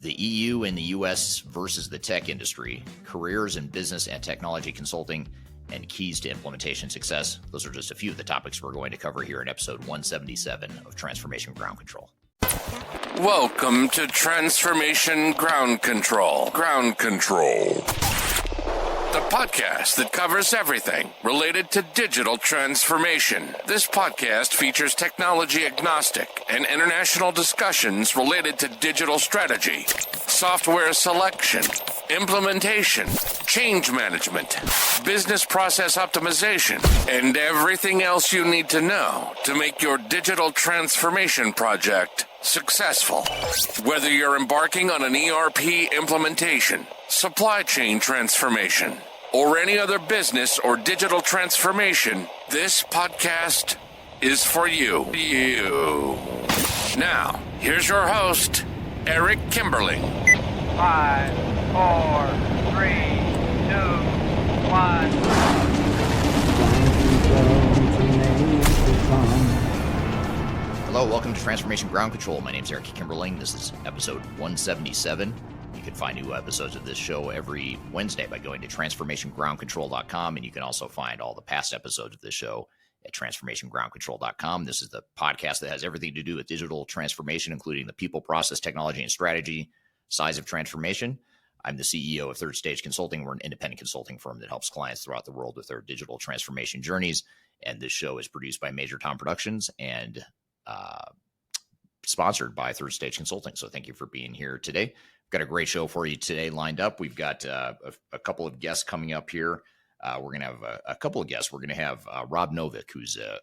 The EU and the US versus the tech industry, careers in business and technology consulting, and keys to implementation success. Those are just a few of the topics we're going to cover here in episode 177 of Transformation Ground Control. Welcome to Transformation Ground Control. Ground Control. The podcast that covers everything related to digital transformation. This podcast features technology agnostic and international discussions related to digital strategy, software selection, implementation, change management, business process optimization, and everything else you need to know to make your digital transformation project successful. Whether you're embarking on an ERP implementation, supply chain transformation, or any other business or digital transformation, this podcast is for you. Now, here's your host, Eric Kimberling. 5, 4, 3, 2, 1. Hello, welcome to Transformation Ground Control. My name is Eric Kimberling. This is episode 177. You can find new episodes of this show every Wednesday by going to transformationgroundcontrol.com, and you can also find all the past episodes of this show at transformationgroundcontrol.com. This is the podcast that has everything to do with digital transformation, including the people, process, technology, and strategy sides of transformation. I'm the CEO of Third Stage Consulting. We're an independent consulting firm that helps clients throughout the world with their digital transformation journeys, and this show is produced by Major Tom Productions and sponsored by Third Stage Consulting. So thank you for being here today. We've got a great show for you today lined up. We've got a couple of guests coming up here. We're going to have a couple of guests. We're going to have Rob Novick, who's a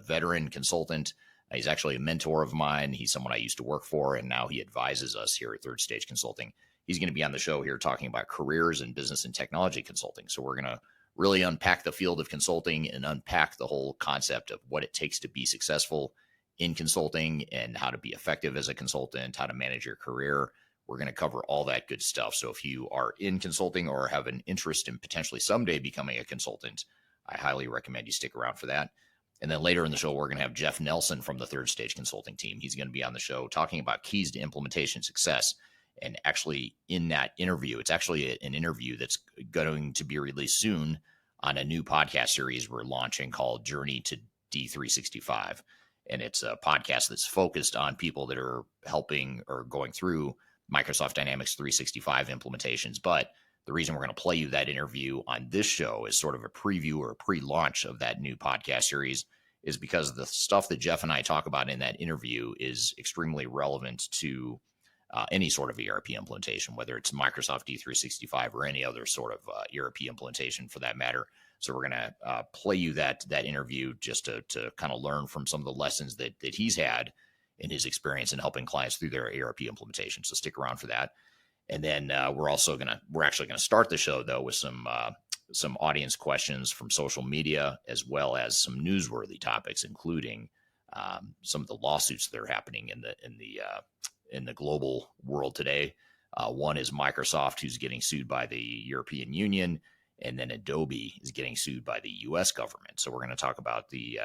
veteran consultant. He's actually a mentor of mine. He's someone I used to work for, and now he advises us here at Third Stage Consulting. He's going to be on the show here talking about careers in business and technology consulting. So we're going to really unpack the field of consulting and unpack the whole concept of what it takes to be successful in consulting and how to be effective as a consultant, how to manage your career. We're going to cover all that good stuff. So if you are in consulting or have an interest in potentially someday becoming a consultant, I highly recommend you stick around for that. And then later in the show, we're going to have Jeff Nelson from the Third Stage Consulting team. He's going to be on the show talking about keys to implementation success. And actually in that interview, it's actually an interview that's going to be released soon on a new podcast series we're launching called Journey to D365. And it's a podcast that's focused on people that are helping or going through Microsoft Dynamics 365 implementations. But the reason we're going to play you that interview on this show is sort of a preview or a pre-launch of that new podcast series is because the stuff that Jeff and I talk about in that interview is extremely relevant to any sort of ERP implementation, whether it's Microsoft D365 or any other sort of ERP implementation for that matter. So we're going to play you that interview just to kind of learn from some of the lessons that he's had in his experience in helping clients through their ERP implementation. So stick around for that. And then we're actually going to start the show though with some audience questions from social media, as well as some newsworthy topics, including some of the lawsuits that are happening in the global world today. One is Microsoft, who's getting sued by the European Union, and then Adobe is getting sued by the U.S. government. So we're going to talk about the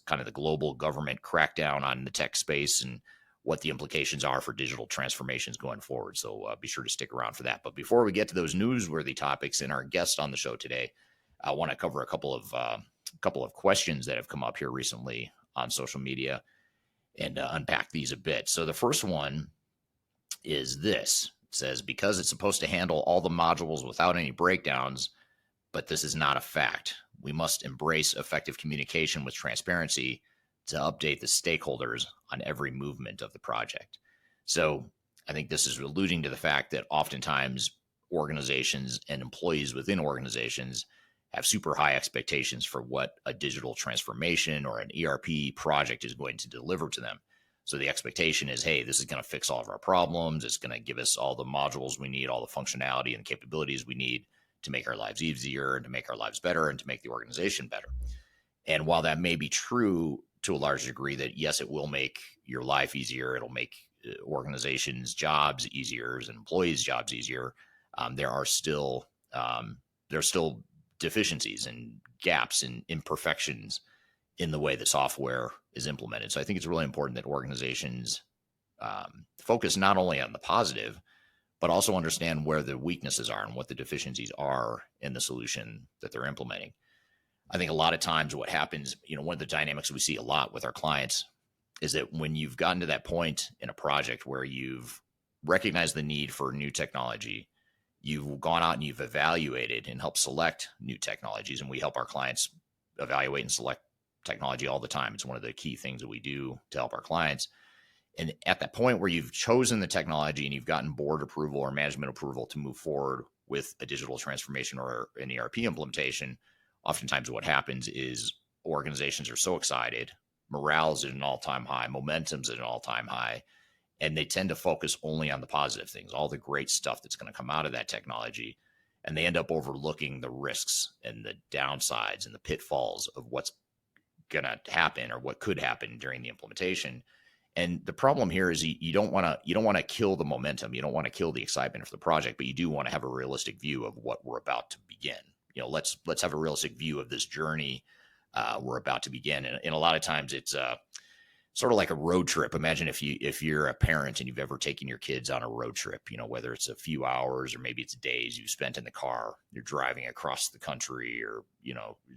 kind of the global government crackdown on the tech space and what the implications are for digital transformations going forward. So be sure to stick around for that. But before we get to those newsworthy topics and our guest on the show today, I want to cover a couple of questions that have come up here recently on social media and unpack these a bit. So the first one is this. It says, because it's supposed to handle all the modules without any breakdowns, but this is not a fact. We must embrace effective communication with transparency to update the stakeholders on every movement of the project. So I think this is alluding to the fact that oftentimes organizations and employees within organizations have super high expectations for what a digital transformation or an ERP project is going to deliver to them. So the expectation is, hey, this is going to fix all of our problems. It's going to give us all the modules we need, all the functionality and capabilities we need to make our lives easier and to make our lives better and to make the organization better. And while that may be true to a large degree, that yes, it will make your life easier. It'll make organizations' jobs easier and employees' jobs easier. There's still deficiencies and gaps and imperfections in the way that software is implemented. So I think it's really important that organizations focus not only on the positive, but also understand where the weaknesses are and what the deficiencies are in the solution that they're implementing. I think a lot of times what happens, one of the dynamics we see a lot with our clients is that when you've gotten to that point in a project where you've recognized the need for new technology, you've gone out and you've evaluated and helped select new technologies. And we help our clients evaluate and select technology all the time. It's one of the key things that we do to help our clients. And at that point where you've chosen the technology and you've gotten board approval or management approval to move forward with a digital transformation or an ERP implementation, oftentimes what happens is organizations are so excited, morale's at an all-time high, momentum's at an all-time high, and they tend to focus only on the positive things, all the great stuff that's going to come out of that technology. And they end up overlooking the risks and the downsides and the pitfalls of what's going to happen or what could happen during the implementation. And the problem here is you don't want to kill the momentum. You don't want to kill the excitement of the project, but you do want to have a realistic view of what we're about to begin. Let's have a realistic view of this journey we're about to begin. And a lot of times it's sort of like a road trip. Imagine if you're a parent and you've ever taken your kids on a road trip, whether it's a few hours or maybe it's days you've spent in the car, you're driving across the country or,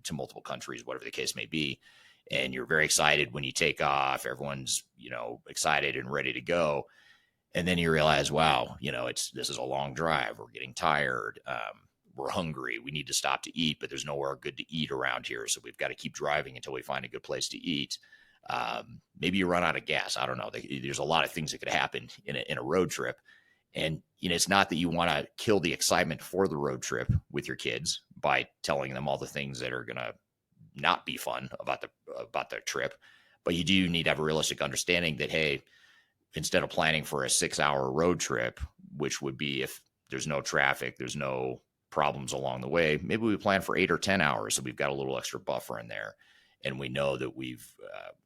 to multiple countries, whatever the case may be. And you're very excited when you take off. Everyone's, excited and ready to go. And then you realize, wow, this is a long drive. We're getting tired. We're hungry. We need to stop to eat, but there's nowhere good to eat around here. So we've got to keep driving until we find a good place to eat. Maybe you run out of gas. I don't know. There's a lot of things that could happen in a road trip. And, it's not that you want to kill the excitement for the road trip with your kids by telling them all the things that are going to not be fun about the trip, but you do need to have a realistic understanding that, hey, instead of planning for a 6-hour road trip, which would be if there's no traffic, there's no problems along the way, maybe we plan for 8 or 10 hours. So we've got a little extra buffer in there. And we know that we're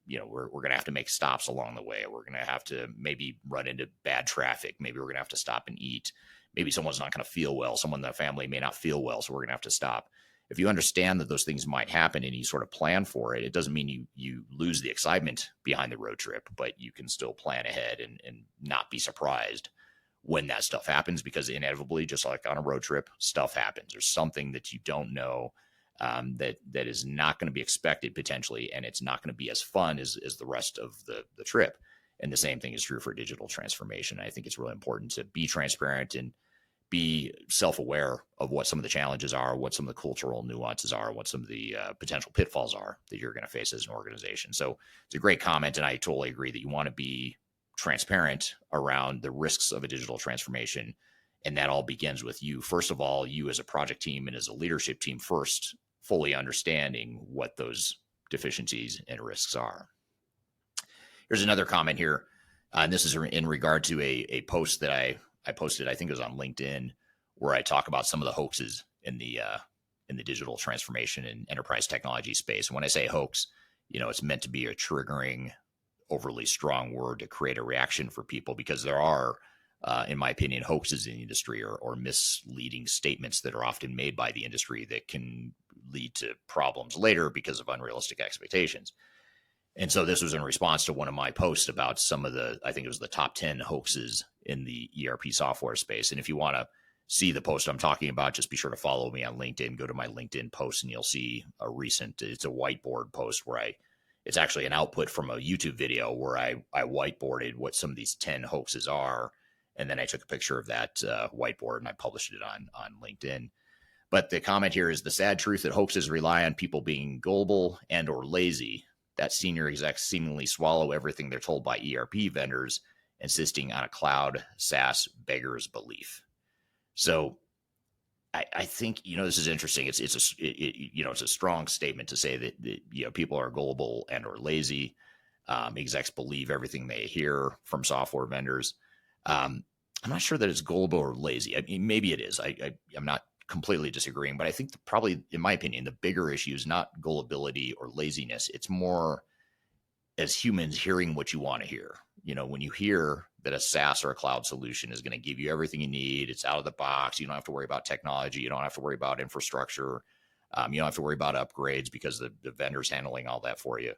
going to have to make stops along the way. We're going to have to maybe run into bad traffic. Maybe we're going to have to stop and eat. Maybe someone's not going to feel well. Someone in the family may not feel well. So we're going to have to stop. If you understand that those things might happen and you sort of plan for it, it doesn't mean you lose the excitement behind the road trip, but you can still plan ahead and not be surprised when that stuff happens, because inevitably, just like on a road trip, stuff happens. There's something that you don't know that is not going to be expected potentially, and it's not going to be as fun as the rest of the trip. And the same thing is true for digital transformation. I think it's really important to be transparent and be self-aware of what some of the challenges are, what some of the cultural nuances are, what some of the potential pitfalls are that you're going to face as an organization. So it's a great comment, and I totally agree that you want to be transparent around the risks of a digital transformation, and that all begins with you. First of all, you as a project team and as a leadership team first, fully understanding what those deficiencies and risks are. Here's another comment here, and this is in regard to a post that I posted, I think it was on LinkedIn, where I talk about some of the hoaxes in the digital transformation and enterprise technology space. And when I say hoax, it's meant to be a triggering, overly strong word to create a reaction for people, because there are, in my opinion, hoaxes in the industry or misleading statements that are often made by the industry that can lead to problems later because of unrealistic expectations. And so this was in response to one of my posts about some of I think it was the top 10 hoaxes in the ERP software space. And if you want to see the post I'm talking about, just be sure to follow me on LinkedIn. Go to my LinkedIn post and you'll see it's a whiteboard post where it's actually an output from a YouTube video where I whiteboarded what some of these 10 hoaxes are. And then I took a picture of that whiteboard and I published it on LinkedIn. But the comment here is: the sad truth that hoaxes rely on people being gullible and or lazy. That senior execs seemingly swallow everything they're told by ERP vendors, insisting on a cloud SaaS beggar's belief. So I think, this is interesting. It's a strong statement to say that people are gullible and or lazy. Execs believe everything they hear from software vendors. I'm not sure that it's gullible or lazy. I mean, maybe it is. I'm not completely disagreeing, but I think probably, in my opinion, the bigger issue is not gullibility or laziness. It's more as humans hearing what you want to hear. When you hear that a SaaS or a cloud solution is going to give you everything you need, it's out of the box. You don't have to worry about technology. You don't have to worry about infrastructure. You don't have to worry about upgrades because the vendor's handling all that for you.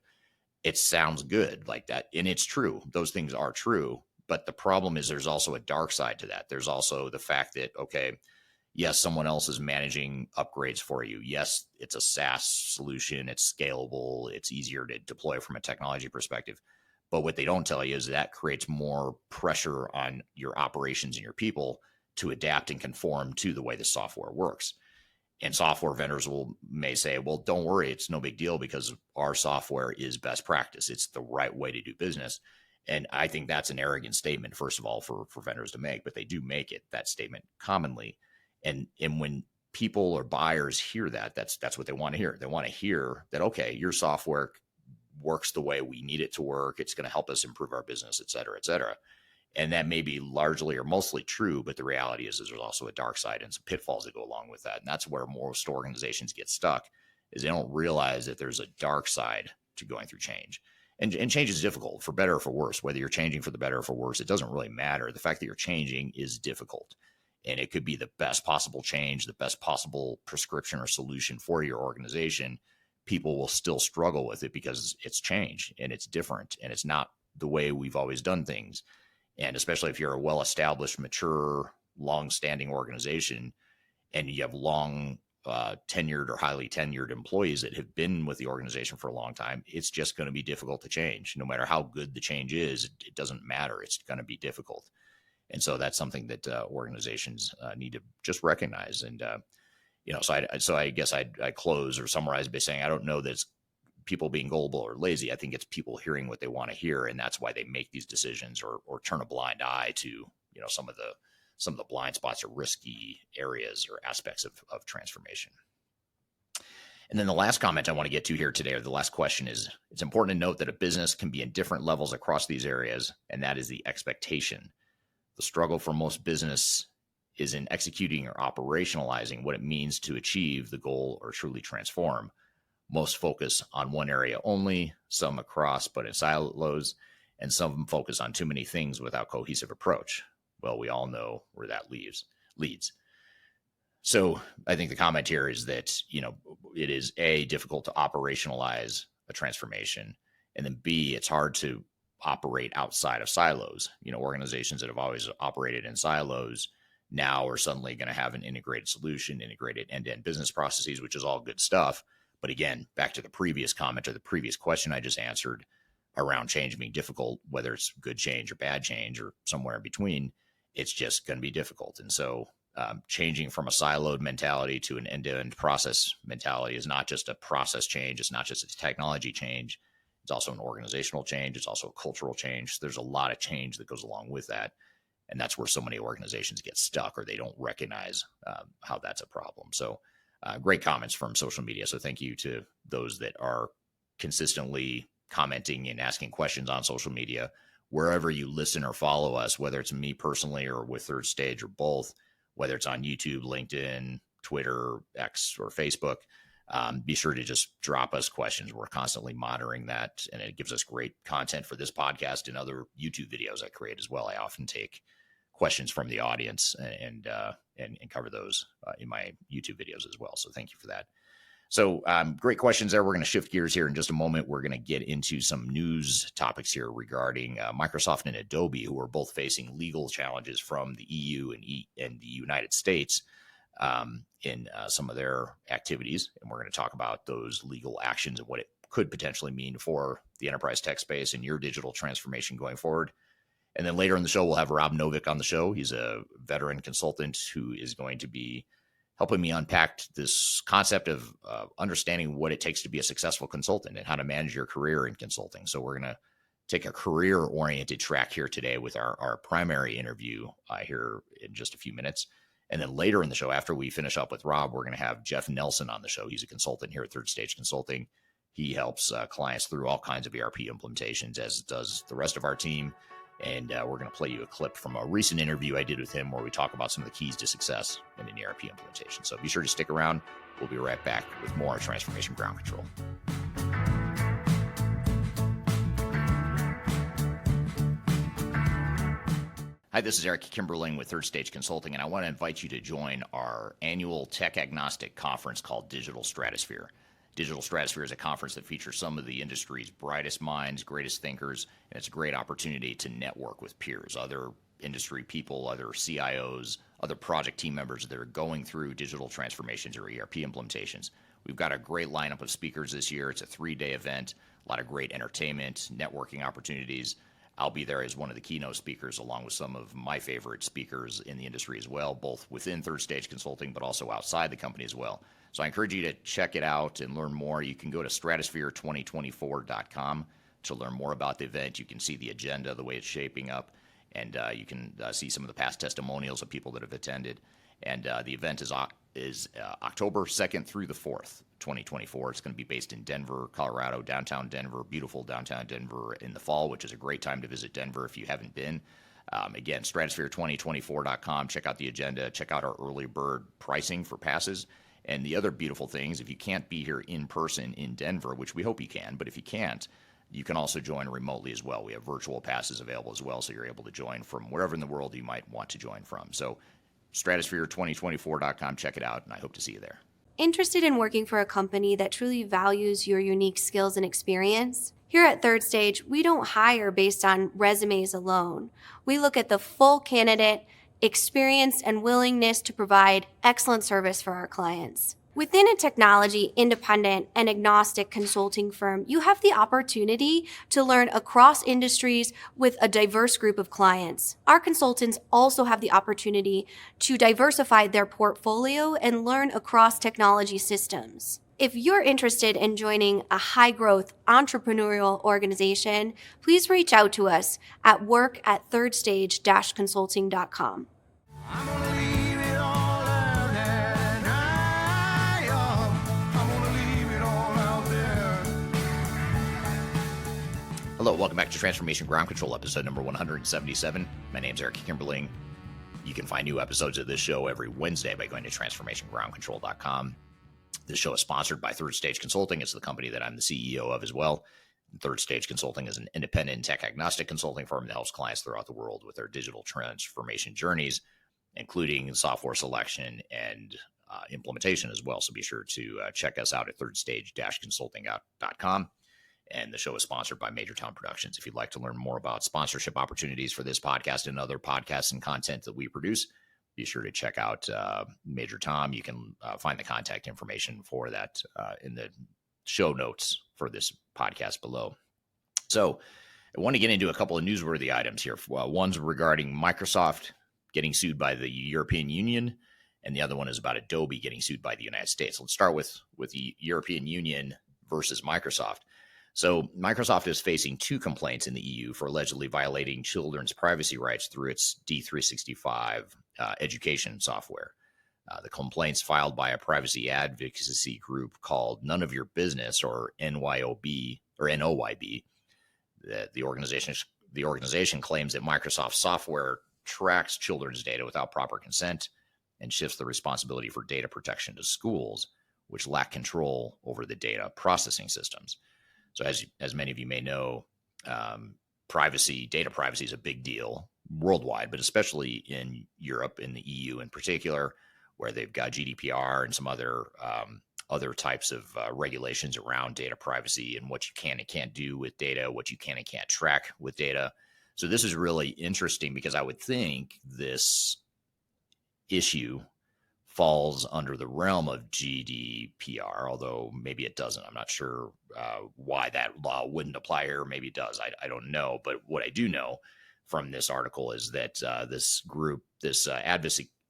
It sounds good like that. And it's true. Those things are true. But the problem is there's also a dark side to that. There's also the fact that, okay, yes, someone else is managing upgrades for you. Yes, it's a SaaS solution. It's scalable. It's easier to deploy from a technology perspective. But what they don't tell you is that creates more pressure on your operations and your people to adapt and conform to the way the software works. And software vendors may say, well, don't worry, it's no big deal because our software is best practice. It's the right way to do business. And I think that's an arrogant statement, first of all, for vendors to make, but they do make it, that statement, commonly. And when people or buyers hear that, that's what they want to hear. They want to hear that, okay, your software works the way we need it to work. It's going to help us improve our business, et cetera, et cetera. And that may be largely or mostly true, but the reality is there's also a dark side and some pitfalls that go along with that. And that's where most organizations get stuck, is they don't realize that there's a dark side to going through change. And change is difficult, for better or for worse. Whether you're changing for the better or for worse, it doesn't really matter. The fact that you're changing is difficult. And it could be the best possible change, the best possible prescription or solution for your organization. People will still struggle with it because it's change and it's different and it's not the way we've always done things. And especially if you're a well-established, mature, long-standing organization and you have long tenured or highly tenured employees that have been with the organization for a long time, it's just going to be difficult to change. No matter how good the change is, it doesn't matter. It's going to be difficult. And so that's something that organizations need to just recognize. And, so I guess I'd close or summarize by saying, I don't know that it's people being gullible or lazy. I think it's people hearing what they want to hear. And that's why they make these decisions or turn a blind eye to, some of the blind spots or risky areas or aspects of transformation. And then the last comment I want to get to here today, or the last question, is it's important to note that a business can be in different levels across these areas. And that is the expectation. The struggle for most business is in executing or operationalizing what it means to achieve the goal or truly transform. Most focus on one area only, some across but in silos, and some focus on too many things without cohesive approach. Well, we all know where that leads. So I think the comment here is that, it is A, difficult to operationalize a transformation, and then B, it's hard to operate outside of silos. Organizations that have always operated in silos now are suddenly going to have an integrated solution, integrated end-to-end business processes, which is all good stuff. But again, back to the previous comment or the previous question I just answered around change being difficult, whether it's good change or bad change or somewhere in between, it's just going to be difficult. And so changing from a siloed mentality to an end-to-end process mentality is not just a process change. It's not just a technology change. It's also an organizational change. It's also a cultural change. There's a lot of change that goes along with that. And that's where so many organizations get stuck, or they don't recognize how that's a problem. So great comments from social media. So thank you to those that are consistently commenting and asking questions on social media. Wherever you listen or follow us, whether it's me personally or with Third Stage or both, whether it's on YouTube, LinkedIn, Twitter, X, or Facebook, be sure to just drop us questions. We're constantly monitoring that, and it gives us great content for this podcast and other YouTube videos I create as well. I often take questions from the audience and cover those in my YouTube videos as well. So thank you for that. So great questions there. We're going to shift gears here in just a moment. We're going to get into some news topics here regarding Microsoft and Adobe, who are both facing legal challenges from the EU and the United States in some of their activities. And we're going to talk about those legal actions and what it could potentially mean for the enterprise tech space and your digital transformation going forward. And then later in the show, we'll have Rob Novick on the show. He's a veteran consultant who is going to be helping me unpack this concept of understanding what it takes to be a successful consultant and how to manage your career in consulting. So we're going to take a career-oriented track here today with our primary interview here in just a few minutes. And then later in the show, after we finish up with Rob, we're going to have Jeff Nelson on the show. He's a consultant here at Third Stage Consulting. He helps clients through all kinds of ERP implementations, as does the rest of our team. And we're going to play you a clip from a recent interview I did with him where we talk about some of the keys to success in an ERP implementation. So be sure to stick around. We'll be right back with more Transformation Ground Control. Hi, this is Eric Kimberling with Third Stage Consulting, and I want to invite you to join our annual tech agnostic conference called Digital Stratosphere. Digital Stratosphere is a conference that features some of the industry's brightest minds, greatest thinkers, and it's a great opportunity to network with peers, other industry people, other CIOs, other project team members that are going through digital transformations or ERP implementations. We've got a great lineup of speakers this year. It's a 3-day event, a lot of great entertainment, networking opportunities. I'll be there as one of the keynote speakers, along with some of my favorite speakers in the industry as well, both within Third Stage Consulting, but also outside the company as well. So I encourage you to check it out and learn more. You can go to stratosphere2024.com to learn more about the event. You can see the agenda, the way it's shaping up, and you can see some of the past testimonials of people that have attended. And the event is October 2nd through the 4th, 2024. It's going to be based in Denver, Colorado, downtown Denver, beautiful downtown Denver in the fall, which is a great time to visit Denver if you haven't been. Again, stratosphere2024.com. Check out the agenda. Check out our early bird pricing for passes. And the other beautiful things, if you can't be here in person in Denver, which we hope you can, but if you can't, you can also join remotely as well. We have virtual passes available as well, so you're able to join from wherever in the world you might want to join from. So stratosphere2024.com, check it out, and I hope to see you there. Interested in working for a company that truly values your unique skills and experience? Here at Third Stage, we don't hire based on resumes alone. We look at the full candidate, experience, and willingness to provide excellent service for our clients. Within a technology, independent, and agnostic consulting firm, you have the opportunity to learn across industries with a diverse group of clients. Our consultants also have the opportunity to diversify their portfolio and learn across technology systems. If you're interested in joining a high-growth entrepreneurial organization, please reach out to us at work@thirdstage-consulting.com. I'm gonna leave it all out there, and I'm gonna leave it all out there. Hello, welcome back to Transformation Ground Control, episode number 177. My name's Eric Kimberling. You can find new episodes of this show every Wednesday by going to transformationgroundcontrol.com. This show is sponsored by Third Stage Consulting. It's the company that I'm the CEO of as well. Third Stage Consulting is an independent tech-agnostic consulting firm that helps clients throughout the world with their digital transformation journeys, including software selection and implementation as well. So be sure to check us out at thirdstage-consulting.com. And the show is sponsored by Major Tom Productions. If you'd like to learn more about sponsorship opportunities for this podcast and other podcasts and content that we produce, be sure to check out Major Tom. You can find the contact information for that in the show notes for this podcast below. So I want to get into a couple of newsworthy items here. One's regarding Microsoft getting sued by the European Union, and the other one is about Adobe getting sued by the United States. Let's start with the European Union versus Microsoft. So Microsoft is facing 2 complaints in the EU for allegedly violating children's privacy rights through its D365 education software. The complaints filed by a privacy advocacy group called None of Your Business, or NYOB or NOYB. The organization claims that Microsoft software tracks children's data without proper consent and shifts the responsibility for data protection to schools, which lack control over the data processing systems. So as many of you may know, data privacy is a big deal worldwide, but especially in Europe, in the EU in particular, where they've got GDPR and some other types of regulations around data privacy and what you can and can't do with data, what you can and can't track with data. So this is really interesting because I would think this issue falls under the realm of GDPR, although maybe it doesn't. I'm not sure why that law wouldn't apply here. Maybe it does. I don't know. But what I do know from this article is that this group, this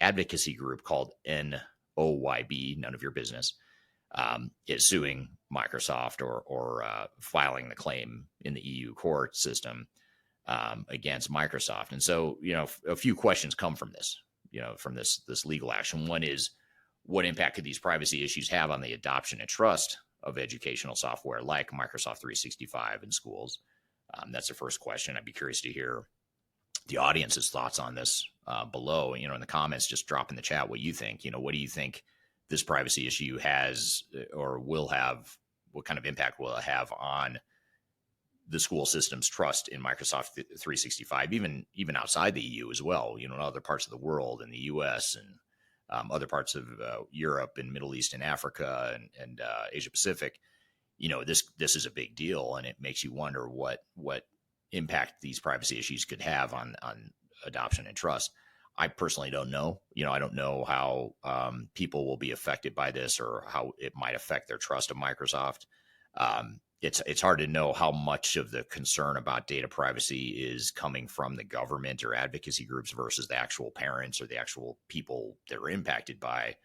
advocacy group called NOYB, None of Your Business, is suing Microsoft or filing the claim in the EU court system against Microsoft. And so, a few questions come from this. From this legal action. One is, what impact could these privacy issues have on the adoption and trust of educational software like Microsoft 365 in schools? That's the first question. I'd be curious to hear the audience's thoughts on this below. In the comments, just drop in the chat what you think. What do you think this privacy issue has or will have? What kind of impact will it have on the school system's trust in Microsoft 365, even outside the EU as well, in other parts of the world, in the US and other parts of Europe and Middle East and Africa and Asia Pacific, this is a big deal, and it makes you wonder what impact these privacy issues could have on adoption and trust. I personally don't know. I don't know how people will be affected by this or how it might affect their trust of Microsoft. It's hard to know how much of the concern about data privacy is coming from the government or advocacy groups versus the actual parents or the actual people that are impacted by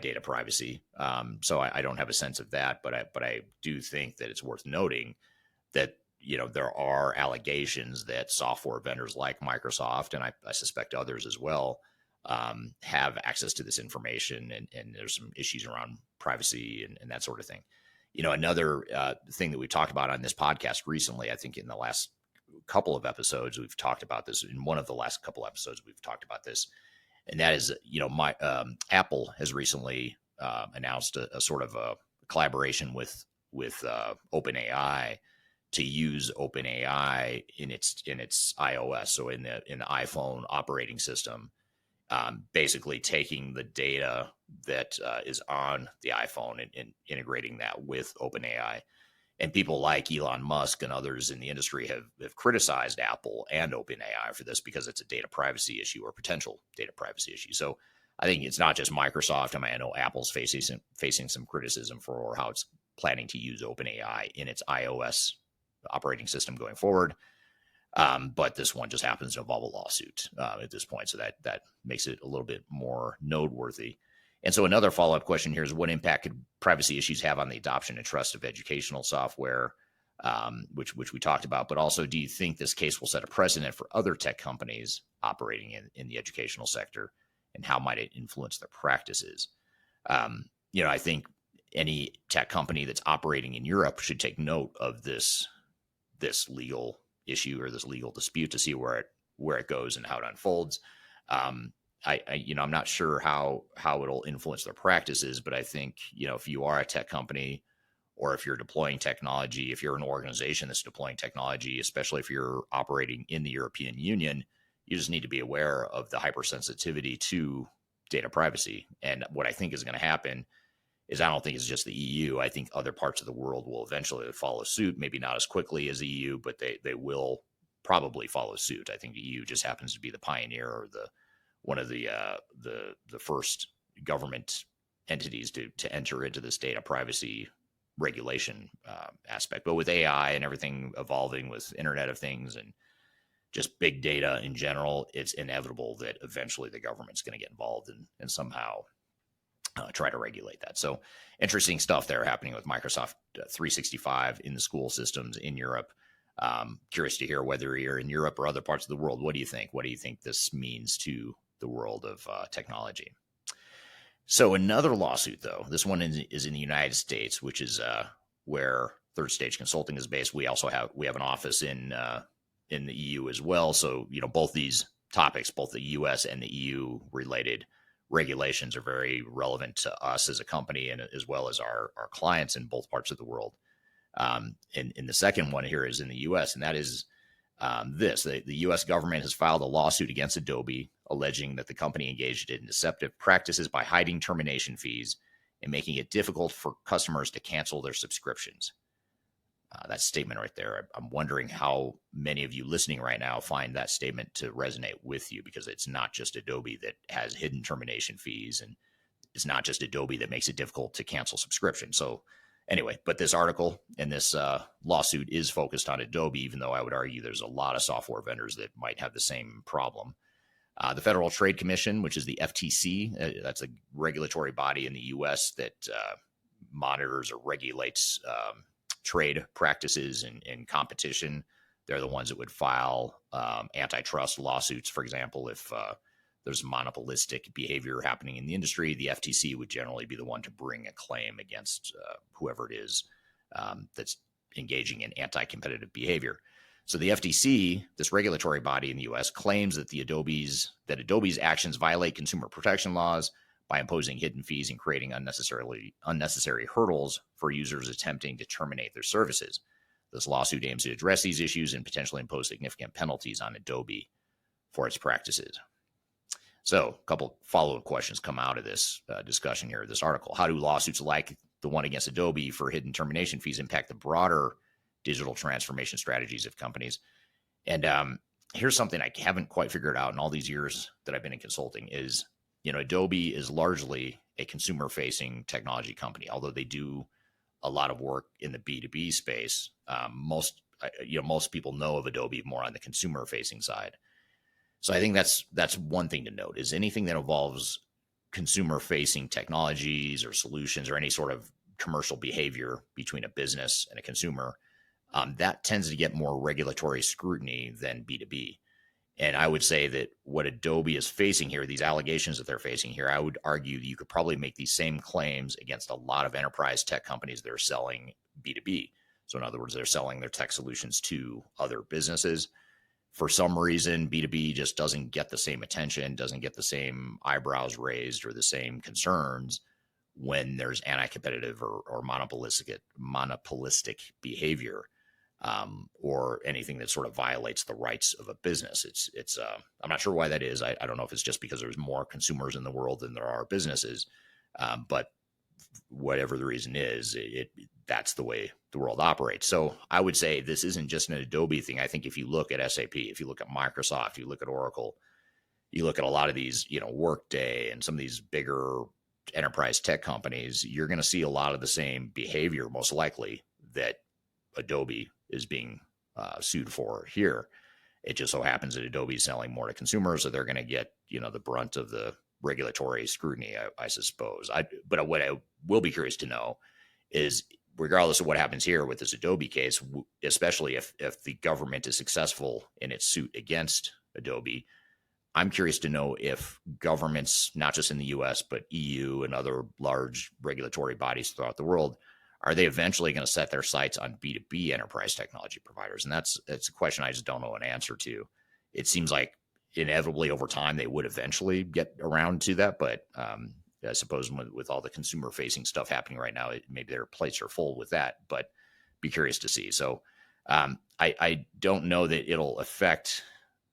data privacy. So I don't have a sense of that, but I do think that it's worth noting that there are allegations that software vendors like Microsoft, and I suspect others as well, have access to this information, and there's some issues around privacy and that sort of thing. Another thing that we talked about on this podcast recently, I think in the last couple of episodes, we've talked about this. In one of the last couple episodes, we've talked about this, and that is, Apple has recently announced a sort of a collaboration with OpenAI to use OpenAI in its iOS, so in the iPhone operating system, basically taking the data that is on the iPhone and integrating that with OpenAI. And people like Elon Musk and others in the industry have criticized Apple and OpenAI for this because it's a data privacy issue or potential data privacy issue. So I think it's not just Microsoft. I know Apple's facing some criticism for how it's planning to use OpenAI in its iOS operating system going forward. But this one just happens to involve a lawsuit at this point. So that makes it a little bit more noteworthy. And so another follow-up question here is, what impact could privacy issues have on the adoption and trust of educational software, which we talked about, but also, do you think this case will set a precedent for other tech companies operating in the educational sector, and how might it influence their practices? I think any tech company that's operating in Europe should take note of this legal issue or this legal dispute to see where it goes and how it unfolds. I'm not sure how it'll influence their practices, but I think, if you are a tech company, or if you're deploying technology, if you're an organization that's deploying technology, especially if you're operating in the European Union, you just need to be aware of the hypersensitivity to data privacy. And what I think is going to happen is, I don't think it's just the EU. I think other parts of the world will eventually follow suit, maybe not as quickly as the EU, but they will probably follow suit. I think the EU just happens to be the pioneer, or one of the first government entities to enter into this data privacy regulation aspect. But with AI and everything evolving with Internet of Things and just big data in general, it's inevitable that eventually the government's going to get involved and somehow try to regulate that. So interesting stuff there happening with Microsoft 365 in the school systems in Europe. Curious to hear whether you're in Europe or other parts of the world. What do you think? What do you think this means to the world of technology? So another lawsuit, though, this one is in the United States, which is where Third Stage Consulting is based. We have an office in the EU as well. So, both these topics, both the US and the EU related regulations, are very relevant to us as a company, and as well as our clients in both parts of the world. And the second one here is in the US, and that is the US government has filed a lawsuit against Adobe, alleging that the company engaged in deceptive practices by hiding termination fees and making it difficult for customers to cancel their subscriptions. That statement right there, I'm wondering how many of you listening right now find that statement to resonate with you, because it's not just Adobe that has hidden termination fees, and it's not just Adobe that makes it difficult to cancel subscription. So anyway, but this article and this lawsuit is focused on Adobe, even though I would argue there's a lot of software vendors that might have the same problem. The Federal Trade Commission, which is the FTC, that's a regulatory body in the U.S. that monitors or regulates trade practices and competition. They're the ones that would file antitrust lawsuits, for example, if there's monopolistic behavior happening in the industry. The FTC would generally be the one to bring a claim against whoever it is that's engaging in anti-competitive behavior. So the FTC, this regulatory body in the U.S., claims that Adobe's actions violate consumer protection laws by imposing hidden fees and creating unnecessary hurdles for users attempting to terminate their services. This lawsuit aims to address these issues and potentially impose significant penalties on Adobe for its practices. So a couple follow-up questions come out of this discussion here, this article. How do lawsuits like the one against Adobe for hidden termination fees impact the broader digital transformation strategies of companies? And here's something I haven't quite figured out in all these years that I've been in consulting is, Adobe is largely a consumer-facing technology company, although they do a lot of work in the B2B space. Most people know of Adobe more on the consumer-facing side. So I think that's one thing to note is anything that involves consumer-facing technologies or solutions or any sort of commercial behavior between a business and a consumer, that tends to get more regulatory scrutiny than B2B. And I would say that what Adobe is facing here, these allegations that they're facing here, I would argue you could probably make these same claims against a lot of enterprise tech companies that are selling B2B. So in other words, they're selling their tech solutions to other businesses. For some reason, B2B just doesn't get the same attention, doesn't get the same eyebrows raised or the same concerns when there's anti-competitive or monopolistic behavior. Or anything that sort of violates the rights of a business. It's I'm not sure why that is. I don't know if it's just because there's more consumers in the world than there are businesses, but whatever the reason is, that's the way the world operates. So I would say this isn't just an Adobe thing. I think if you look at SAP, if you look at Microsoft, you look at Oracle, you look at a lot of these, Workday and some of these bigger enterprise tech companies, you're going to see a lot of the same behavior, most likely, that Adobe is being sued for here. It just so happens that Adobe is selling more to consumers, so they're going to get, the brunt of the regulatory scrutiny, I suppose. But what I will be curious to know is, regardless of what happens here with this Adobe case, especially if the government is successful in its suit against Adobe, I'm curious to know if governments, not just in the US, but EU and other large regulatory bodies throughout the world, are they eventually going to set their sights on B2B enterprise technology providers? And that's a question I just don't know an answer to. It seems like inevitably over time they would eventually get around to that. But I suppose with all the consumer-facing stuff happening right now, maybe their plates are full with that. But be curious to see. So I don't know that it'll affect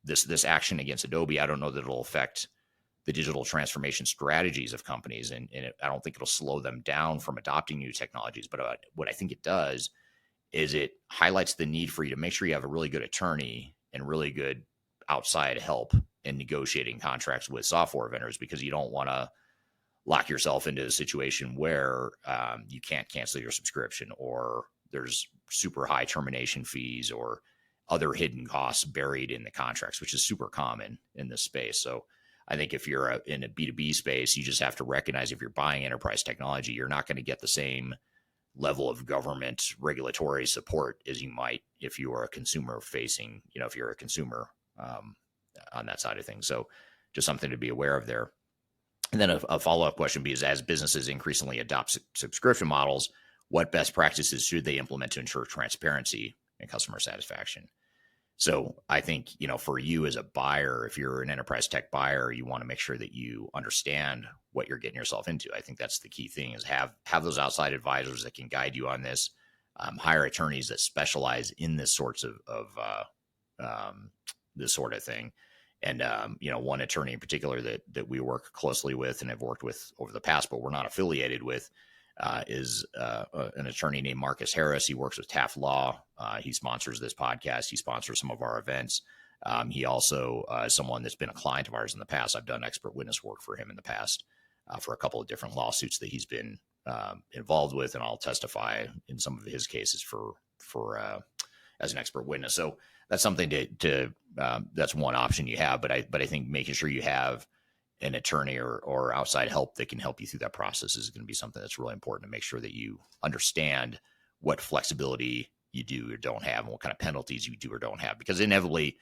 this action against Adobe. I don't know that it'll affect the digital transformation strategies of companies. And I don't think it'll slow them down from adopting new technologies. But what I think it does is it highlights the need for you to make sure you have a really good attorney and really good outside help in negotiating contracts with software vendors, because you don't want to lock yourself into a situation where you can't cancel your subscription, or there's super high termination fees or other hidden costs buried in the contracts, which is super common in this space. So I think if you're in a B2B space, you just have to recognize if you're buying enterprise technology, you're not going to get the same level of government regulatory support as you might if you are a consumer facing, if you're a consumer on that side of things. So just something to be aware of there. And then a follow-up question is, as businesses increasingly adopt subscription models, what best practices should they implement to ensure transparency and customer satisfaction? So I think, for you as a buyer, if you're an enterprise tech buyer, you want to make sure that you understand what you're getting yourself into. I think that's the key thing, is have those outside advisors that can guide you on this. Hire attorneys that specialize in this sorts of this sort of thing. And, one attorney in particular that we work closely with and have worked with over the past, but we're not affiliated with, is an attorney named Marcus Harris. He works with Taft Law. He sponsors this podcast. He sponsors some of our events. He also is someone that's been a client of ours in the past. I've done expert witness work for him in the past for a couple of different lawsuits that he's been involved with, and I'll testify in some of his cases for as an expert witness. So that's something to that's one option you have. But I think making sure you have an attorney or outside help that can help you through that process is going to be something that's really important, to make sure that you understand what flexibility you do or don't have and what kind of penalties you do or don't have. Because inevitably,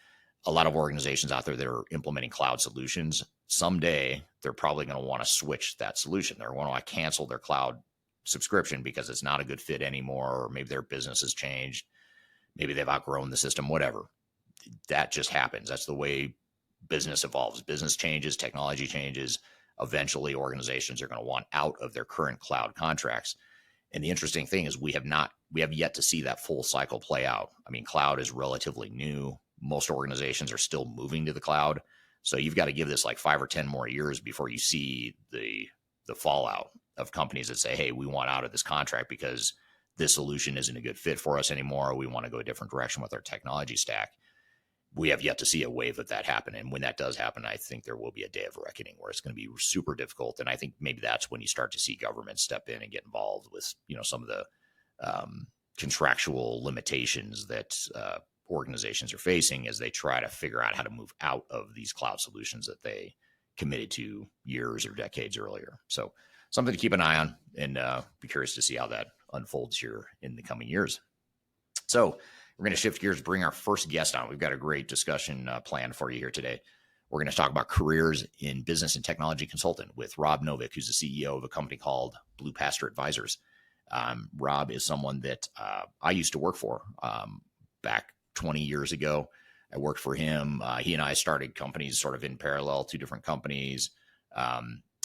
a lot of organizations out there that are implementing cloud solutions, someday they're probably going to want to switch that solution. They're going to cancel their cloud subscription because it's not a good fit anymore, or maybe their business has changed. Maybe they've outgrown the system, whatever. That just happens. That's the way business evolves. Business changes, technology changes. Eventually, organizations are going to want out of their current cloud contracts. And the interesting thing is we have yet to see that full cycle play out. I mean, cloud is relatively new. Most organizations are still moving to the cloud. So you've got to give this like 5 or 10 more years before you see the fallout of companies that say, hey, we want out of this contract because this solution isn't a good fit for us anymore. We want to go a different direction with our technology stack. We have yet to see a wave of that happen. And when that does happen, I think there will be a day of reckoning where it's going to be super difficult. And I think maybe that's when you start to see government step in and get involved with, some of the contractual limitations that organizations are facing as they try to figure out how to move out of these cloud solutions that they committed to years or decades earlier. So something to keep an eye on, and be curious to see how that unfolds here in the coming years. So we're going to shift gears, bring our first guest on. We've got a great discussion planned for you here today. We're going to talk about careers in business and technology consulting with Rob Novick, who's the CEO of a company called Pasture Advisors. Rob is someone that I used to work for back 20 years ago. I worked for him. He and I started companies sort of in parallel, 2 different companies.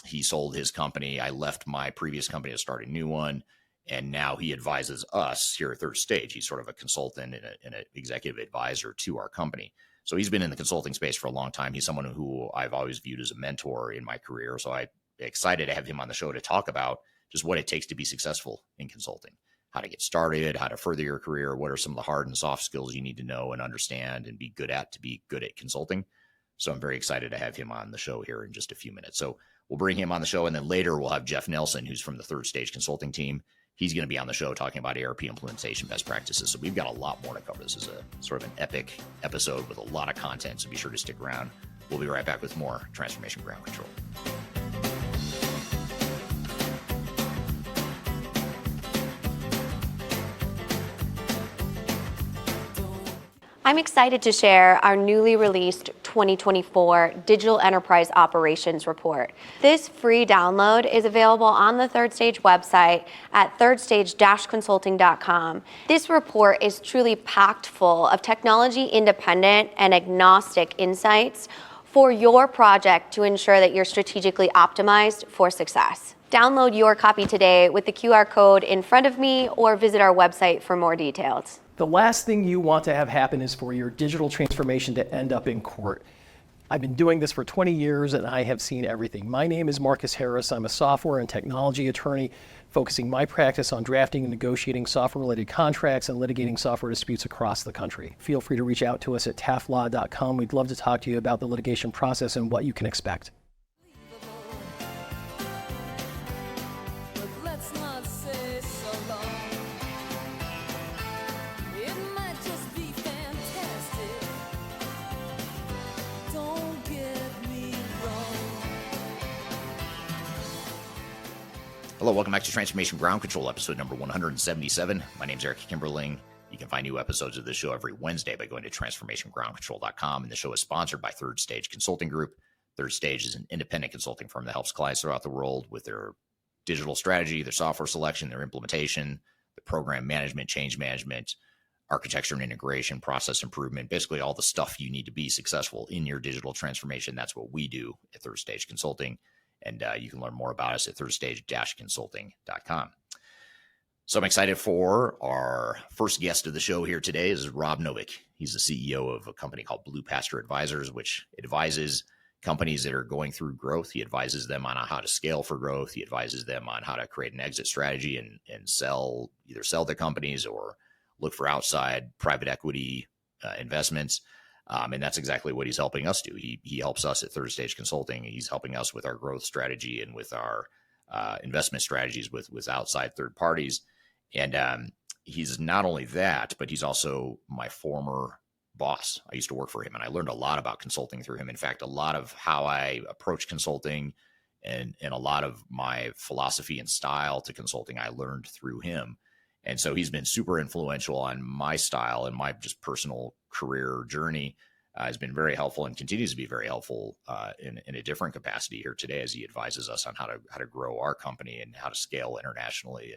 He sold his company. I left my previous company to start a new one. And now he advises us here at Third Stage. He's sort of a consultant and an executive advisor to our company. So he's been in the consulting space for a long time. He's someone who I've always viewed as a mentor in my career. So I'm excited to have him on the show to talk about just what it takes to be successful in consulting, how to get started, how to further your career, what are some of the hard and soft skills you need to know and understand and be good at to be good at consulting. So I'm very excited to have him on the show here in just a few minutes. So we'll bring him on the show, and then later we'll have Jeff Nelson, who's from the Third Stage consulting team. He's going to be on the show talking about ERP implementation best practices. So we've got a lot more to cover. This is a sort of an epic episode with a lot of content. So be sure to stick around. We'll be right back with more Transformation Ground Control. I'm excited to share our newly released 2024 Digital Enterprise Operations Report. This free download is available on the Third Stage website at thirdstage-consulting.com. This report is truly packed full of technology-independent and agnostic insights for your project to ensure that you're strategically optimized for success. Download your copy today with the QR code in front of me or visit our website for more details. The last thing you want to have happen is for your digital transformation to end up in court. I've been doing this for 20 years and I have seen everything. My name is Marcus Harris. I'm a software and technology attorney focusing my practice on drafting and negotiating software-related contracts and litigating software disputes across the country. Feel free to reach out to us at taftlaw.com. We'd love to talk to you about the litigation process and what you can expect. Hello, welcome back to Transformation Ground Control, episode number 177. My name is Eric Kimberling. You can find new episodes of the show every Wednesday by going to transformationgroundcontrol.com. And the show is sponsored by Third Stage Consulting Group. Third Stage is an independent consulting firm that helps clients throughout the world with their digital strategy, their software selection, their implementation, the program management, change management, architecture and integration, process improvement, basically all the stuff you need to be successful in your digital transformation. That's what we do at Third Stage Consulting. And you can learn more about us at thirdstage-consulting.com. So I'm excited for our first guest of the show here today is Rob Novick. He's the CEO of a company called Pasture Advisors, which advises companies that are going through growth. He advises them on how to scale for growth. He advises them on how to create an exit strategy and either sell their companies or look for outside private equity investments. And that's exactly what he's helping us do. He helps us at Third Stage Consulting. He's helping us with our growth strategy and with our investment strategies with outside third parties. And he's not only that, but he's also my former boss. I used to work for him, and I learned a lot about consulting through him. In fact, a lot of how I approach consulting and a lot of my philosophy and style to consulting, I learned through him. And so he's been super influential on my style and my just personal career journey. Has been very helpful and continues to be very helpful in a different capacity here today as he advises us on how to grow our company and how to scale internationally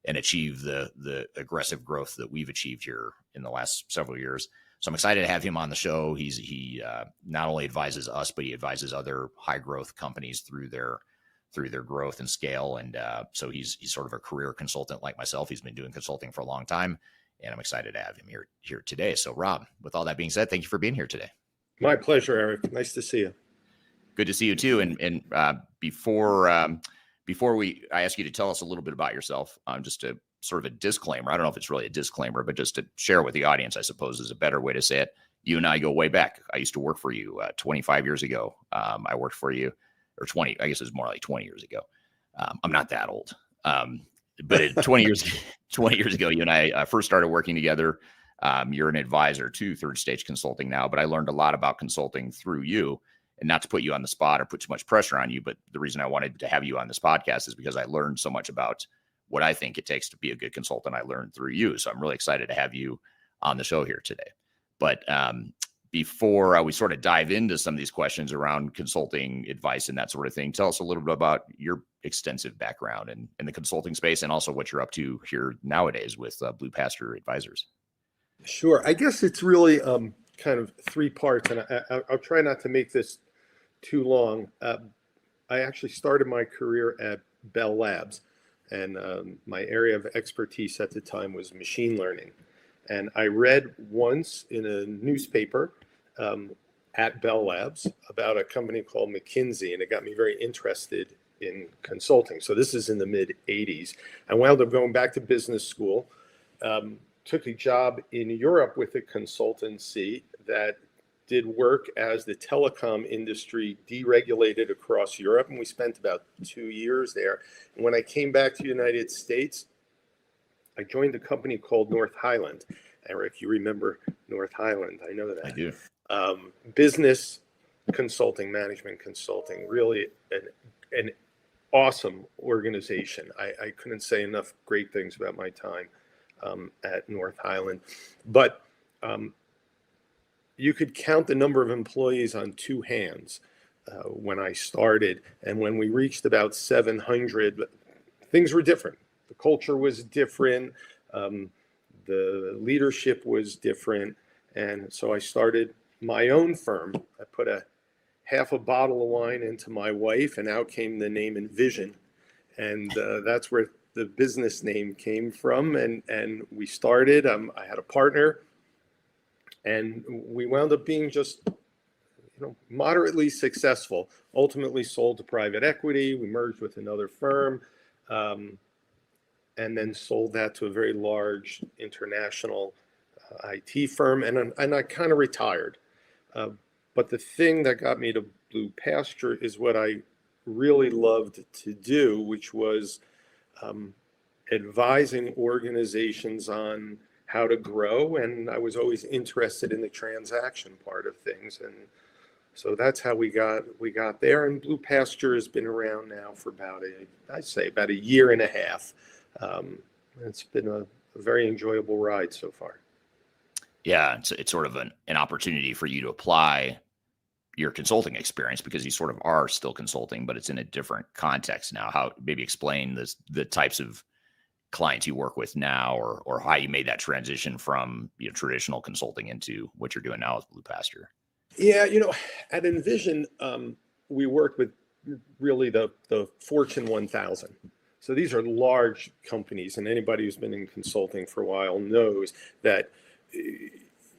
and achieve the aggressive growth that we've achieved here in the last several years. So I'm excited to have him on the show. He not only advises us, but he advises other high growth companies through their growth and scale. And so he's sort of a career consultant like myself. He's been doing consulting for a long time, and I'm excited to have him here today. So Rob, with all that being said, thank you for being here today. My pleasure, Eric. Nice to see you. Good to see you too. And before I ask you to tell us a little bit about yourself, just a sort of a disclaimer. I don't know if it's really a disclaimer, but just to share with the audience, I suppose is a better way to say it. You and I go way back. I used to work for you 25 years ago. I worked for you, or 20. I guess it was more like 20 years ago. I'm not that old, but 20 years ago, you and I first started working together. You're an advisor to Third Stage Consulting now, but I learned a lot about consulting through you. And not to put you on the spot or put too much pressure on you, but the reason I wanted to have you on this podcast is because I learned so much about what I think it takes to be a good consultant. I learned through you. So I'm really excited to have you on the show here today. But before we sort of dive into some of these questions around consulting advice and that sort of thing, tell us a little bit about your extensive background in the consulting space and also what you're up to here nowadays with Blue Pasture Advisors. Sure. I guess it's really kind of three parts, and I'll try not to make this too long. I actually started my career at Bell Labs, and my area of expertise at the time was machine learning. And I read once in a newspaper at Bell Labs about a company called McKinsey, and it got me very interested in consulting. So this is in the mid 80s. I wound up going back to business school, took a job in Europe with a consultancy that did work as the telecom industry deregulated across Europe. And we spent about 2 years there. And when I came back to the United States, I joined a company called North Highland. Eric, you remember North Highland? I know that. I do. Business consulting, management consulting, really an awesome organization. I couldn't say enough great things about my time at North Highland. But you could count the number of employees on two hands when I started. And when we reached about 700, things were different. The culture was different. The leadership was different. And so I started my own firm. I put half a bottle of wine into my wife, and out came the name Envision. And that's where the business name came from. And we started. I had a partner, and we wound up being just moderately successful. Ultimately sold to private equity. We merged with another firm, and then sold that to a very large international IT firm. And I kind of retired. But the thing that got me to Blue Pasture is what I really loved to do, which was advising organizations on how to grow. And I was always interested in the transaction part of things. And so that's how we got there. And Blue Pasture has been around now for about a year and a half. It's been a very enjoyable ride so far. Yeah, it's sort of an opportunity for you to apply your consulting experience because you sort of are still consulting, but it's in a different context now. How maybe explain the types of clients you work with now, or how you made that transition from traditional consulting into what you're doing now with Blue Pasture. Yeah, at Envision, we worked with really the Fortune 1000. So these are large companies, and anybody who's been in consulting for a while knows that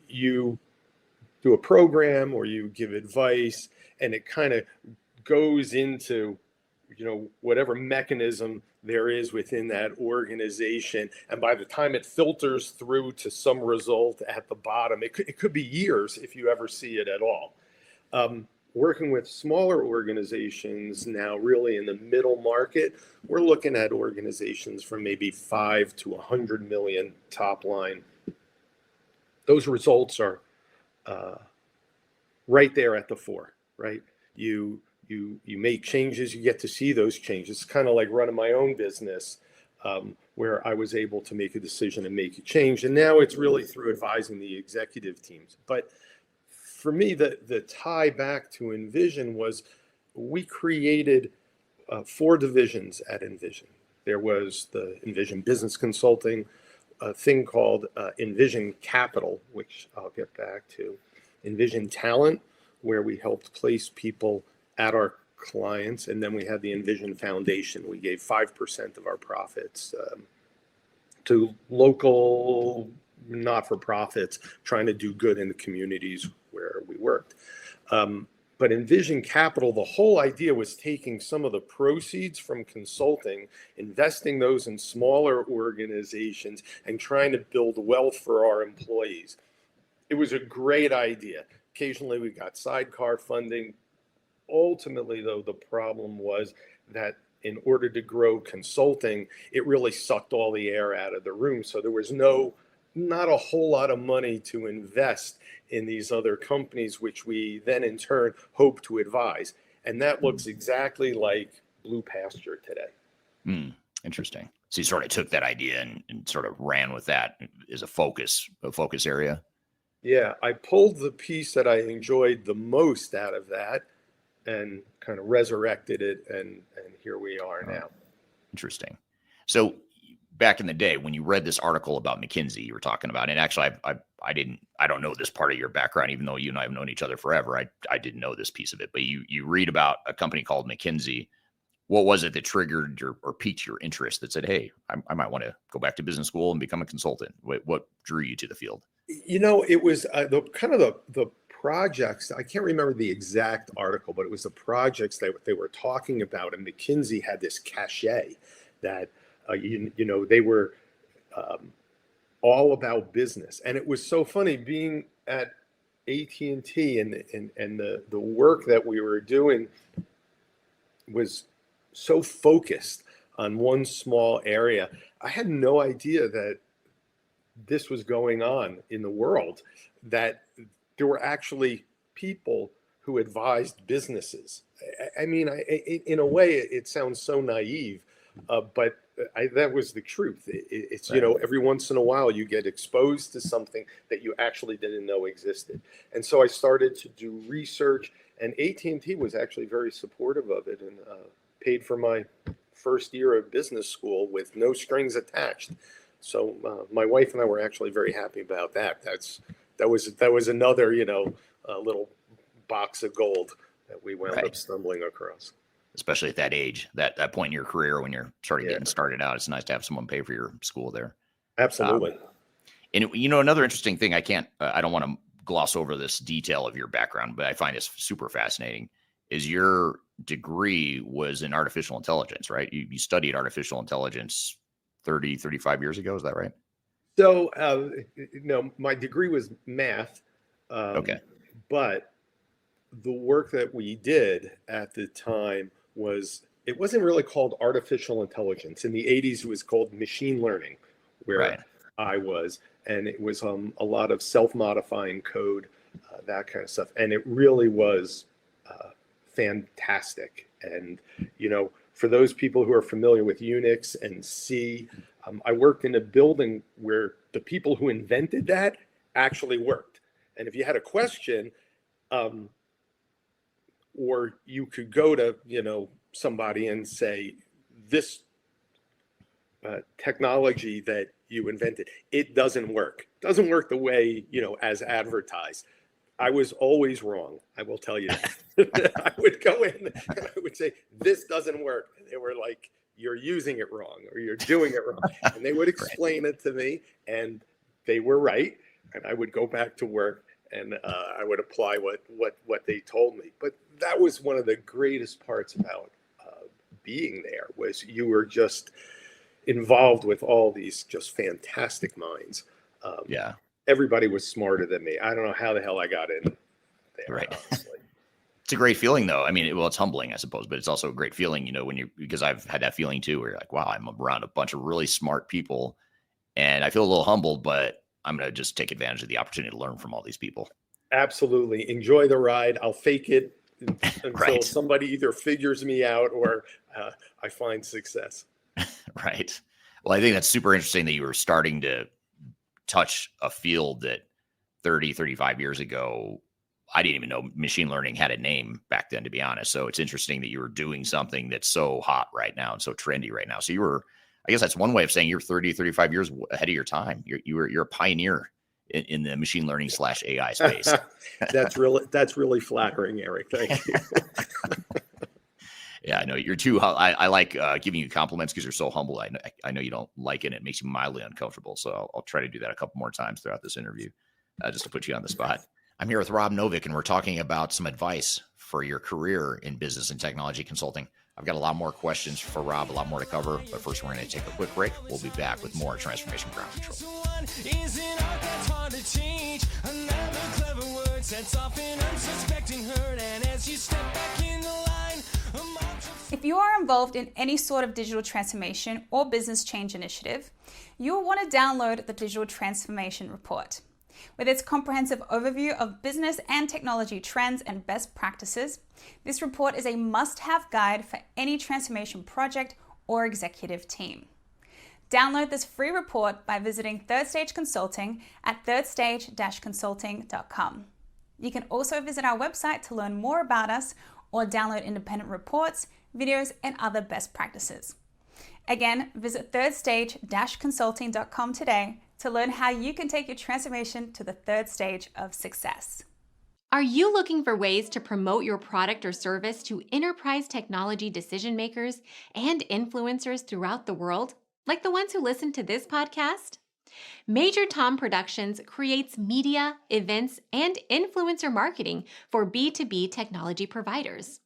you do a program or you give advice, and it kind of goes into whatever mechanism there is within that organization, and by the time it filters through to some result at the bottom, it could be years if you ever see it at all. Working with smaller organizations now, really in the middle market, we're looking at organizations from maybe 5 to 100 million top line. Those results are right there at the fore, right? You make changes, you get to see those changes. It's kind of like running my own business, where I was able to make a decision and make a change. And now it's really through advising the executive teams. But for me, the tie back to Envision was we created 4 divisions at Envision. There was the Envision Business Consulting, a thing called Envision Capital, which I'll get back to, Envision Talent, where we helped place people at our clients, and then we had the Envision Foundation. We gave 5% of our profits to local not-for-profits trying to do good in the communities where we worked. But in Vision Capital, the whole idea was taking some of the proceeds from consulting, investing those in smaller organizations, and trying to build wealth for our employees. It was a great idea. Occasionally we got sidecar funding. Ultimately, though, the problem was that in order to grow consulting, it really sucked all the air out of the room. So there was not a whole lot of money to invest in these other companies, which we then in turn hope to advise. And that looks exactly like Blue Pasture today. Interesting. So you sort of took that idea and sort of ran with that as a focus area. Yeah, I pulled the piece that I enjoyed the most out of that and kind of resurrected it. And here we are now. Interesting. So back in the day when you read this article about McKinsey you were talking about, and actually I don't know this part of your background, even though you and I have known each other forever. I didn't know this piece of it, but you read about a company called McKinsey. What was it that triggered or piqued your interest that said, hey, I might want to go back to business school and become a consultant? What drew you to the field? It was the projects. I can't remember the exact article, but it was the projects that they were talking about. And McKinsey had this cachet that, they were all about business. And it was so funny being at AT&T and the work that we were doing was so focused on one small area. I had no idea that this was going on in the world, that there were actually people who advised businesses. I mean, in a way, it sounds so naive, but that was the truth. It's, every once in a while you get exposed to something that you actually didn't know existed. And so I started to do research, and AT&T was actually very supportive of it and paid for my first year of business school with no strings attached. So my wife and I were actually very happy about that. That was another, little box of gold that we wound up stumbling across. Especially at that age, that point in your career when you're sort of getting started out, it's nice to have someone pay for your school there. Absolutely. And another interesting thing, I don't want to gloss over this detail of your background, but I find it super fascinating, is your degree was in artificial intelligence, right? You studied artificial intelligence 35 years ago. Is that right? So, no, my degree was math. Okay. But the work that we did at the time it wasn't really called artificial intelligence. In the 80s, it was called machine learning, where I was. And it was a lot of self-modifying code, that kind of stuff. And it really was fantastic. And, for those people who are familiar with Unix and C, I worked in a building where the people who invented that actually worked. And if you had a question, or you could go to, somebody and say, this technology that you invented, it doesn't work. It doesn't work the way, as advertised. I was always wrong. I will tell you that. I would go in and I would say, this doesn't work. And they were like, you're using it wrong, or you're doing it wrong. And they would explain it to me, and they were right. And I would go back to work and I would apply what they told me. But that was one of the greatest parts about being there, was you were just involved with all these just fantastic minds. Everybody was smarter than me. I don't know how the hell I got in there. Right. Honestly. It's a great feeling, though. I mean, it's humbling, I suppose, but it's also a great feeling, because I've had that feeling too, where you're like, wow, I'm around a bunch of really smart people and I feel a little humbled, but I'm going to just take advantage of the opportunity to learn from all these people. Absolutely. Enjoy the ride. I'll fake it until somebody either figures me out or I find success. Right. Well, I think that's super interesting that you were starting to touch a field that 35 years ago, I didn't even know machine learning had a name back then, to be honest. So it's interesting that you were doing something that's so hot right now and so trendy right now. So I guess that's one way of saying you're 35 years ahead of your time. You're a pioneer in the machine learning / AI space. That's really flattering, Eric. Thank you. Yeah, I know you're too. I like giving you compliments because you're so humble. I know you don't like it. It makes you mildly uncomfortable. So I'll try to do that a couple more times throughout this interview, just to put you on the spot. I'm here with Rob Novick, and we're talking about some advice for your career in business and technology consulting. I've got a lot more questions for Rob, a lot more to cover, but first we're going to take a quick break. We'll be back with more Transformation Ground Control. If you are involved in any sort of digital transformation or business change initiative, you will want to download the Digital Transformation Report. With its comprehensive overview of business and technology trends and best practices, this report is a must-have guide for any transformation project or executive team. Download this free report by visiting Third Stage Consulting at thirdstage-consulting.com. You can also visit our website to learn more about us or download independent reports, videos, and other best practices. Again, visit thirdstage-consulting.com today to learn how you can take your transformation to the third stage of success. Are you looking for ways to promote your product or service to enterprise technology decision makers and influencers throughout the world, like the ones who listen to this podcast? Major Tom Productions creates media, events, and influencer marketing for B2B technology providers.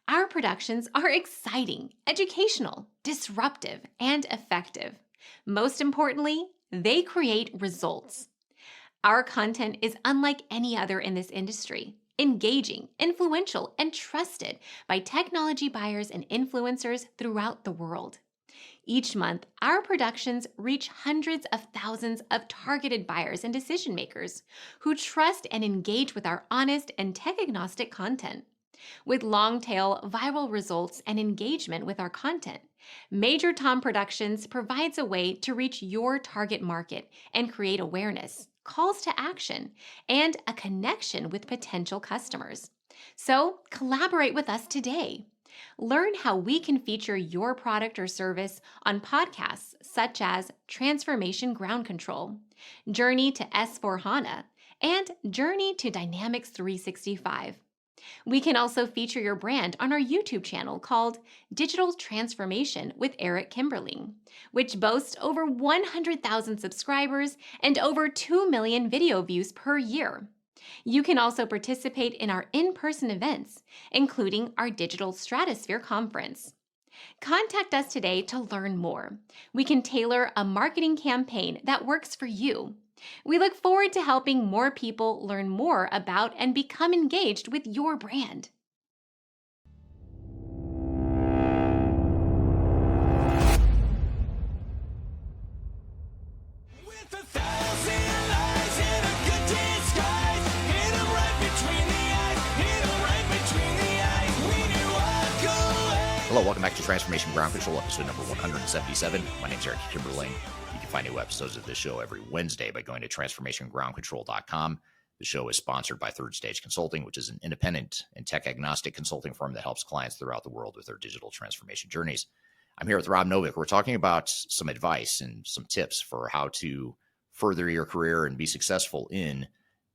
Our productions are exciting, educational, disruptive, and effective. Most importantly, they create results. Our content is unlike any other in this industry, engaging, influential, and trusted by technology buyers and influencers throughout the world. Each month, our productions reach hundreds of thousands of targeted buyers and decision makers who trust and engage with our honest and tech-agnostic content. With long-tail viral results and engagement with our content, Major Tom Productions provides a way to reach your target market and create awareness, calls to action, and a connection with potential customers. So collaborate with us today. Learn how we can feature your product or service on podcasts such as Transformation Ground Control, Journey to S/4HANA, and Journey to Dynamics 365. We can also feature your brand on our YouTube channel called Digital Transformation with Eric Kimberling, which boasts over 100,000 subscribers and over 2 million video views per year. You can also participate in our in-person events, including our Digital Stratosphere Conference. Contact us today to learn more. We can tailor a marketing campaign that works for you. We look forward to helping more people learn more about and become engaged with your brand. Hello, welcome back to Transformation Ground Control, episode number 177. My name is Eric Kimberling. You can find new episodes of this show every Wednesday by going to transformationgroundcontrol.com. The show is sponsored by Third Stage Consulting, which is an independent and tech-agnostic consulting firm that helps clients throughout the world with their digital transformation journeys. I'm here with Rob Novick. We're talking about some advice and some tips for how to further your career and be successful in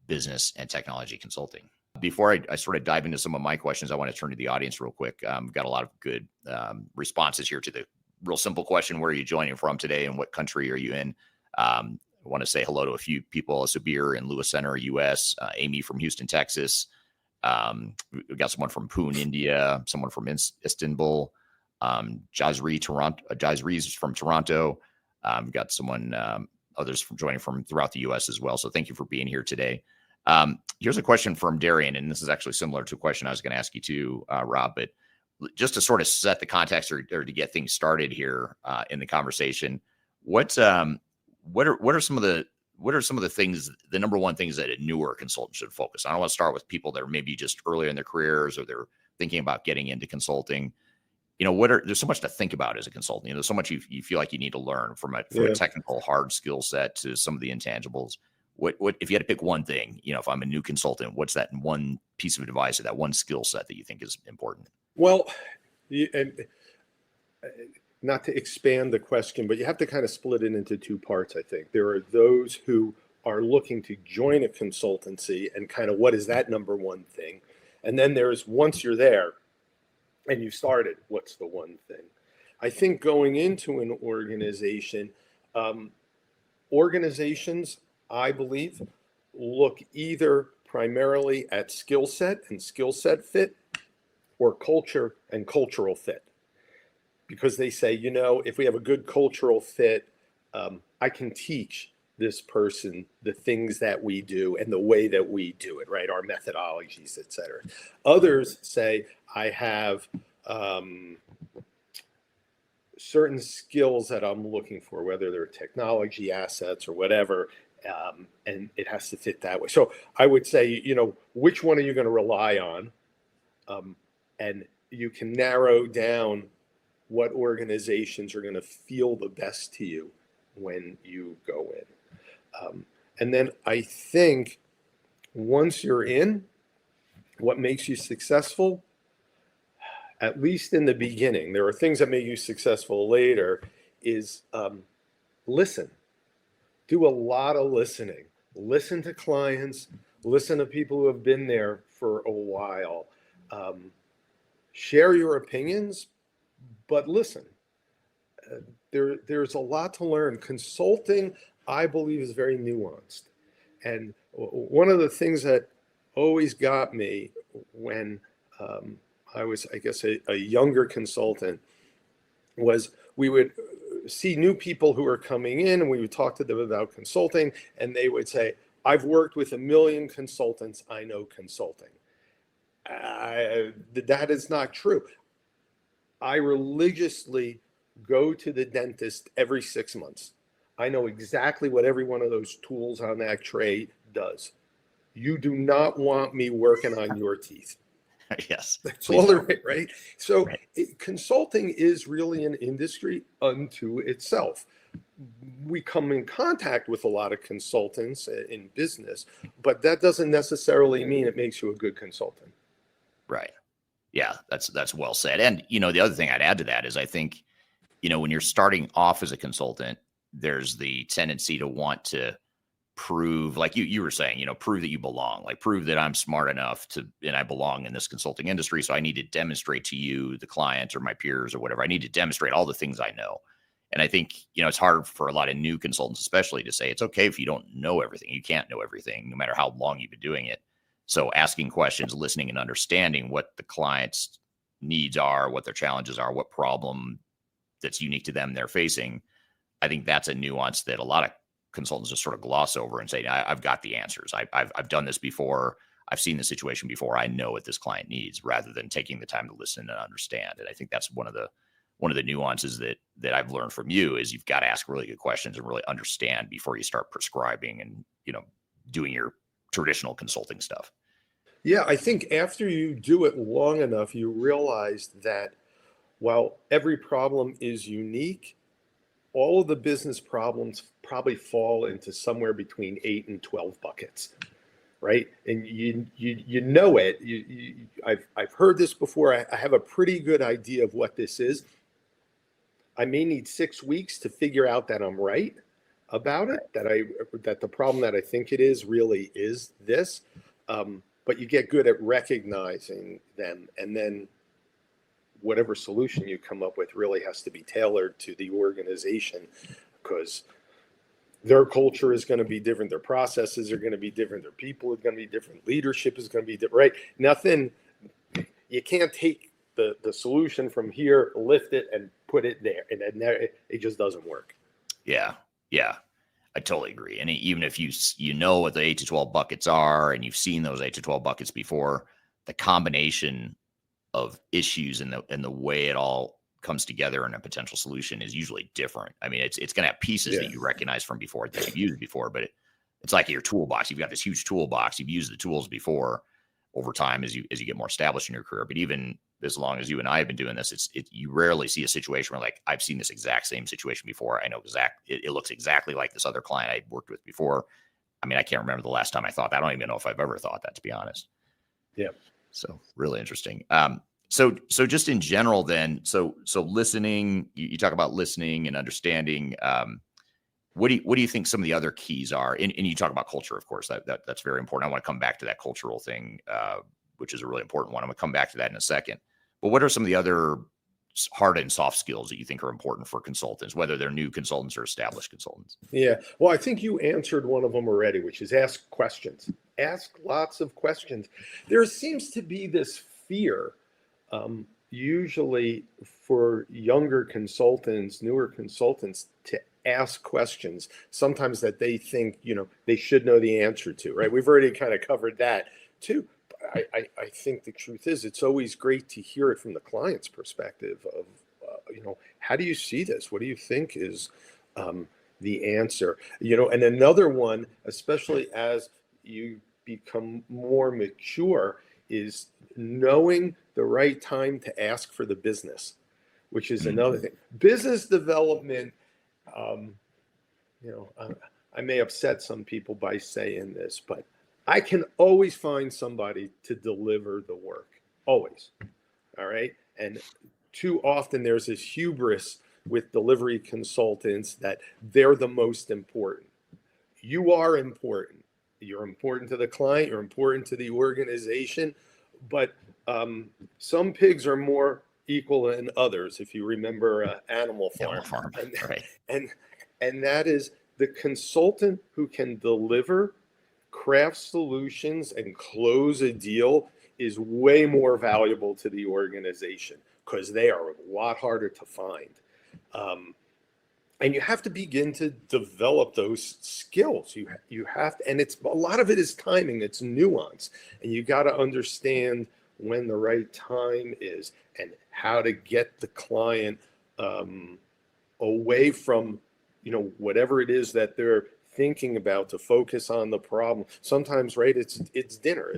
business and technology consulting. Before I sort of dive into some of my questions, I want to turn to the audience real quick. We've got a lot of good responses here to the real simple question: where are you joining from today and what country are you in? I want to say hello to a few people: Sabir in Lewis Center, US, Amy from Houston, Texas. We've got someone from Pune, India, someone from Istanbul, Jazree's from Toronto. We've got someone, others from joining from throughout the US as well. So thank you for being here today. Here's a question from Darian, and this is actually similar to a question I was going to ask you too, Rob, but just to sort of set the context or to get things started here in the conversation, what are some of the things, the number one things that a newer consultant should focus on? I don't want to start with people that are maybe just earlier in their careers or they're thinking about getting into consulting. You know, there's so much to think about as a consultant. You know, there's so much you feel like you need to learn from a technical hard skill set to some of the intangibles. What if you had to pick one thing, you know, if I'm a new consultant, what's that one piece of advice or that one skill set that you think is important? Well, and not to expand the question, but you have to kind of split it into two parts, I think. There are those who are looking to join a consultancy and kind of what is that number one thing? And then there's once you're there and you started, what's the one thing? I think going into an organization, organizations, I believe, look either primarily at skill set and skill set fit, or culture and cultural fit. Because they say, you know, if we have a good cultural fit, I can teach this person the things that we do and the way that we do it, right? Our methodologies, et cetera. Others say, I have certain skills that I'm looking for, whether they're technology assets or whatever, and it has to fit that way. So I would say, you know, which one are you going to rely on? And you can narrow down what organizations are going to feel the best to you when you go in. And then I think once you're in, what makes you successful, at least in the beginning, there are things that make you successful later, is listen. Do a lot of listening. Listen to clients, listen to people who have been there for a while. Share your opinions, but listen. There's a lot to learn. Consulting, I believe, is very nuanced. And one of the things that always got me when I was, I guess, a younger consultant was we would see new people who are coming in and we would talk to them about consulting, and they would say, I've worked with 1 million consultants, I know consulting. That is not true. I religiously go to the dentist every 6 months. I know exactly what every one of those tools on that tray does. You do not want me working on your teeth. Yes. That's all there is, right? So consulting is really an industry unto itself. We come in contact with a lot of consultants in business, but that doesn't necessarily mean it makes you a good consultant. Right. Yeah, that's well said. And, you know, the other thing I'd add to that is I think, you know, when you're starting off as a consultant, there's the tendency to want to prove, like you were saying, you know, prove that you belong, like prove that I'm smart enough to, and I belong in this consulting industry. So I need to demonstrate to you, the client or my peers or whatever. I need to demonstrate all the things I know. And I think, you know, it's hard for a lot of new consultants, especially, to say it's okay if you don't know everything. You can't know everything, no matter how long you've been doing it. So asking questions, listening, and understanding what the client's needs are, what their challenges are, what problem that's unique to them they're facing. I think that's a nuance that a lot of consultants just sort of gloss over and say, I've got the answers. I've done this before. I've seen the situation before. I know what this client needs, rather than taking the time to listen and understand. And I think that's one of the nuances that I've learned from you, is you've got to ask really good questions and really understand before you start prescribing and, you know, doing your traditional consulting stuff. Yeah, I think after you do it long enough, you realize that while every problem is unique, all of the business problems probably fall into somewhere between 8 and 12 buckets, right? And you know it. I've heard this before. I have a pretty good idea of what this is. I may need 6 weeks to figure out that I'm right about it, that the problem that I think it is really is this. But you get good at recognizing them, and then whatever solution you come up with really has to be tailored to the organization, because their culture is going to be different, their processes are going to be different, their people are going to be different, leadership is going to be different, right? Nothing, you can't take the solution from here, lift it, and put it there, and then it just doesn't work. Yeah, I totally agree. And even if you know what the 8 to 12 buckets are, and you've seen those 8 to 12 buckets before, the combination of issues and the way it all comes together in a potential solution is usually different. I mean, it's going to have pieces that you recognize from before that you've used before, but it's like your toolbox. You've got this huge toolbox. You've used the tools before over time as you get more established in your career. But even as long as you and I have been doing this, you rarely see a situation where, like, I've seen this exact same situation before. I know it looks exactly like this other client I worked with before. I mean, I can't remember the last time I thought that. I don't even know if I've ever thought that, to be honest. Yeah. So really interesting. So just in general then, so listening, you talk about listening and understanding. What do you think some of the other keys are? And you talk about culture, of course, that's very important. I want to come back to that cultural thing, which is a really important one. I'm gonna come back to that in a second. But what are some of the other hard and soft skills that you think are important for consultants, whether they're new consultants or established consultants? Yeah. Well, I think you answered one of them already, which is ask questions. Ask lots of questions. There seems to be this fear, usually for younger consultants, newer consultants, to ask questions, sometimes that they think, they should know the answer to, right? We've already kind of covered that too. I think the truth is it's always great to hear it from the client's perspective of, how do you see this? What do you think is the answer? And another one, especially as you become more mature, is knowing the right time to ask for the business, which is another thing. Business development, I may upset some people by saying this, but I can always find somebody to deliver the work. Always. All right. And too often there's this hubris with delivery consultants that they're the most important. You are important. You're important to the client. You're important to the organization. But some pigs are more equal than others, if you remember Animal Farm. Right. And that is the consultant who can deliver, craft solutions, and close a deal is way more valuable to the organization because they are a lot harder to find. And you have to begin to develop those skills. You have to, and it's a lot of it is timing, it's nuance, and you got to understand when the right time is and how to get the client away from whatever it is that they're thinking about to focus on the problem. Sometimes, right, it's dinner.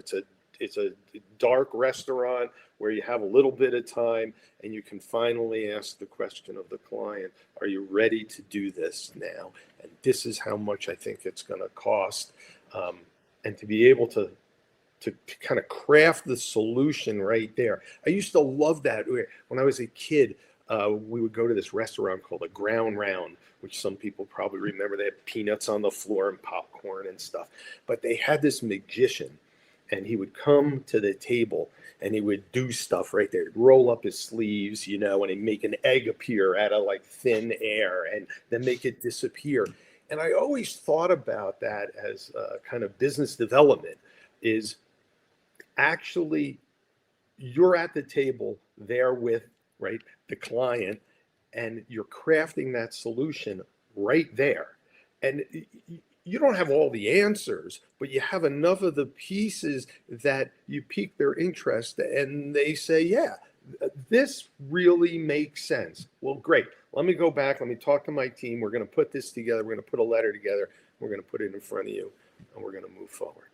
It's a dark restaurant where you have a little bit of time and you can finally ask the question of the client, are you ready to do this now? And this is how much I think it's going to cost. And to be able to kind of craft the solution right there. I used to love that. When I was a kid, we would go to this restaurant called a Ground Round, which some people probably remember. They had peanuts on the floor and popcorn and stuff. But they had this magician, and he would come to the table and he would do stuff right there. He'd roll up his sleeves, and he'd make an egg appear out of like thin air and then make it disappear. And I always thought about that as kind of business development is actually you're at the table there with, right, the client, and you're crafting that solution right there. And you don't have all the answers, but you have enough of the pieces that you pique their interest and they say, yeah, this really makes sense. Well, great. Let me go back. Let me talk to my team. We're going to put this together. We're going to put a letter together. We're going to put it in front of you and we're going to move forward.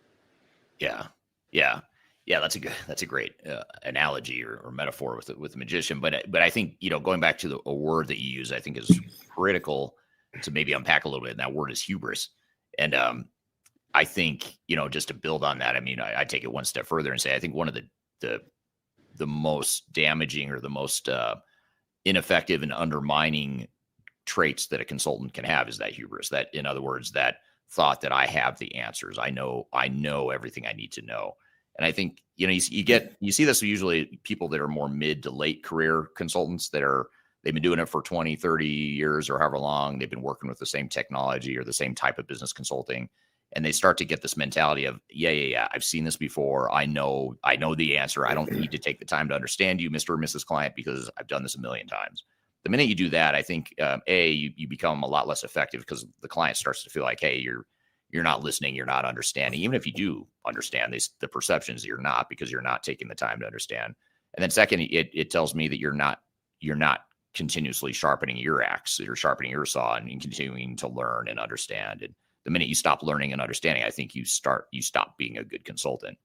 Yeah. That's a great analogy or metaphor with the magician. But I think, going back to a word that you use, I think is critical to maybe unpack a little bit. And that word is hubris. And I think, just to build on that, I take it one step further and say, I think one of the most damaging or the most ineffective and undermining traits that a consultant can have is that hubris. That, in other words, that thought that I have the answers. I know everything I need to know. And I think, you see this usually people that are more mid to late career consultants they've been doing it for 20, 30 years or however long. They've been working with the same technology or the same type of business consulting. And they start to get this mentality of, yeah, I've seen this before. I know the answer. I don't need to take the time to understand you, Mr. or Mrs. Client, because I've done this a million times. The minute you do that, I think, you become a lot less effective because the client starts to feel like, hey, you're not listening, you're not understanding. Even if you do understand the perceptions, you're not, because you're not taking the time to understand. And then second, it tells me that you're not continuously sharpening your axe, you're sharpening your saw and continuing to learn and understand. And the minute you stop learning and understanding, I think you stop being a good consultant.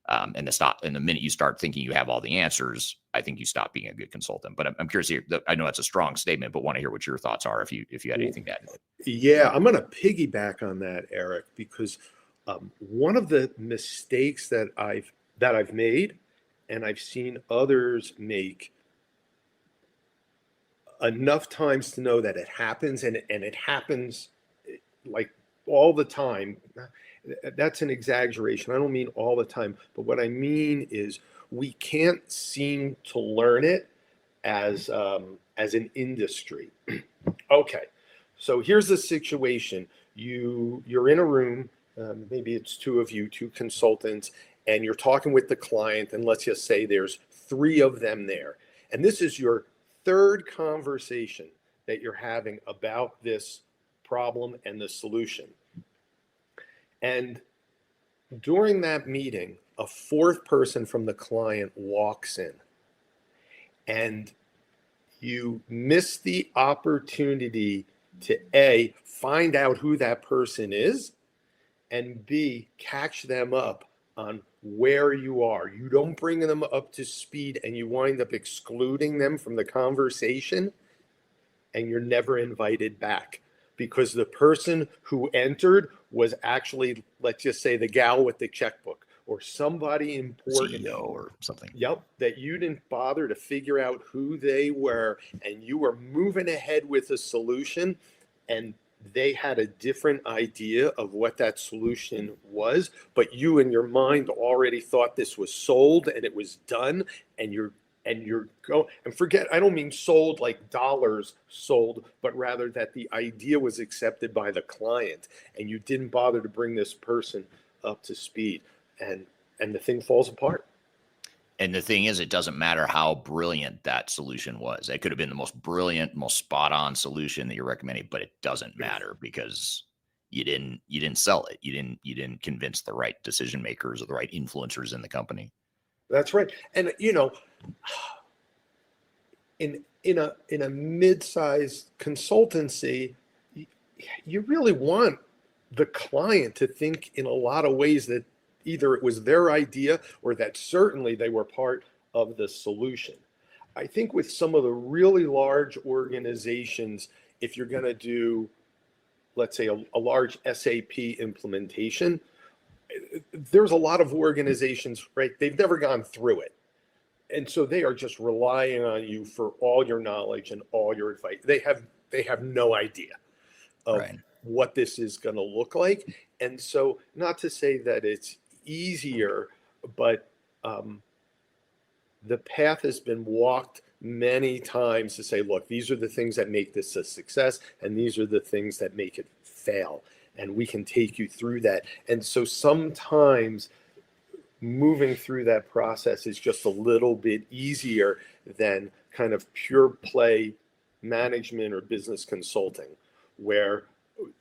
And the minute you start thinking you have all the answers, I think you stop being a good consultant. But I'm curious here. I know that's a strong statement, but want to hear what your thoughts are if you had anything to add. Yeah, I'm going to piggyback on that, Eric, because one of the mistakes that I've made and I've seen others make enough times to know that it happens, and it happens like all the time. That's an exaggeration. I don't mean all the time, but what I mean is we can't seem to learn it as an industry. Okay, so here's the situation. You're in a room, maybe it's two of you, two consultants, and you're talking with the client, and let's just say there's three of them there. And this is your third conversation that you're having about this problem and the solution. And during that meeting, a fourth person from the client walks in, and you miss the opportunity to A, find out who that person is, and B, catch them up on where you are. You don't bring them up to speed, and you wind up excluding them from the conversation, and you're never invited back, because the person who entered was actually, let's just say, the gal with the checkbook or somebody important. CEO or something. Yep, that you didn't bother to figure out who they were, and you were moving ahead with a solution, and they had a different idea of what that solution was, but you in your mind already thought this was sold and it was done, and you're go and forget, I don't mean sold like dollars sold, but rather that the idea was accepted by the client, and you didn't bother to bring this person up to speed, and the thing falls apart. And the thing is, it doesn't matter how brilliant that solution was. It could have been the most brilliant, most spot on solution that you're recommending, but it doesn't matter because you didn't sell it. You didn't convince the right decision makers or the right influencers in the company. That's right. And in a mid-sized consultancy, you really want the client to think in a lot of ways that either it was their idea or that certainly they were part of the solution. I think with some of the really large organizations, if you're going to do, let's say, a large SAP implementation, there's a lot of organizations, right? They've never gone through it. And so they are just relying on you for all your knowledge and all your advice. They have no idea of what this is going to look like. And so, not to say that it's easier, but the path has been walked many times to say, look, these are the things that make this a success, and these are the things that make it fail. And we can take you through that. And so sometimes moving through that process is just a little bit easier than kind of pure play management or business consulting, where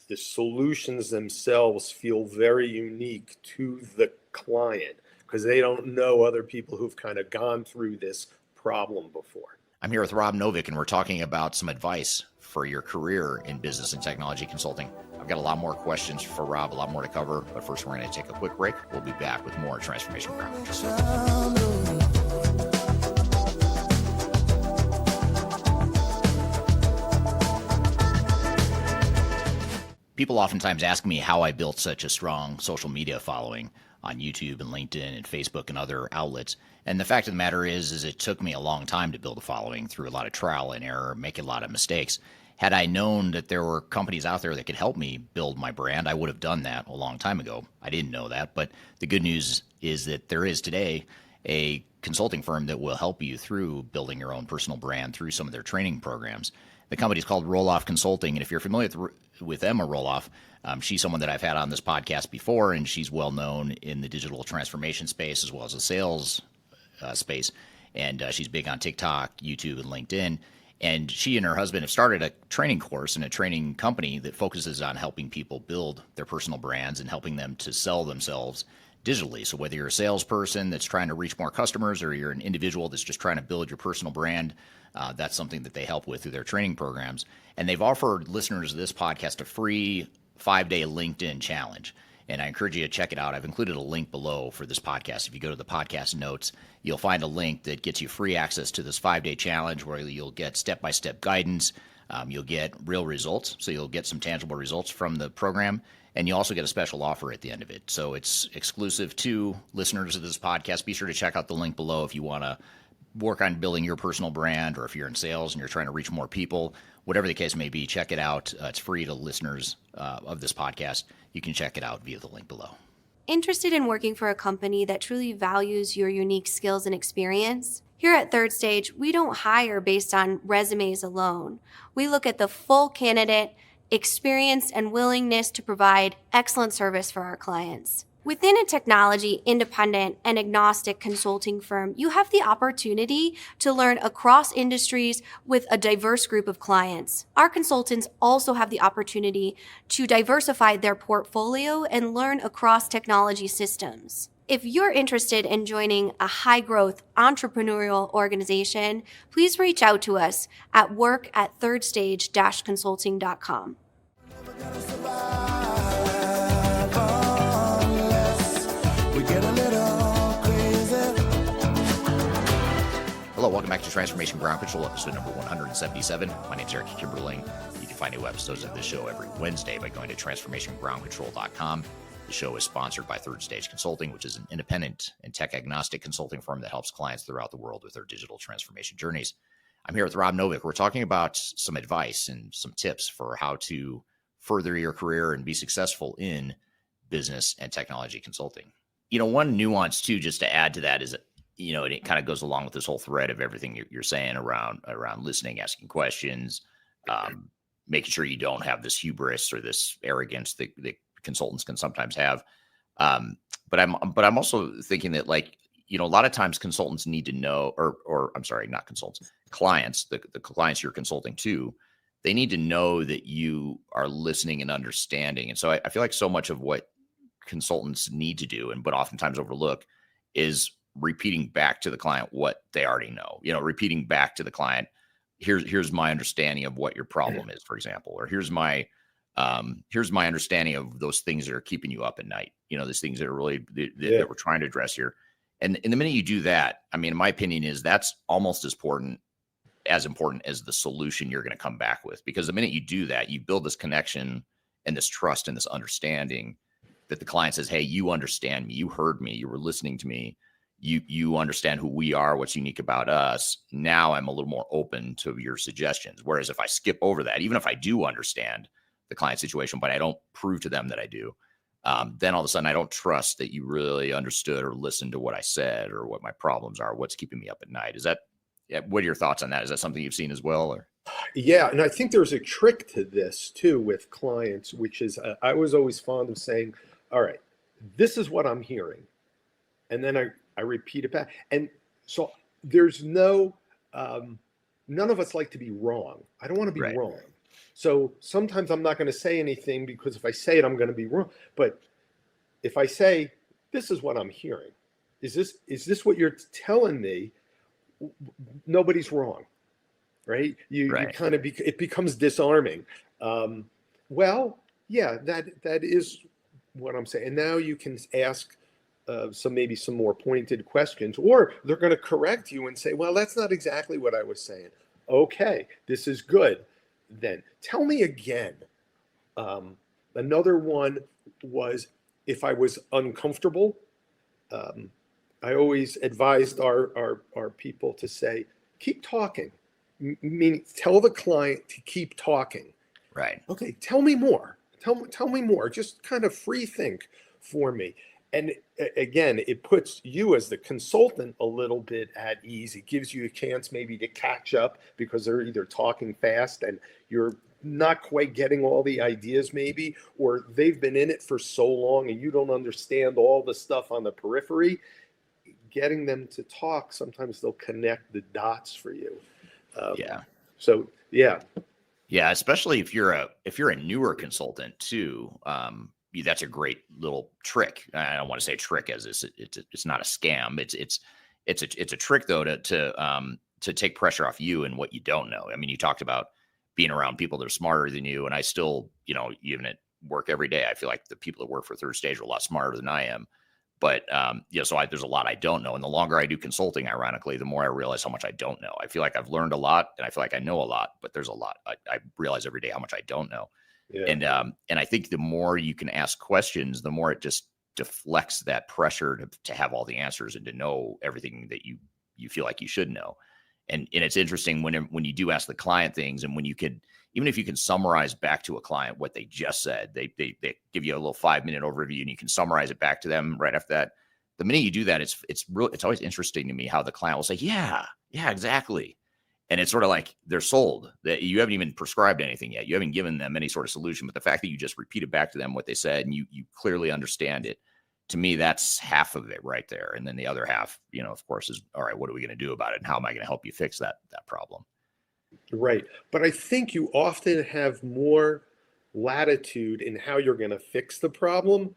the solutions themselves feel very unique to the client because they don't know other people who've kind of gone through this problem before. I'm here with Rob Novick, and we're talking about some advice for your career in business and technology consulting. I've got a lot more questions for Rob, a lot more to cover, but first we're going to take a quick break. We'll be back with more Transformation Ground Control. People oftentimes ask me how I built such a strong social media following on YouTube and LinkedIn and Facebook and other outlets. And the fact of the matter is it took me a long time to build a following through a lot of trial and error, making a lot of mistakes. Had I known that there were companies out there that could help me build my brand, I would have done that a long time ago. I didn't know that, but the good news is that there is today a consulting firm that will help you through building your own personal brand through some of their training programs. The company is called Roloff Consulting, and if you're familiar with Emma Roloff, she's someone that I've had on this podcast before, and she's well known in the digital transformation space as well as the sales space, and she's big on TikTok, YouTube, and LinkedIn. And she and her husband have started a training course and a training company that focuses on helping people build their personal brands and helping them to sell themselves digitally. So whether you're a salesperson that's trying to reach more customers or you're an individual that's just trying to build your personal brand, that's something that they help with through their training programs. And they've offered listeners of this podcast a free 5-day LinkedIn challenge. And I encourage you to check it out. I've included a link below for this podcast. If you go to the podcast notes, you'll find a link that gets you free access to this 5-day challenge where you'll get step-by-step guidance. You'll get real results. So you'll get some tangible results from the program. And you also get a special offer at the end of it. So it's exclusive to listeners of this podcast. Be sure to check out the link below if you want to work on building your personal brand, or if you're in sales and you're trying to reach more people. Whatever the case may be, check it out. It's free to listeners of this podcast. You can check it out via the link below. Interested in working for a company that truly values your unique skills and experience? Here at Third Stage, we don't hire based on resumes alone. We look at the full candidate, experience, and willingness to provide excellent service for our clients. Within a technology, independent, and agnostic consulting firm, you have the opportunity to learn across industries with a diverse group of clients. Our consultants also have the opportunity to diversify their portfolio and learn across technology systems. If you're interested in joining a high-growth entrepreneurial organization, please reach out to us at work@thirdstage-consulting.com. Hello, welcome back to Transformation Ground Control, episode number 177. My name is Eric Kimberling. You can find new episodes of this show every Wednesday by going to transformationgroundcontrol.com. The show is sponsored by Third Stage Consulting, which is an independent and tech-agnostic consulting firm that helps clients throughout the world with their digital transformation journeys. I'm here with Rob Novick. We're talking about some advice and some tips for how to further your career and be successful in business and technology consulting. You know, one nuance, too, just to add to that is, you know, and it kind of goes along with this whole thread of everything you're saying around listening, asking questions, making sure you don't have this hubris or this arrogance that consultants can sometimes have. But I'm also thinking that, like, you know, a lot of times consultants need to know, or I'm sorry, not consultants, clients, the clients you're consulting to, they need to know that you are listening and understanding. And so I feel like so much of what consultants need to do, but oftentimes overlook, is repeating back to the client what they already know. You know, repeating back to the client, here's my understanding of what your problem is, for example, or here's my understanding of those things that are keeping you up at night. You know, these things that are really that we're trying to address here. And the minute you do that, I mean, my opinion is that's almost as important as the solution you're going to come back with. Because the minute you do that, you build this connection and this trust and this understanding that the client says, hey, you understand me, you heard me, you were listening to me. You understand who we are, what's unique about us. Now I'm a little more open to your suggestions. Whereas if I skip over that, even if I do understand the client situation, but I don't prove to them that I do, then all of a sudden I don't trust that you really understood or listened to what I said or what my problems are, what's keeping me up at night. What are your thoughts on that? Is that something you've seen as well? Or? Yeah, and I think there's a trick to this too with clients, which is I was always fond of saying, all right, this is what I'm hearing. And then I repeat it back. And so there's none of us like to be wrong. I don't want to be wrong. So sometimes I'm not going to say anything because if I say it, I'm going to be wrong. But if I say, this is what I'm hearing, is this what you're telling me? Nobody's wrong, right? You kind of, it becomes disarming. Well, yeah, that is what I'm saying. And now you can ask maybe some more pointed questions, or they're going to correct you and say, well, that's not exactly what I was saying. Okay, this is good. Then tell me again. Another one was if I was uncomfortable, I always advised our people to say, keep talking, meaning tell the client to keep talking. Right. Okay, tell me more. Tell me more. Just kind of free think for me. And again, it puts you as the consultant a little bit at ease. It gives you a chance maybe to catch up because they're either talking fast and you're not quite getting all the ideas maybe, or they've been in it for so long and you don't understand all the stuff on the periphery. Getting them to talk, sometimes they'll connect the dots for you. So, yeah. Yeah, especially if you're a newer consultant too. That's a great little trick. I don't want to say trick as it's not a scam. It's a trick though to take pressure off you and what you don't know. I mean, you talked about being around people that are smarter than you, and I still, you know, even at work every day, I feel like the people that work for Third Stage are a lot smarter than I am. But so there's a lot I don't know, and the longer I do consulting, ironically, the more I realize how much I don't know. I feel like I've learned a lot, and I feel like I know a lot, but there's a lot I realize every day how much I don't know. Yeah. And I think the more you can ask questions, the more it just deflects that pressure to have all the answers and to know everything that you feel like you should know. And it's interesting when you do ask the client things, and when you could, even if you can summarize back to a client what they just said, they give you a little 5-minute overview and you can summarize it back to them right after that. The minute you do that, it's always interesting to me how the client will say, yeah, exactly. And it's sort of like they're sold, that you haven't even prescribed anything yet. You haven't given them any sort of solution, but the fact that you just repeated back to them what they said and you clearly understand it, to me, that's half of it right there. And then the other half, of course, is, all right, what are we going to do about it? And how am I going to help you fix that problem? Right. But I think you often have more latitude in how you're going to fix the problem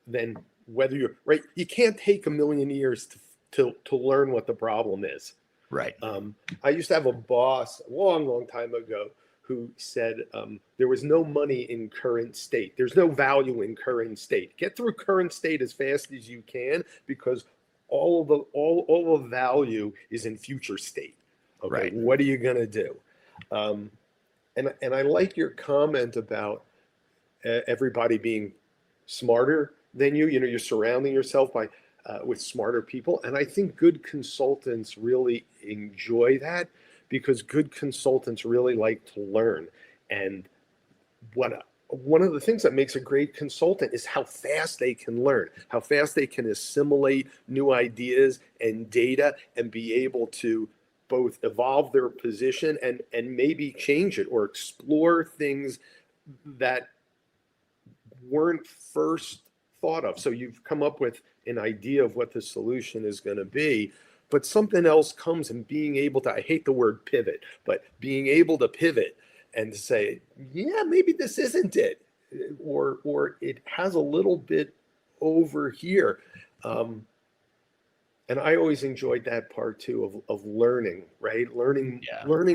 than whether you're right. You can't take a million years to learn what the problem is. Right. I used to have a boss a long time ago who said there was no money in current state. There's no value in current state. Get through current state as fast as you can, because all the value is in future state. Okay, right. What are you gonna do? And I like your comment about everybody being smarter than you. You're surrounding yourself with smarter people, and I think good consultants really enjoy that, because good consultants really like to learn. And one of the things that makes a great consultant is how fast they can learn, how fast they can assimilate new ideas and data and be able to both evolve their position and maybe change it or explore things that weren't first thought of. So you've come up with an idea of what the solution is going to be, but something else comes, and being able to, I hate the word pivot, but being able to pivot and say, yeah, maybe this isn't it, or it has a little bit over here. And I always enjoyed that part too of learning, right? Learning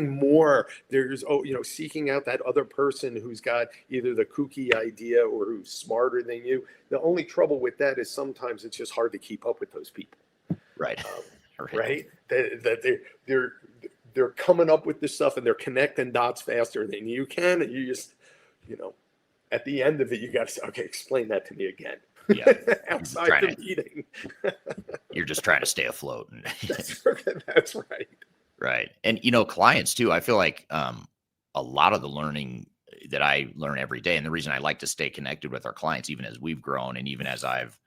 more. There's, seeking out that other person who's got either the kooky idea or who's smarter than you. The only trouble with that is sometimes it's just hard to keep up with those people. Right. Right. That they're coming up with this stuff and they're connecting dots faster than you can. And you just, at the end of it, you got to say, okay, explain that to me again. Yeah. Outside the meeting. You're just trying to stay afloat. That's right. Right. And, clients too, I feel like a lot of the learning that I learn every day, and the reason I like to stay connected with our clients, even as we've grown and even as I've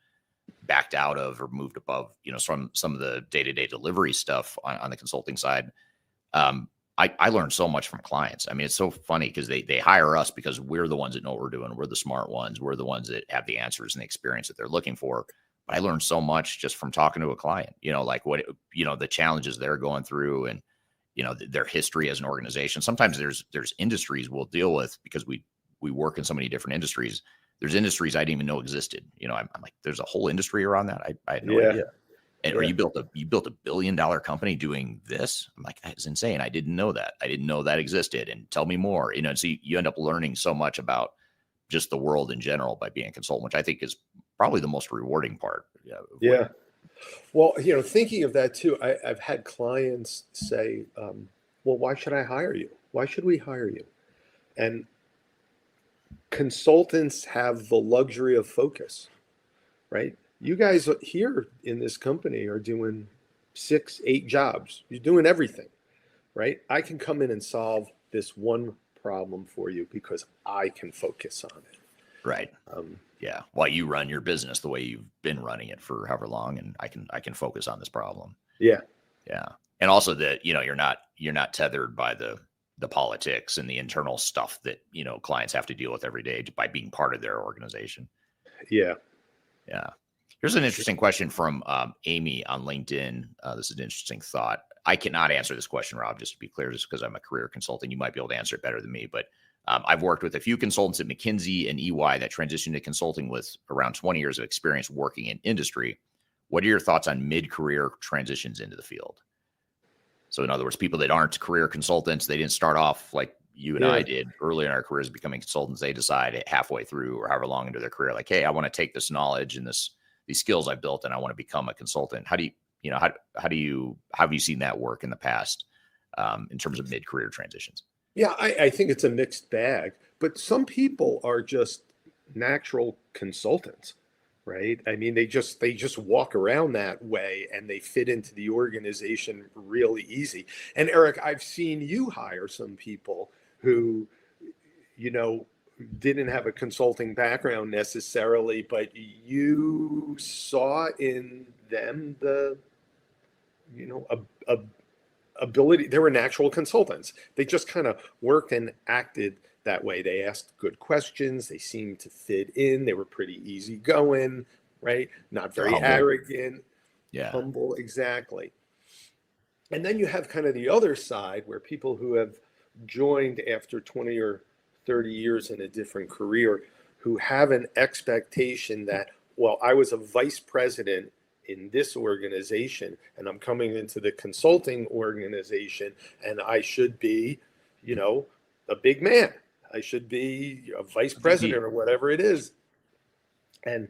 backed out of or moved above, from some of the day-to-day delivery stuff on the consulting side, I learned so much from clients. I mean, it's so funny because they hire us because we're the ones that know what we're doing. We're the smart ones. We're the ones that have the answers and the experience that they're looking for. But I learned so much just from talking to a client, like what, the challenges they're going through and, their history as an organization. Sometimes there's industries we'll deal with because we work in so many different industries. There's industries I didn't even know existed. I'm like, there's a whole industry around that. I had no idea. And or you built a $1 billion company doing this. I'm like, that's insane. I didn't know that. I didn't know that existed. And tell me more. And so you end up learning so much about just the world in general by being a consultant, which I think is probably the most rewarding part. Yeah. Well, thinking of that too, I've had clients say, well, why should I hire you? Why should we hire you? And consultants have the luxury of focus, right? You guys here in this company are doing 6-8 jobs. You're doing everything, right? I can come in and solve this one problem for you because I can focus on it. Right. Yeah. While you run your business the way you've been running it for however long, and I can focus on this problem. Yeah. Yeah. And also that, you're not tethered by the politics and the internal stuff that, clients have to deal with every day by being part of their organization. Yeah. Yeah. Here's an interesting question from Amy on LinkedIn. This is an interesting thought. I cannot answer this question, Rob, just to be clear, just because I'm a career consultant. You might be able to answer it better than me, but I've worked with a few consultants at McKinsey and EY that transitioned to consulting with around 20 years of experience working in industry. What are your thoughts on mid-career transitions into the field? So in other words, people that aren't career consultants, they didn't start off like you and I did early in our careers becoming consultants. They decide halfway through or however long into their career, like, hey, I want to take this knowledge and these skills I've built and I want to become a consultant. How have you seen that work in the past in terms of mid-career transitions? Yeah, I think it's a mixed bag, but some people are just natural consultants, right? I mean, they just walk around that way and they fit into the organization really easy. And Eric, I've seen you hire some people who you know, didn't have a consulting background necessarily, but you saw in them the, you know, a ability. They were natural consultants. They just kind of worked and acted that way. They asked good questions. They seemed to fit in. They were pretty easygoing, right? Not very arrogant. Yeah. Humble, exactly. And then you have kind of the other side where people who have joined after 20 or 30 years in a different career who have an expectation that, well, I was a vice president in this organization and I'm coming into the consulting organization and I should be, you know, a big man. I should be a vice president or whatever it is. And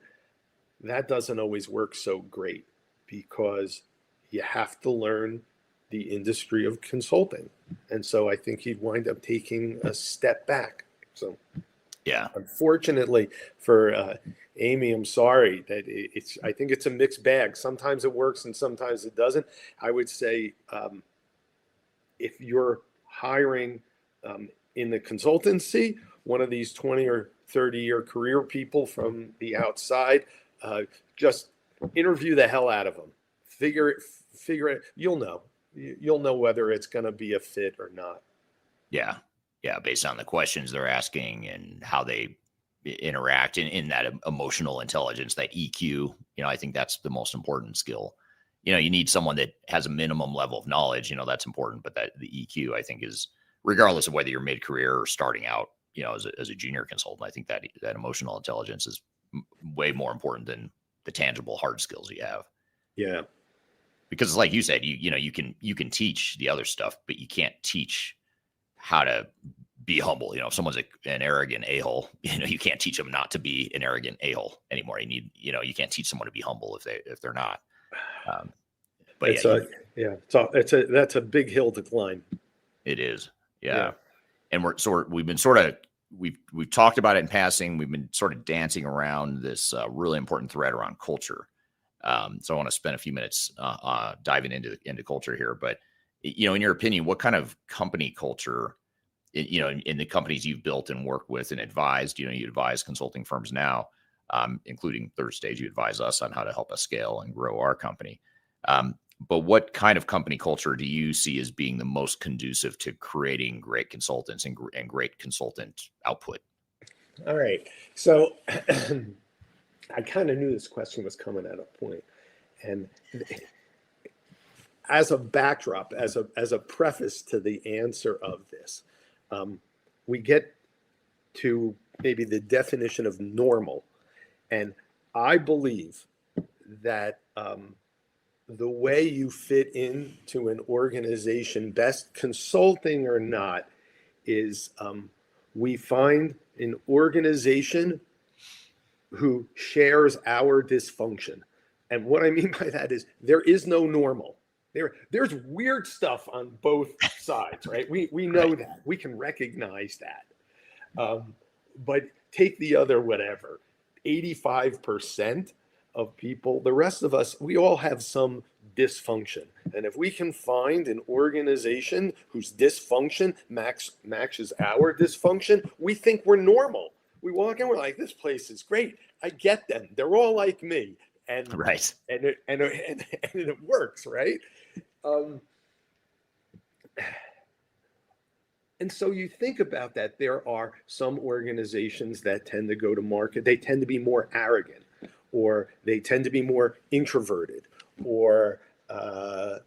that doesn't always work so great because you have to learn the industry of consulting. And so I think he'd wind up taking a step back. So yeah, unfortunately for Amy, I'm sorry that I think it's a mixed bag. Sometimes it works and sometimes it doesn't. I would say if you're hiring in the consultancy, one of these 20 or 30-year career people from the outside, just interview the hell out of them. Figure it. You'll know whether it's going to be a fit or not. Yeah. Yeah. Based on the questions they're asking and how they interact in that emotional intelligence, that EQ, you know, I think that's the most important skill. You know, you need someone that has a minimum level of knowledge, you know, that's important, but that the EQ I think is, regardless of whether you're mid-career or starting out, you know, as a junior consultant, I think that emotional intelligence is way more important than the tangible hard skills you have. Yeah. Because like you said, you know, you can teach the other stuff, but you can't teach how to be humble. You know, if someone's an arrogant a-hole, you know, you can't teach them not to be an arrogant a-hole anymore. You can't teach someone to be humble if they're not. But that's a big hill to climb. It is. Yeah. And we've talked about it in passing. We've been sort of dancing around this really important thread around culture. So I want to spend a few minutes diving into culture here. But, you know, in your opinion, what kind of company culture, you know, in the companies you've built and worked with and advised, you know, you advise consulting firms now, including Third Stage, you advise us on how to help us scale and grow our company. But what kind of company culture do you see as being the most conducive to creating great consultants and great consultant output? All right. So I kind of knew this question was coming at a point. And as a backdrop, as a preface to the answer of this, we get to maybe the definition of normal. And I believe that the way you fit into an organization, best consulting or not, is we find an organization who shares our dysfunction. And what I mean by that is there is no normal. There's weird stuff on both sides, right? We know that. We can recognize that. But take the other whatever, 85% of people, the rest of us, we all have some dysfunction. And if we can find an organization whose dysfunction matches our dysfunction, we think we're normal. We walk in, we're like, this place is great. I get them. They're all like me. And it works, right? And so you think about that. There are some organizations that tend to go to market. They tend to be more arrogant, or they tend to be more introverted, or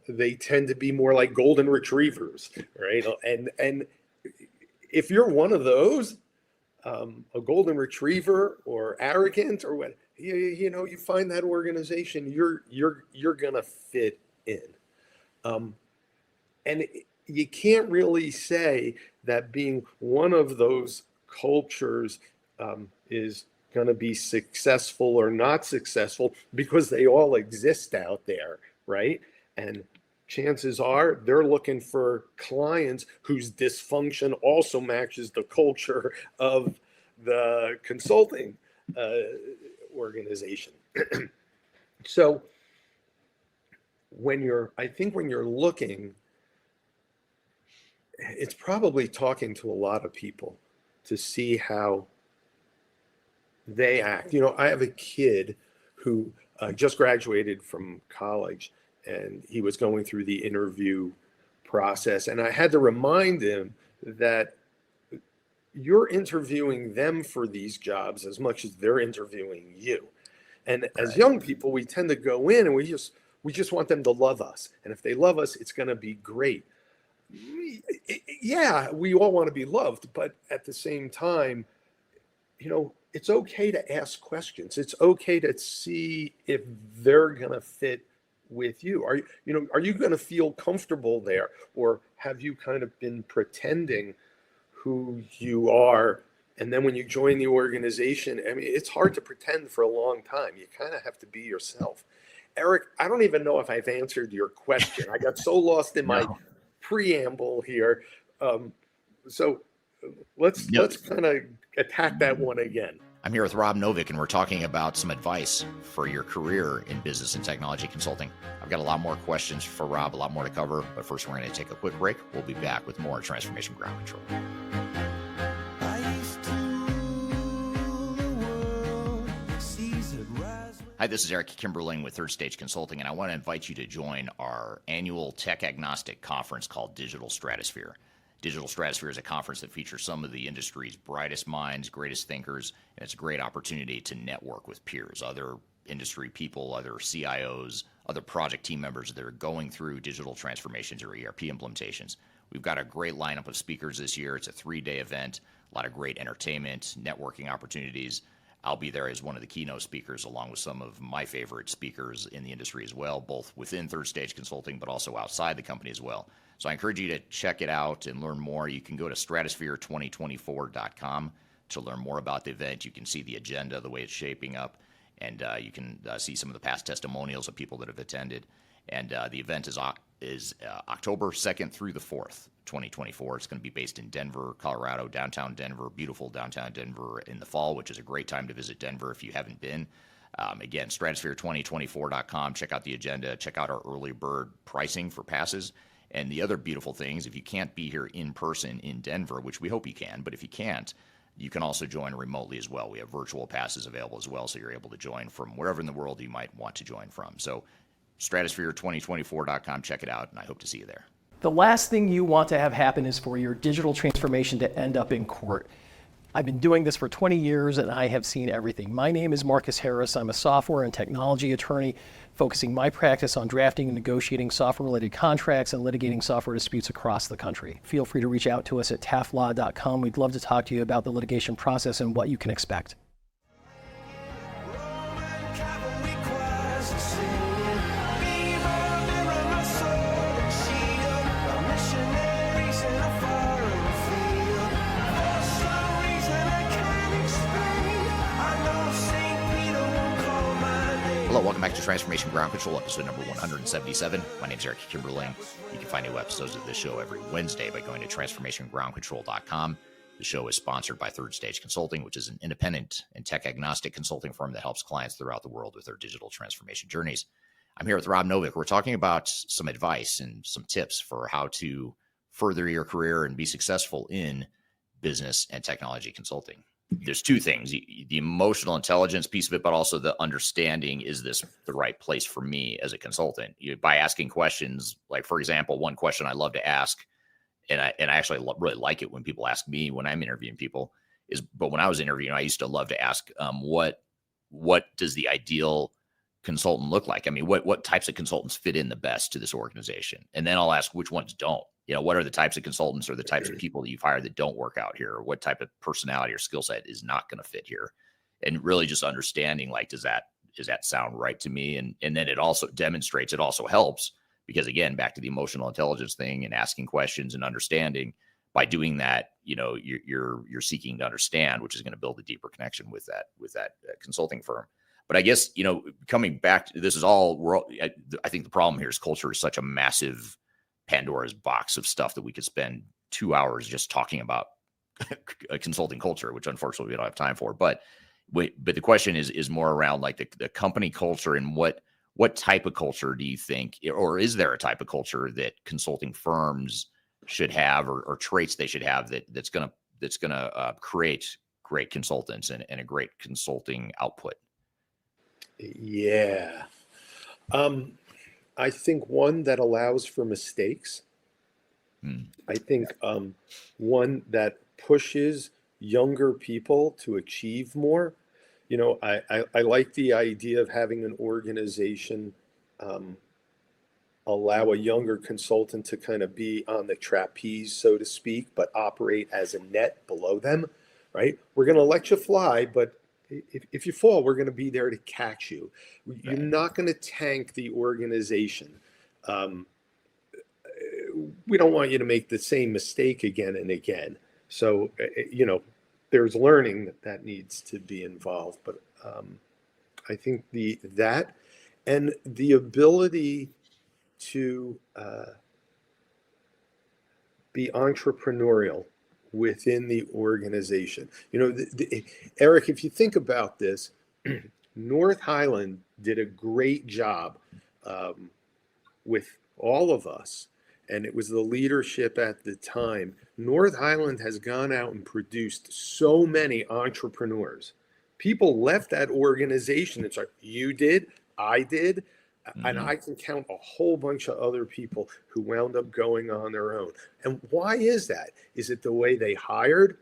they tend to be more like golden retrievers, right? And if you're one of those, a golden retriever or arrogant or what, you know, you find that organization, you're gonna fit in, and you can't really say that being one of those cultures is going to be successful or not successful, because they all exist out there, right? And chances are they're looking for clients whose dysfunction also matches the culture of the consulting organization. So when you're looking, it's probably talking to a lot of people to see how they act. I have a kid who just graduated from college, and he was going through the interview process. And I had to remind him that you're interviewing them for these jobs as much as they're interviewing you. And as young people, we tend to go in and we just want them to love us. And if they love us, it's going to be great. Yeah, we all want to be loved, but at the same time, it's okay to ask questions. It's okay to see if they're going to fit with you. Are you going to feel comfortable there, or have you kind of been pretending who you are? And then when you join the organization, I mean, it's hard to pretend for a long time. You kind of have to be yourself. Eric, I don't even know if I've answered your question. I got so lost in my preamble here. So let's kind of attack that one again. I'm here with Rob Novick, and we're talking about some advice for your career in business and technology consulting. I've got a lot more questions for Rob, a lot more to cover, but first we're going to take a quick break. We'll be back with more Transformation Ground Control. Hi, this is Eric Kimberling with Third Stage Consulting, and I want to invite you to join our annual tech agnostic conference called Digital Stratosphere. Digital Stratosphere is a conference that features some of the industry's brightest minds, greatest thinkers, and it's a great opportunity to network with peers, other industry people, other CIOs, other project team members that are going through digital transformations or ERP implementations. We've got a great lineup of speakers this year. It's a 3-day event, a lot of great entertainment, networking opportunities. I'll be there as one of the keynote speakers, along with some of my favorite speakers in the industry as well, both within Third Stage Consulting, but also outside the company as well. So I encourage you to check it out and learn more. You can go to stratosphere2024.com to learn more about the event. You can see the agenda, the way it's shaping up, and you can see some of the past testimonials of people that have attended. And the event is October 2nd through the 4th, 2024. It's going to be based in Denver, Colorado, downtown Denver, beautiful downtown Denver in the fall, which is a great time to visit Denver if you haven't been. Again, stratosphere2024.com. Check out the agenda. Check out our early bird pricing for passes. And the other beautiful things, if you can't be here in person in Denver, which we hope you can, but if you can't, you can also join remotely as well. We have virtual passes available as well, so you're able to join from wherever in the world you might want to join from. So stratosphere2024.com, check it out, and I hope to see you there. The last thing you want to have happen is for your digital transformation to end up in court. I've been doing this for 20 years and I have seen everything. My name is Marcus Harris. I'm a software and technology attorney focusing my practice on drafting and negotiating software-related contracts and litigating software disputes across the country. Feel free to reach out to us at taftlaw.com. We'd love to talk to you about the litigation process and what you can expect. Hello, welcome back to Transformation Ground Control, episode number 177. My name is Eric Kimberling. You can find new episodes of this show every Wednesday by going to transformationgroundcontrol.com. The show is sponsored by Third Stage Consulting, which is an independent and tech-agnostic consulting firm that helps clients throughout the world with their digital transformation journeys. I'm here with Rob Novick. We're talking about some advice and some tips for how to further your career and be successful in business and technology consulting. There's two things, the emotional intelligence piece of it, but also the understanding, is this the right place for me as a consultant? By asking questions, like, for example, one question I love to ask, and I actually really like it when people ask me when I'm interviewing people, but when I was interviewing, I used to love to ask, what does the ideal consultant look like? I mean, what types of consultants fit in the best to this organization? And then I'll ask which ones don't. What are the types of consultants or the types of people that you've hired that don't work out here? Or what type of personality or skill set is not going to fit here? And really just understanding, like, does that sound right to me? And then it also demonstrates, it also helps, because again, back to the emotional intelligence thing and asking questions and understanding, by doing that, you're seeking to understand, which is going to build a deeper connection with that consulting firm. But I guess, coming back to this, I think the problem here is culture is such a massive Pandora's box of stuff that we could spend 2 hours just talking about a consulting culture, which unfortunately we don't have time for. But the question is more around like the company culture, and what type of culture do you think, or is there a type of culture that consulting firms should have, or traits they should have that that's going to create great consultants and a great consulting output? Yeah. I think one that allows for mistakes. I think one that pushes younger people to achieve more. I like the idea of having an organization allow a younger consultant to kind of be on the trapeze, so to speak, but operate as a net below them, right? We're going to let you fly, but if you fall, we're going to be there to catch you. You're not going to tank the organization. We don't want you to make the same mistake again and again. So, there's learning that needs to be involved. But I think that and the ability to be entrepreneurial within the organization. Eric, if you think about this, North Highland did a great job with all of us, and it was the leadership at the time. North Highland has gone out and produced so many entrepreneurs. People left that organization. It's like, you did, I did. And I can count a whole bunch of other people who wound up going on their own. And why is that? Is it the way they hired?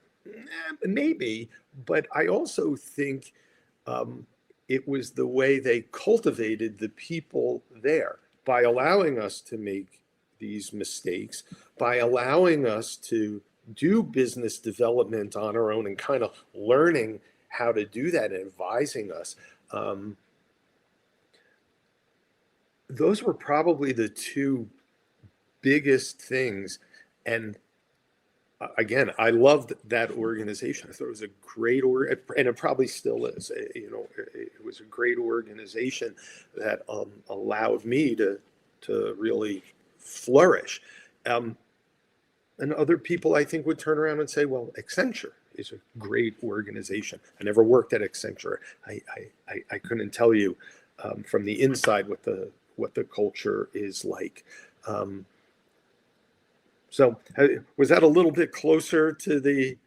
Maybe. But I also think it was the way they cultivated the people there by allowing us to make these mistakes, by allowing us to do business development on our own and kind of learning how to do that and advising us. Those were probably the two biggest things. And again, I loved that organization. I thought it was a great and it probably still is. It was a great organization that allowed me to really flourish. And other people, I think, would turn around and say, well, Accenture is a great organization. I never worked at Accenture. I couldn't tell you from the inside what the culture is like. So was that a little bit closer to the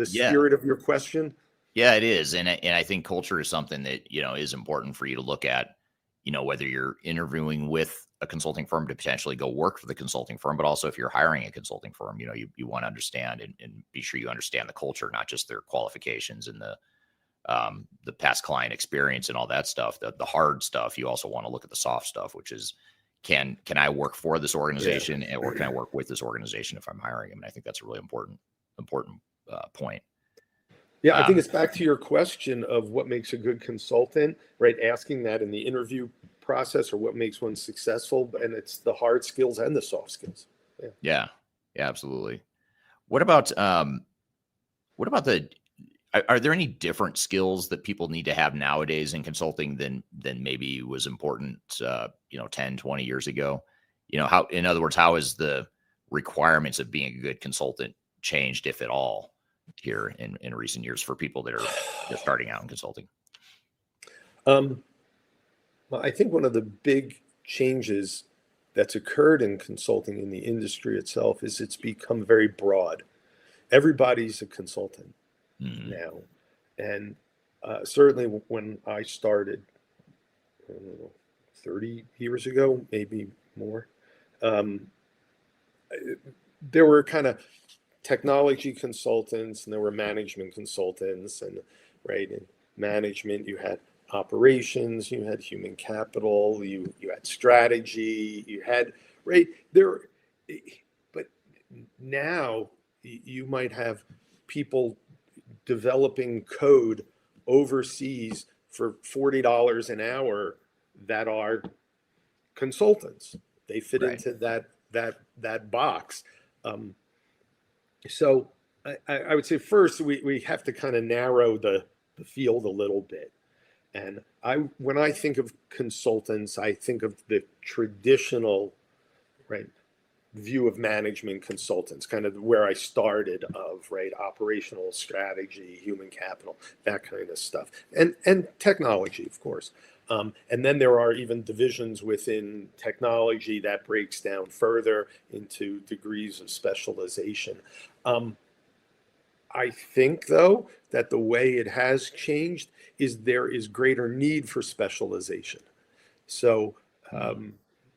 spirit of your question? Yeah, it is. And I think culture is something that, is important for you to look at, whether you're interviewing with a consulting firm to potentially go work for the consulting firm, but also if you're hiring a consulting firm, you want to understand and be sure you understand the culture, not just their qualifications and the past client experience and all that stuff, the hard stuff. You also want to look at the soft stuff, which is, can I work for this organization or can I work with this organization if I'm hiring them? And I think that's a really important point. Yeah, I think it's back to your question of what makes a good consultant, right? Asking that in the interview process, or what makes one successful, and it's the hard skills and the soft skills. Yeah, absolutely. What about are there any different skills that people need to have nowadays in consulting than maybe was important 10, 20 years ago? In other words, how has the requirements of being a good consultant changed, if at all, here in recent years for people that are starting out in consulting? Well, I think one of the big changes that's occurred in consulting in the industry itself is it's become very broad. Everybody's a consultant now. And certainly when I started, I don't know, 30 years ago, maybe more, there were kind of technology consultants and there were management consultants, and right in management you had operations, you had human capital, you had strategy, you had right there. But now you might have people developing code overseas for $40 an hour that are consultants. They fit into that box. So I would say first we have to kind of narrow the field a little bit. And when I think of consultants, I think of the traditional view of management consultants, kind of where I started of operational strategy, human capital, that kind of stuff, and technology, of course. And then there are even divisions within technology that breaks down further into degrees of specialization. I think, though, that the way it has changed is there is greater need for specialization. So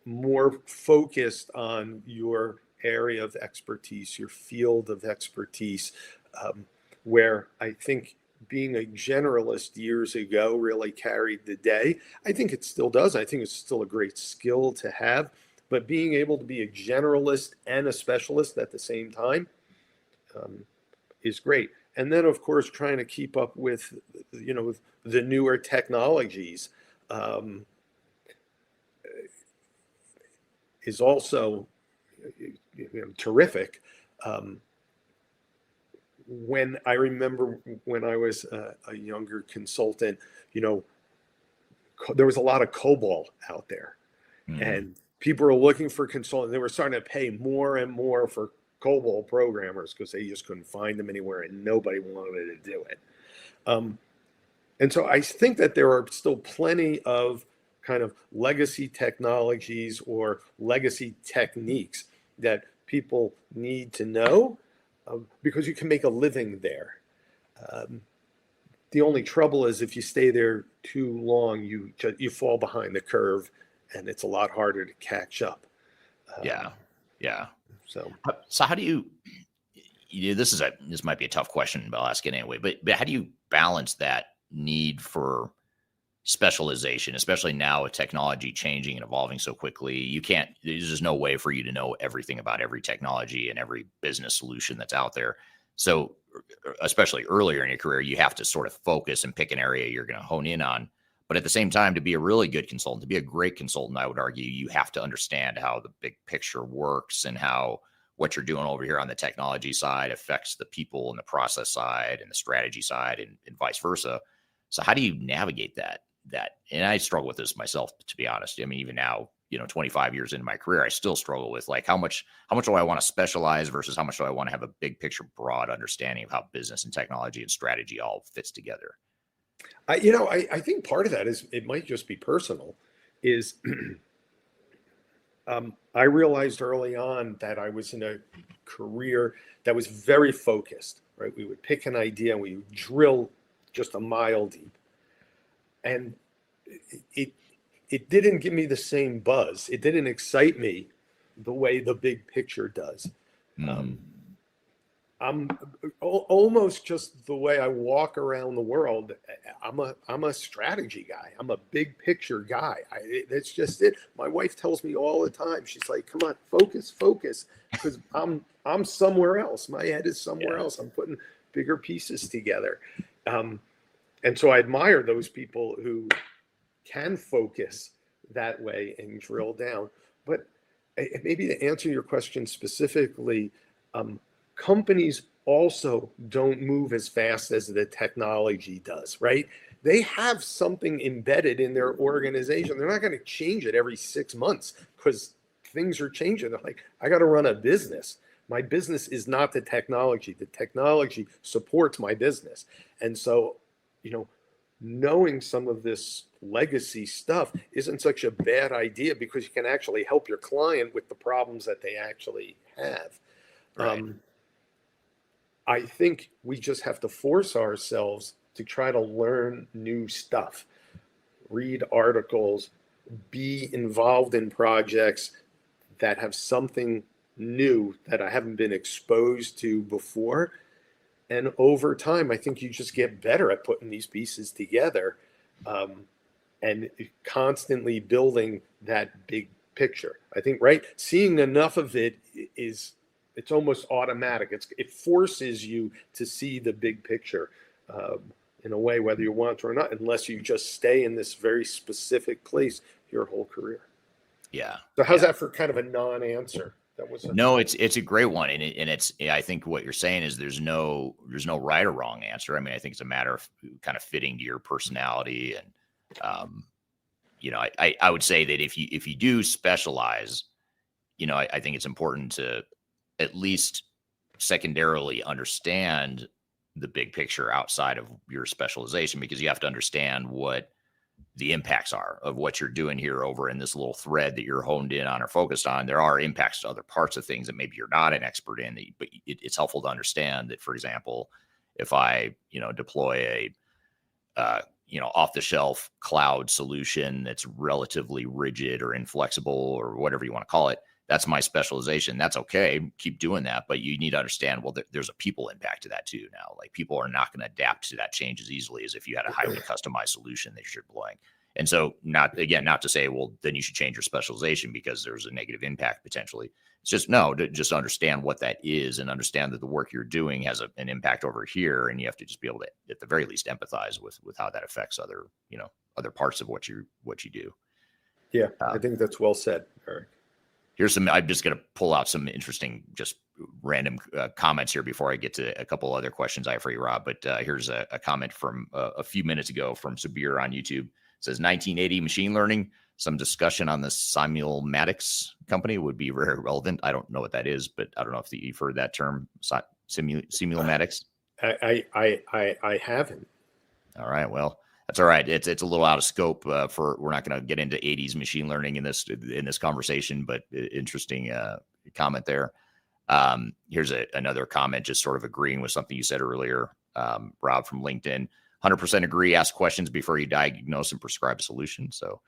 more focused on your area of expertise, your field of expertise, where I think being a generalist years ago really carried the day. I think it still does. I think it's still a great skill to have, but being able to be a generalist and a specialist at the same time is great. And then, of course, trying to keep up with, the newer technologies is also terrific. When I remember when I was a younger consultant, there was a lot of COBOL out there, and people were looking for consultants. They were starting to pay more and more for COBOL programmers because they just couldn't find them anywhere, and nobody wanted to do it. And so I think that there are still plenty of kind of legacy technologies or legacy techniques that people need to know because you can make a living there. The only trouble is if you stay there too long, you fall behind the curve, and it's a lot harder to catch up. Yeah. So how do you this might be a tough question, but I'll ask it anyway. But how do you balance that need for specialization, especially now with technology changing and evolving so quickly? There's just no way for you to know everything about every technology and every business solution that's out there. So especially earlier in your career, you have to sort of focus and pick an area you're going to hone in on. But at the same time, to be a really good consultant, to be a great consultant, I would argue you have to understand how the big picture works and how what you're doing over here on the technology side affects the people and the process side and the strategy side and vice versa. So how do you navigate that? And I struggle with this myself, to be honest. I mean, even now, 25 years into my career, I still struggle with like how much do I want to specialize versus how much do I want to have a big picture, broad understanding of how business and technology and strategy all fits together. I think part of that is it might just be personal. Is I realized early on that I was in a career that was very focused. Right, we would pick an idea and we would drill just a mile deep, and it didn't give me the same buzz. It didn't excite me the way the big picture does. I'm almost just the way I walk around the world. I'm a strategy guy. I'm a big picture guy. That's just it. My wife tells me all the time. She's like, "Come on, focus," because I'm somewhere else. My head is somewhere else. I'm putting bigger pieces together. And so I admire those people who can focus that way and drill down. But maybe to answer your question specifically, companies also don't move as fast as the technology does, right? They have something embedded in their organization. They're not going to change it every 6 months because things are changing. They're like, I got to run a business. My business is not the technology. The technology supports my business. And so, knowing some of this legacy stuff isn't such a bad idea because you can actually help your client with the problems that they actually have. Right. I think we just have to force ourselves to try to learn new stuff, read articles, be involved in projects that have something new that I haven't been exposed to before. And over time, I think you just get better at putting these pieces together and constantly building that big picture. I think, right, seeing enough of it it's almost automatic. It forces you to see the big picture in a way, whether you want to or not, unless you just stay in this very specific place your whole career. Yeah. So how's that for kind of a non-answer? No, it's a great one. And it's, I think what you're saying is there's no right or wrong answer. I mean, I think it's a matter of kind of fitting to your personality. And, I would say that if you do specialize, I think it's important to at least secondarily understand the big picture outside of your specialization, because you have to understand what the impacts are of what you're doing here over in this little thread that you're honed in on or focused on. There are impacts to other parts of things that maybe you're not an expert in, but it's helpful to understand that, for example, if I, deploy a, off the shelf cloud solution that's relatively rigid or inflexible or whatever you want to call it, that's my specialization. That's okay. Keep doing that. But you need to understand, well, there's a people impact to that too now. Like, people are not going to adapt to that change as easily as if you had a highly customized solution that you're deploying. And so not to say, well, then you should change your specialization because there's a negative impact potentially. It's just, no, to just understand what that is and understand that the work you're doing has an impact over here. And you have to just be able to, at the very least, empathize with how that affects other parts of what you do. Yeah, I think that's well said, Eric. I'm just going to pull out some interesting, just random comments here before I get to a couple other questions I have for you, Rob. But here's a comment from a few minutes ago from Sabir on YouTube. It says 1980 machine learning. Some discussion on the Simulmatics company would be very relevant. I don't know what that is, but I don't know if you've heard that term, Simulmatics. I haven't. All right. Well, that's all right. It's a little out of scope we're not going to get into 80s machine learning in this conversation, but interesting comment there. Here's another comment, just sort of agreeing with something you said earlier, Rob from LinkedIn. 100% agree. Ask questions before you diagnose and prescribe a solution. So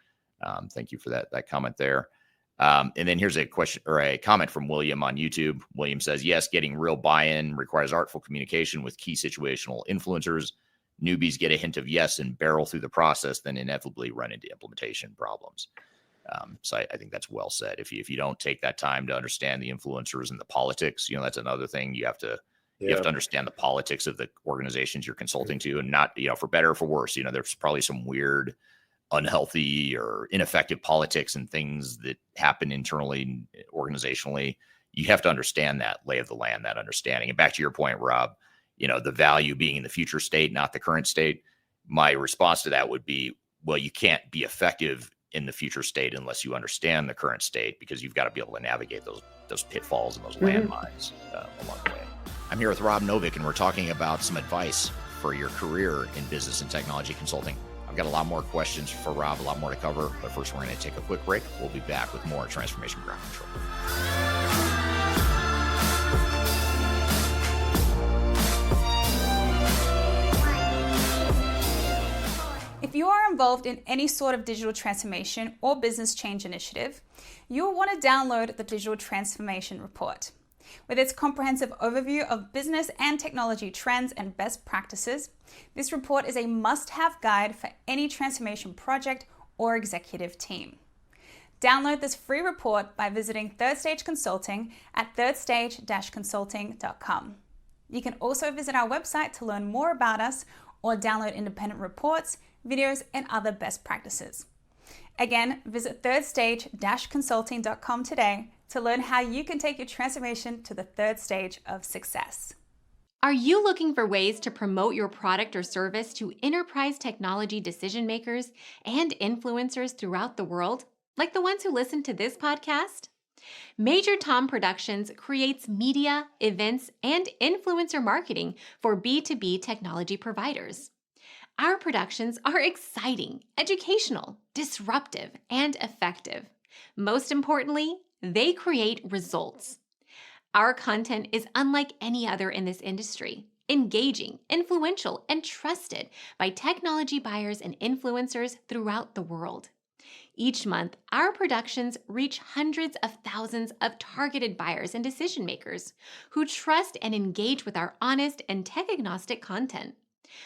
thank you for that comment there. And then here's a question or a comment from William on YouTube. William says, yes, getting real buy-in requires artful communication with key situational influencers. Newbies get a hint of yes and barrel through the process, then inevitably run into implementation problems. So I think that's well said. If you don't take that time to understand the influencers and the politics, that's another thing. You have to understand the politics of the organizations you're consulting to, and not, for better or for worse. There's probably some weird, unhealthy or ineffective politics and things that happen internally, organizationally. You have to understand that lay of the land, that understanding. And back to your point, Rob, the value being in the future state, not the current state. My response to that would be, well, you can't be effective in the future state unless you understand the current state, because you've got to be able to navigate those pitfalls and those landmines along the way. I'm here with Rob Novick, and we're talking about some advice for your career in business and technology consulting. I've got a lot more questions for Rob, a lot more to cover, but first we're going to take a quick break. We'll be back with more Transformation Ground Control. If you are involved in any sort of digital transformation or business change initiative, you will want to download the Digital Transformation Report. With its comprehensive overview of business and technology trends and best practices, this report is a must-have guide for any transformation project or executive team. Download this free report by visiting Third Stage Consulting at thirdstage-consulting.com. You can also visit our website to learn more about us or download independent reports, videos, and other best practices. Again, visit thirdstage-consulting.com today to learn how you can take your transformation to the third stage of success. Are you looking for ways to promote your product or service to enterprise technology decision makers and influencers throughout the world, like the ones who listen to this podcast? Major Tom Productions creates media, events, and influencer marketing for B2B technology providers. Our productions are exciting, educational, disruptive, and effective. Most importantly, they create results. Our content is unlike any other in this industry, engaging, influential, and trusted by technology buyers and influencers throughout the world. Each month, our productions reach hundreds of thousands of targeted buyers and decision makers who trust and engage with our honest and tech-agnostic content.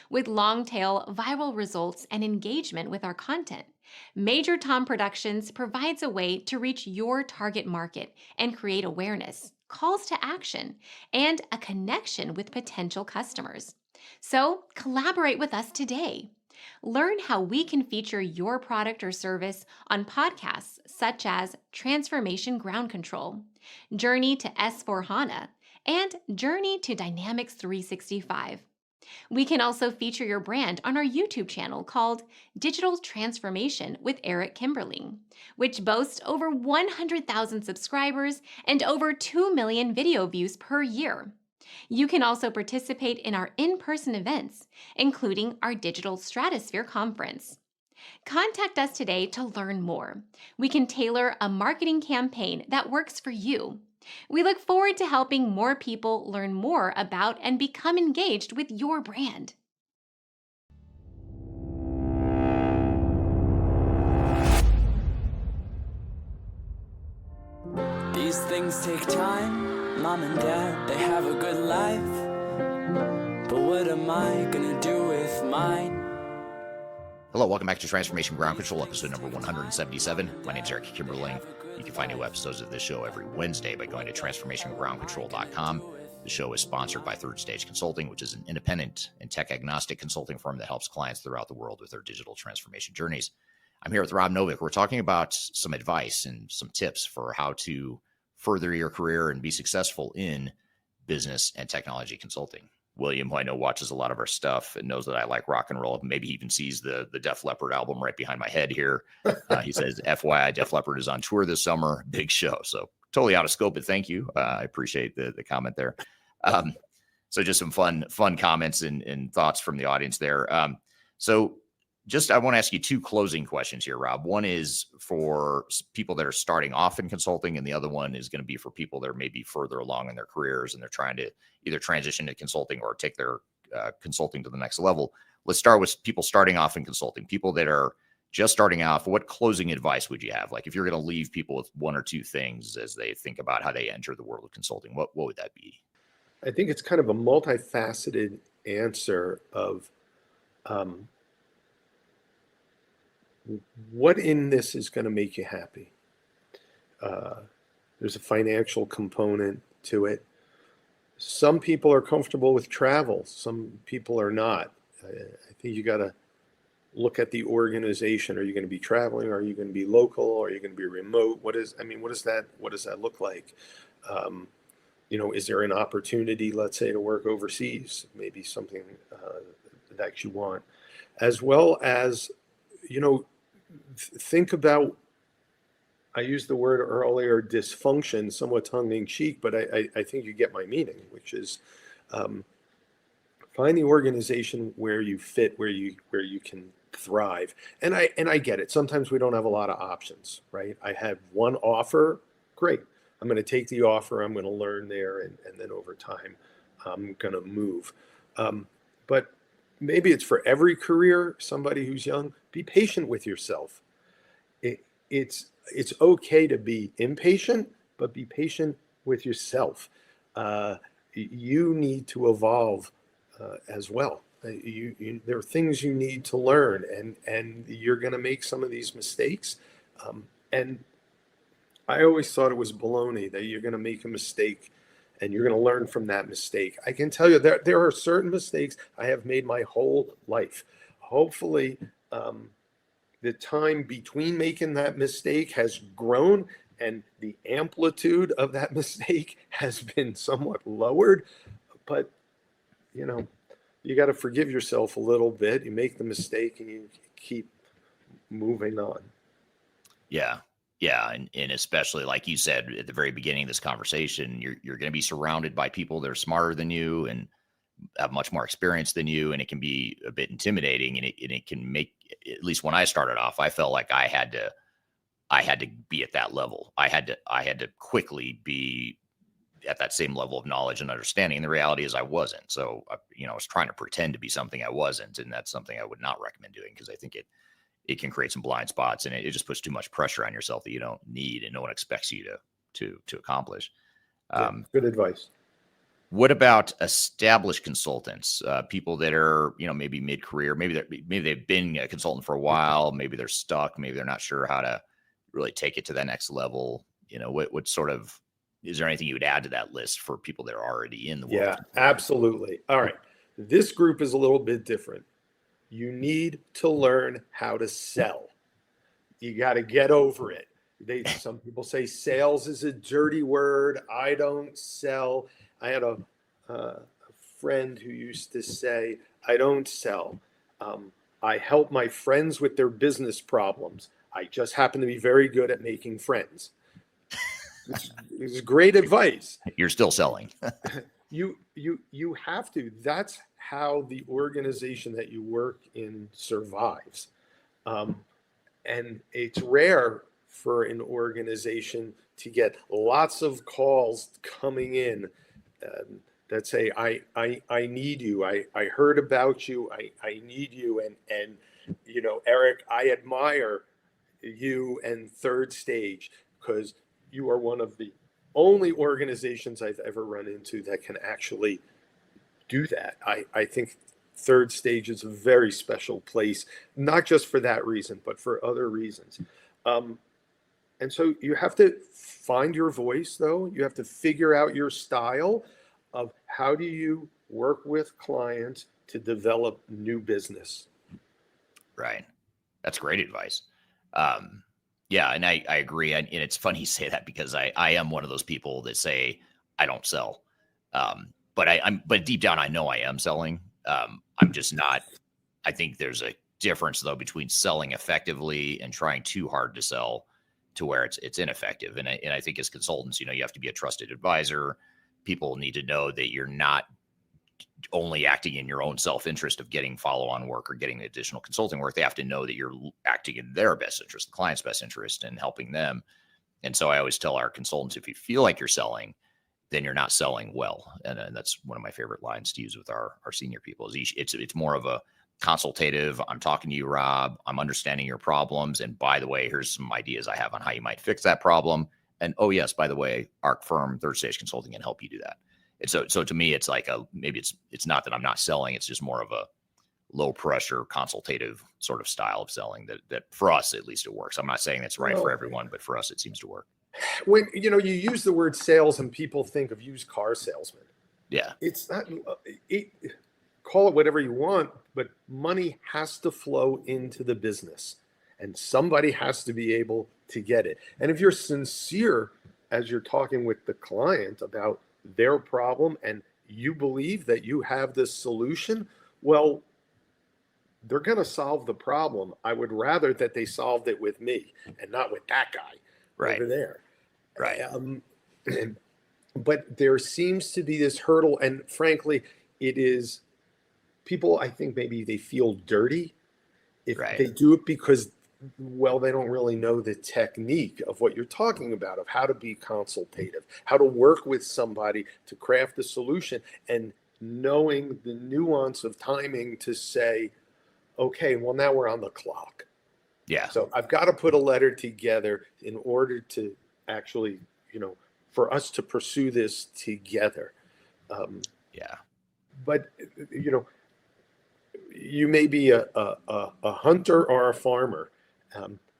With long-tail viral results and engagement with our content, Major Tom Productions provides a way to reach your target market and create awareness, calls to action, and a connection with potential customers. So collaborate with us today. Learn how we can feature your product or service on podcasts such as Transformation Ground Control, Journey to S/4HANA, and Journey to Dynamics 365. We can also feature your brand on our YouTube channel called Digital Transformation with Eric Kimberling, which boasts over 100,000 subscribers and over 2 million video views per year. You can also participate in our in-person events, including our Digital Stratosphere Conference. Contact us today to learn more. We can tailor a marketing campaign that works for you. We look forward to helping more people learn more about and become engaged with your brand. These things take time. Mom and dad, they have a good life. But what am I gonna do with mine? Hello, welcome back to Transformation Ground Control, episode number 177. My name is Eric Kimberling. You can find new episodes of this show every Wednesday by going to transformationgroundcontrol.com. The show is sponsored by Third Stage Consulting, which is an independent and tech-agnostic consulting firm that helps clients throughout the world with their digital transformation journeys. I'm here with Rob Novick. We're talking about some advice and some tips for how to further your career and be successful in business and technology consulting. William, who I know watches a lot of our stuff and knows that I like rock and roll, maybe he even sees the Def Leppard album right behind my head here. He says, FYI, Def Leppard is on tour this summer. Big show. So totally out of scope, but thank you. I appreciate the comment there. So just some fun comments and thoughts from the audience there. I want to ask you two closing questions here, Rob. One is for people that are starting off in consulting, and the other one is going to be for people that are maybe further along in their careers and they're trying to either transition to consulting or take their consulting to the next level. Let's start with people starting off in consulting, people that are just starting off. What closing advice would you have? Like if you're going to leave people with one or two things as they think about how they enter the world of consulting, what would that be? I think it's kind of a multifaceted answer of what in this is going to make you happy. There's a financial component to it. Some people are comfortable with travel. Some people are not. I think you got to look at the organization. Are you going to be traveling? Are you going to be local? Are you going to be remote? What does that look like? Is there an opportunity, let's say, to work overseas? Maybe something that you want, as well as, think about, I used the word earlier, dysfunction, somewhat tongue-in-cheek, but I think you get my meaning, which is find the organization where you fit, where you can thrive. And I get it. Sometimes we don't have a lot of options, right? I had one offer, great. I'm going to take the offer. I'm going to learn there, and then over time, I'm going to move. But maybe it's for every career. Somebody who's young, be patient with yourself. It's okay to be impatient, but be patient with yourself. You need to evolve as well. There are things you need to learn, and you're going to make some of these mistakes. And I always thought it was baloney that you're going to make a mistake and you're going to learn from that mistake. I can tell you there are certain mistakes I have made my whole life. Hopefully, the time between making that mistake has grown and the amplitude of that mistake has been somewhat lowered. But, you got to forgive yourself a little bit. You make the mistake and you keep moving on. Yeah. Yeah. And especially like you said at the very beginning of this conversation, you're going to be surrounded by people that are smarter than you and have much more experience than you. And it can be a bit intimidating, and it can make, at least when I started off, I felt like I had to be at that level. I had to quickly be at that same level of knowledge and understanding. And the reality is I wasn't. So, I was trying to pretend to be something I wasn't. And that's something I would not recommend doing, because I think it can create some blind spots, and it just puts too much pressure on yourself that you don't need and no one expects you to accomplish. Good advice. What about established consultants, people that are, maybe mid-career, maybe they've been a consultant for a while, maybe they're stuck, maybe they're not sure how to really take it to that next level. What sort of, is there anything you would add to that list for people that are already in the world? Yeah, absolutely. All right. This group is a little bit different. You need to learn how to sell. You got to get over it. Some people say sales is a dirty word. I don't sell. I had a friend who used to say, I don't sell. I help my friends with their business problems. I just happen to be very good at making friends. It's great advice. You're still selling. You have to. That's how the organization that you work in survives. And it's rare for an organization to get lots of calls coming in that say, I need you. I heard about you. I need you. And, Eric, I admire you and Third Stage because you are one of the only organizations I've ever run into that can actually do that. I think Third Stage is a very special place, not just for that reason, but for other reasons. And so you have to find your voice, though. You have to figure out your style of how do you work with clients to develop new business. Right. That's great advice. Yeah, and I agree. And it's funny you say that because I am one of those people that say I don't sell. But deep down, I know I am selling. I'm just not. I think there's a difference, though, between selling effectively and trying too hard to sell to where it's ineffective. And I think as consultants, you have to be a trusted advisor. People need to know that you're not only acting in your own self-interest of getting follow-on work or getting additional consulting work. They have to know that you're acting in their best interest, the client's best interest, and helping them. And so I always tell our consultants, if you feel like you're selling, then you're not selling well. And that's one of my favorite lines to use with our senior people. It's more of a consultative. I'm talking to you, Rob. I'm understanding your problems. And by the way, here's some ideas I have on how you might fix that problem. And oh yes, by the way, our firm, Third Stage Consulting, can help you do that. And so to me, it's like maybe it's not that I'm not selling. It's just more of a low pressure consultative sort of style of selling that for us, at least, it works. I'm not saying that's right for everyone, but for us, it seems to work. When you use the word sales and people think of used car salesman. Yeah. It's not, call it whatever you want, but money has to flow into the business and somebody has to be able to get it. And if you're sincere as you're talking with the client about their problem and you believe that you have this solution, well, they're going to solve the problem. I would rather that they solved it with me and not with that guy over there. Right. But there seems to be this hurdle. And frankly, it is people, I think maybe they feel dirty if they do it because, well, they don't really know the technique of what you're talking about, of how to be consultative, how to work with somebody to craft a solution, and knowing the nuance of timing to say, okay, well, now we're on the clock. Yeah. So I've got to put a letter together in order to actually, for us to pursue this together. But, you may be a hunter or a farmer.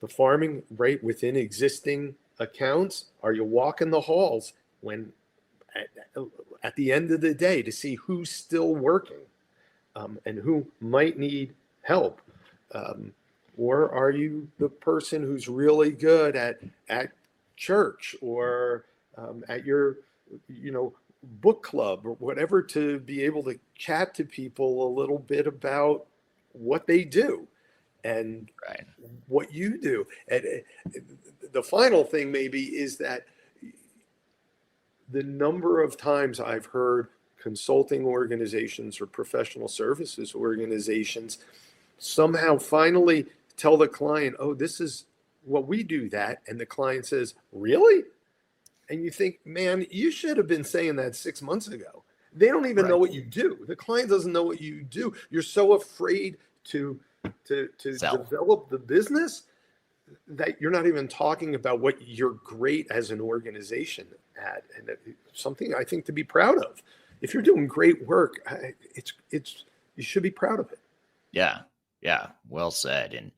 The farming rate within existing accounts, are you walking the halls when at the end of the day to see who's still working and who might need help? Or are you the person who's really good at church or at your, book club or whatever, to be able to chat to people a little bit about what they do and what you do? And the final thing maybe is that the number of times I've heard consulting organizations or professional services organizations somehow finally tell the client, oh, this is what we do that. And the client says, really? And you think, man, you should have been saying that 6 months ago. They don't even know what you do. The client doesn't know what you do. You're so afraid to develop the business that you're not even talking about what you're great as an organization at. And something I think to be proud of. If you're doing great work, you should be proud of it. Yeah. Yeah. Well said. And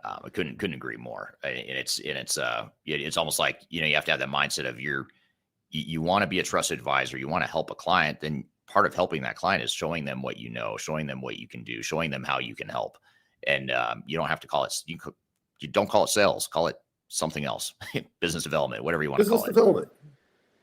I couldn't agree more. And it's almost like, you have to have that mindset of you want to be a trusted advisor. You want to help a client. Then part of helping that client is showing them what you know, showing them what you can do, showing them how you can help. And you don't have to call it, you don't call it sales, call it something else, business development, whatever you want to call it. Business development.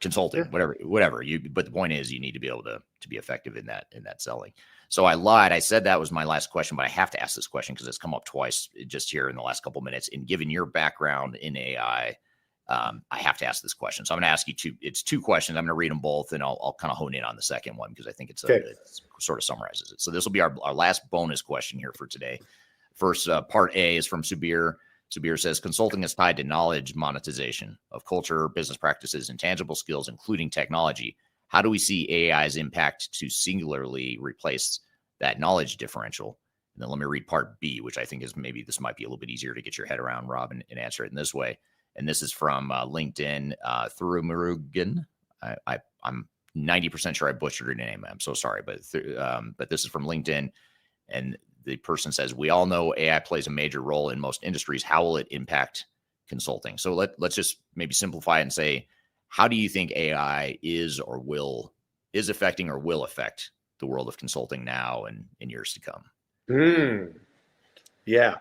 Consulting, whatever. But the point is you need to be able to be effective in that selling. So I lied. I said that was my last question, but I have to ask this question because it's come up twice just here in the last couple of minutes. And given your background in AI, I have to ask this question. So I'm going to ask you two questions. I'm going to read them both and I'll kind of hone in on the second one because I think it sort of summarizes it. So this will be our last bonus question here for today. First, part A is from Subir. Subir says, consulting is tied to knowledge monetization of culture, business practices, and tangible skills, including technology. How do we see AI's impact to singularly replace that knowledge differential? And then let me read part B, which I think is maybe this might be a little bit easier to get your head around, Rob, and answer it in this way. And this is from LinkedIn, Thurumurugan. I'm 90% sure I butchered your name. I'm so sorry, but this is from LinkedIn. And the person says, we all know AI plays a major role in most industries. How will it impact consulting? So let's just maybe simplify it and say, how do you think AI is affecting or will affect the world of consulting now and in years to come? Yeah.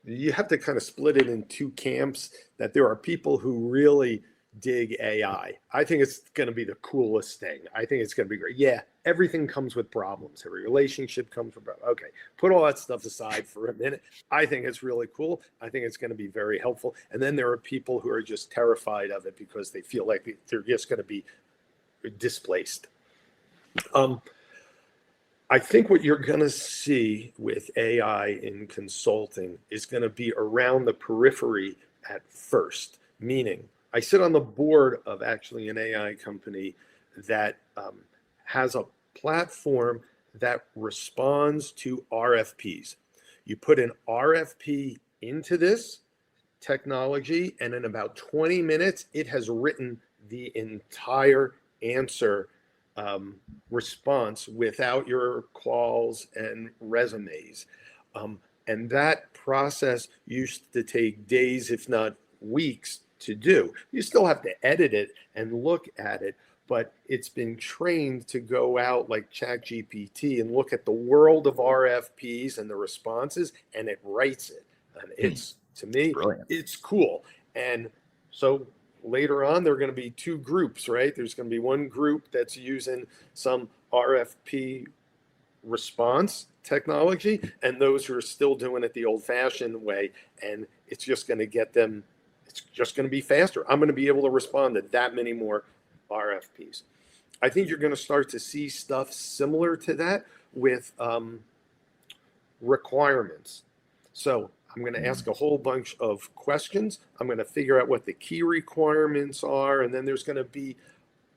You have to kind of split it in two camps, that there are people who really dig AI. I think it's going to be the coolest thing. I think it's going to be great. Yeah, everything comes with problems. Every relationship comes with problems. Okay, put all that stuff aside for a minute. I think it's really cool. I think it's going to be very helpful. And then there are people who are just terrified of it because they feel like they're just going to be displaced. I think what you're going to see with AI in consulting is going to be around the periphery at first, meaning I sit on the board of actually an AI company that has a platform that responds to RFPs. You put an RFP into this technology, and in about 20 minutes, it has written the entire answer response without your calls and resumes. And that process used to take days, if not weeks, to do. You still have to edit it and look at it, but it's been trained to go out like ChatGPT and look at the world of RFPs and the responses, and it writes it. And it's, to me, brilliant. It's cool. And so later on, there are going to be two groups, right? There's going to be one group that's using some RFP response technology, and those who are still doing it the old-fashioned way, and it's just going to get them, it's just going to be faster. I'm going to be able to respond to that many more RFPs. I think you're going to start to see stuff similar to that with requirements. So I'm going to ask a whole bunch of questions. I'm going to figure out what the key requirements are, and then there's going to be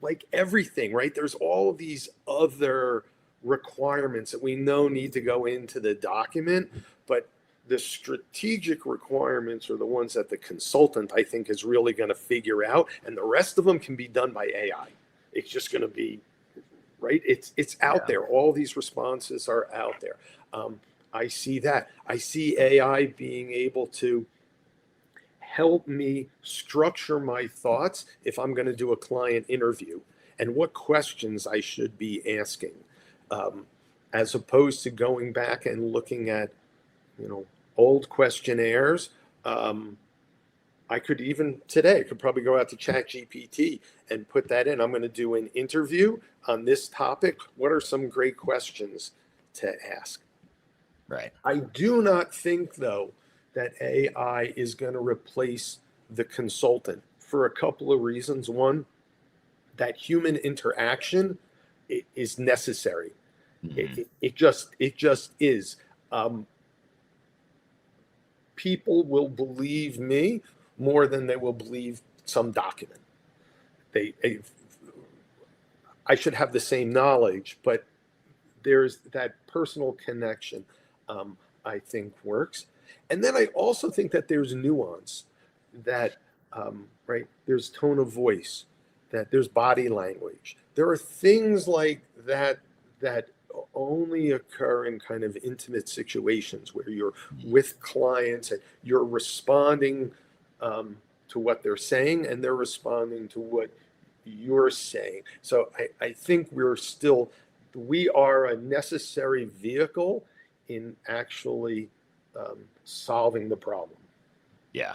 like everything, right? There's all of these other requirements that we know need to go into the document, but the strategic requirements are the ones that the consultant, I think, is really going to figure out, and the rest of them can be done by AI. It's just going to be, right? It's out there. All these responses are out there. I see that. I see AI being able to help me structure my thoughts if I'm going to do a client interview and what questions I should be asking, as opposed to going back and looking at, old questionnaires. I could even today, I could probably go out to ChatGPT and put that in. I'm going to do an interview on this topic. What are some great questions to ask? Right. I do not think, though, that AI is going to replace the consultant for a couple of reasons. One, that human interaction is necessary. Mm-hmm. It just is. People will believe me more than they will believe some document. I should have the same knowledge, but there's that personal connection, I think works. And then I also think that there's nuance, that, right, there's tone of voice, that there's body language. There are things like that only occur in kind of intimate situations where you're with clients and you're responding to what they're saying and they're responding to what you're saying. So I think we are a necessary vehicle in actually solving the problem. Yeah,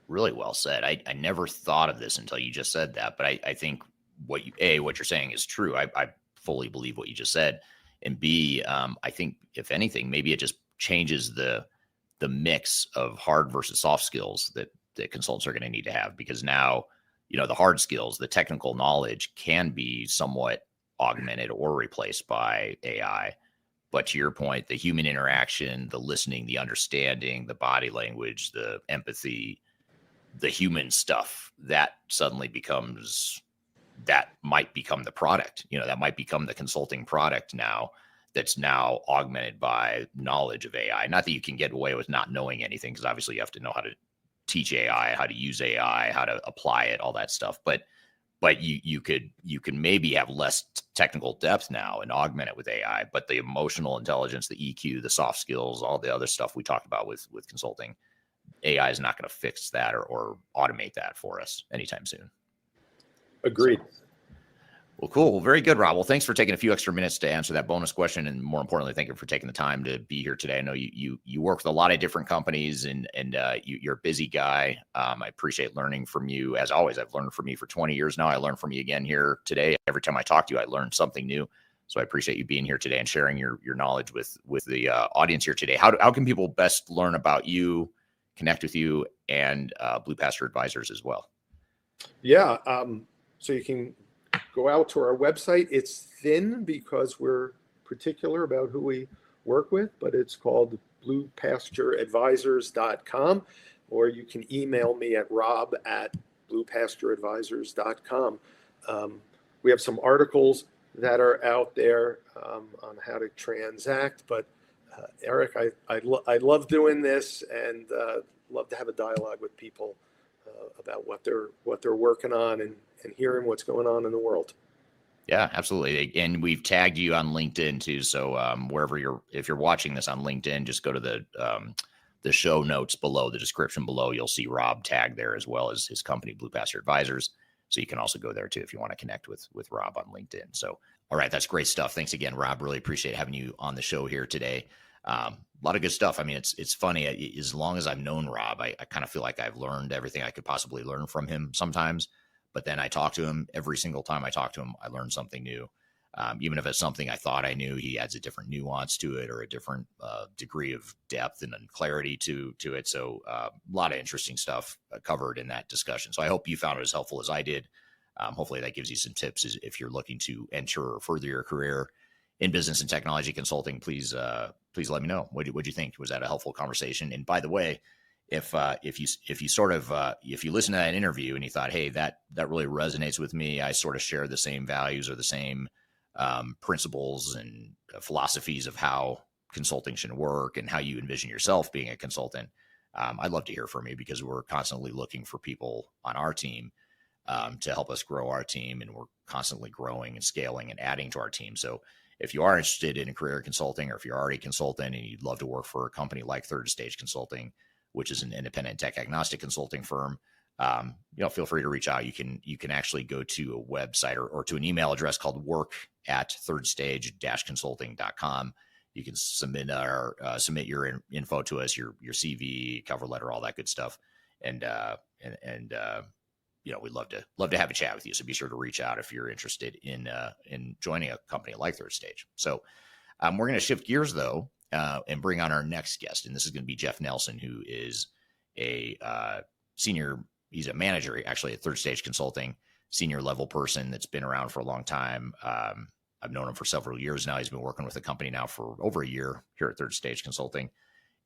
really well said. I never thought of this until you just said that, but I think what you're saying is true. I fully believe what you just said. And B, I think if anything, maybe it just changes the mix of hard versus soft skills that consultants are going to need to have, because now, the hard skills, the technical knowledge can be somewhat augmented or replaced by AI. But to your point, the human interaction, the listening, the understanding, the body language, the empathy, the human stuff, that suddenly might become the product. That might become the consulting product now, that's now augmented by knowledge of AI. Not that you can get away with not knowing anything, because obviously you have to know how to teach AI, how to use AI, how to apply it, all that stuff. But you can maybe have less technical depth now and augment it with AI. But the emotional intelligence, the EQ, the soft skills, all the other stuff we talked about with consulting, AI is not going to fix that or automate that for us anytime soon. Agreed. Well, cool. Well, very good, Rob. Well, thanks for taking a few extra minutes to answer that bonus question. And more importantly, thank you for taking the time to be here today. I know you work with a lot of different companies and you're a busy guy. I appreciate learning from you. As always, I've learned from you for 20 years now. I learned from you again here today. Every time I talk to you, I learn something new. So I appreciate you being here today and sharing your knowledge with the audience here today. How can people best learn about you, connect with you, and Blue Pasture Advisors as well? Yeah. So you can go out to our website. It's thin because we're particular about who we work with, but it's called bluepastureadvisors.com, or you can email me at rob@bluepastureadvisors.com. We have some articles that are out there on how to transact, but Eric, I love doing this and love to have a dialogue with people about what they're working on and hearing what's going on in the world. Yeah, absolutely. And we've tagged you on LinkedIn too. So if you're watching this on LinkedIn, just go to the show notes below, the description below. You'll see Rob tagged there, as well as his company, Blue Pasture Advisors. So you can also go there too if you want to connect with Rob on LinkedIn. So, all right, that's great stuff. Thanks again, Rob. Really appreciate having you on the show here today. A lot of good stuff. I mean, it's funny. As long as I've known Rob, I kind of feel like I've learned everything I could possibly learn from him sometimes. But then I talk to him every single time I talk to him, I learn something new. Even if it's something I thought I knew, he adds a different nuance to it or a different degree of depth and clarity to it. So a lot of interesting stuff covered in that discussion. So I hope you found it as helpful as I did. Hopefully that gives you some tips if you're looking to enter or further your career in business and technology consulting. Please let me know. What do you think? Was that a helpful conversation? And by the way, if you listen to that interview and you thought, hey, that really resonates with me, I sort of share the same values or the same principles and philosophies of how consulting should work and how you envision yourself being a consultant, I'd love to hear from you, because we're constantly looking for people on our team to help us grow our team, and we're constantly growing and scaling and adding to our team. So if you are interested in a career consulting, or if you're already a consultant and you'd love to work for a company like Third Stage Consulting, which is an independent tech agnostic consulting firm, feel free to reach out. You can actually go to a website or to an email address called work@thirdstage-consulting.com. You can submit your info to us, your CV, cover letter, all that good stuff. And we'd love to have a chat with you. So be sure to reach out if you're interested in joining a company like Third Stage. So we're going to shift gears though, and bring on our next guest. And this is going to be Jeff Nelson, who is a he's a manager actually at Third Stage Consulting, senior level person that's been around for a long time. I've known him for several years now. He's been working with the company now for over a year here at Third Stage Consulting.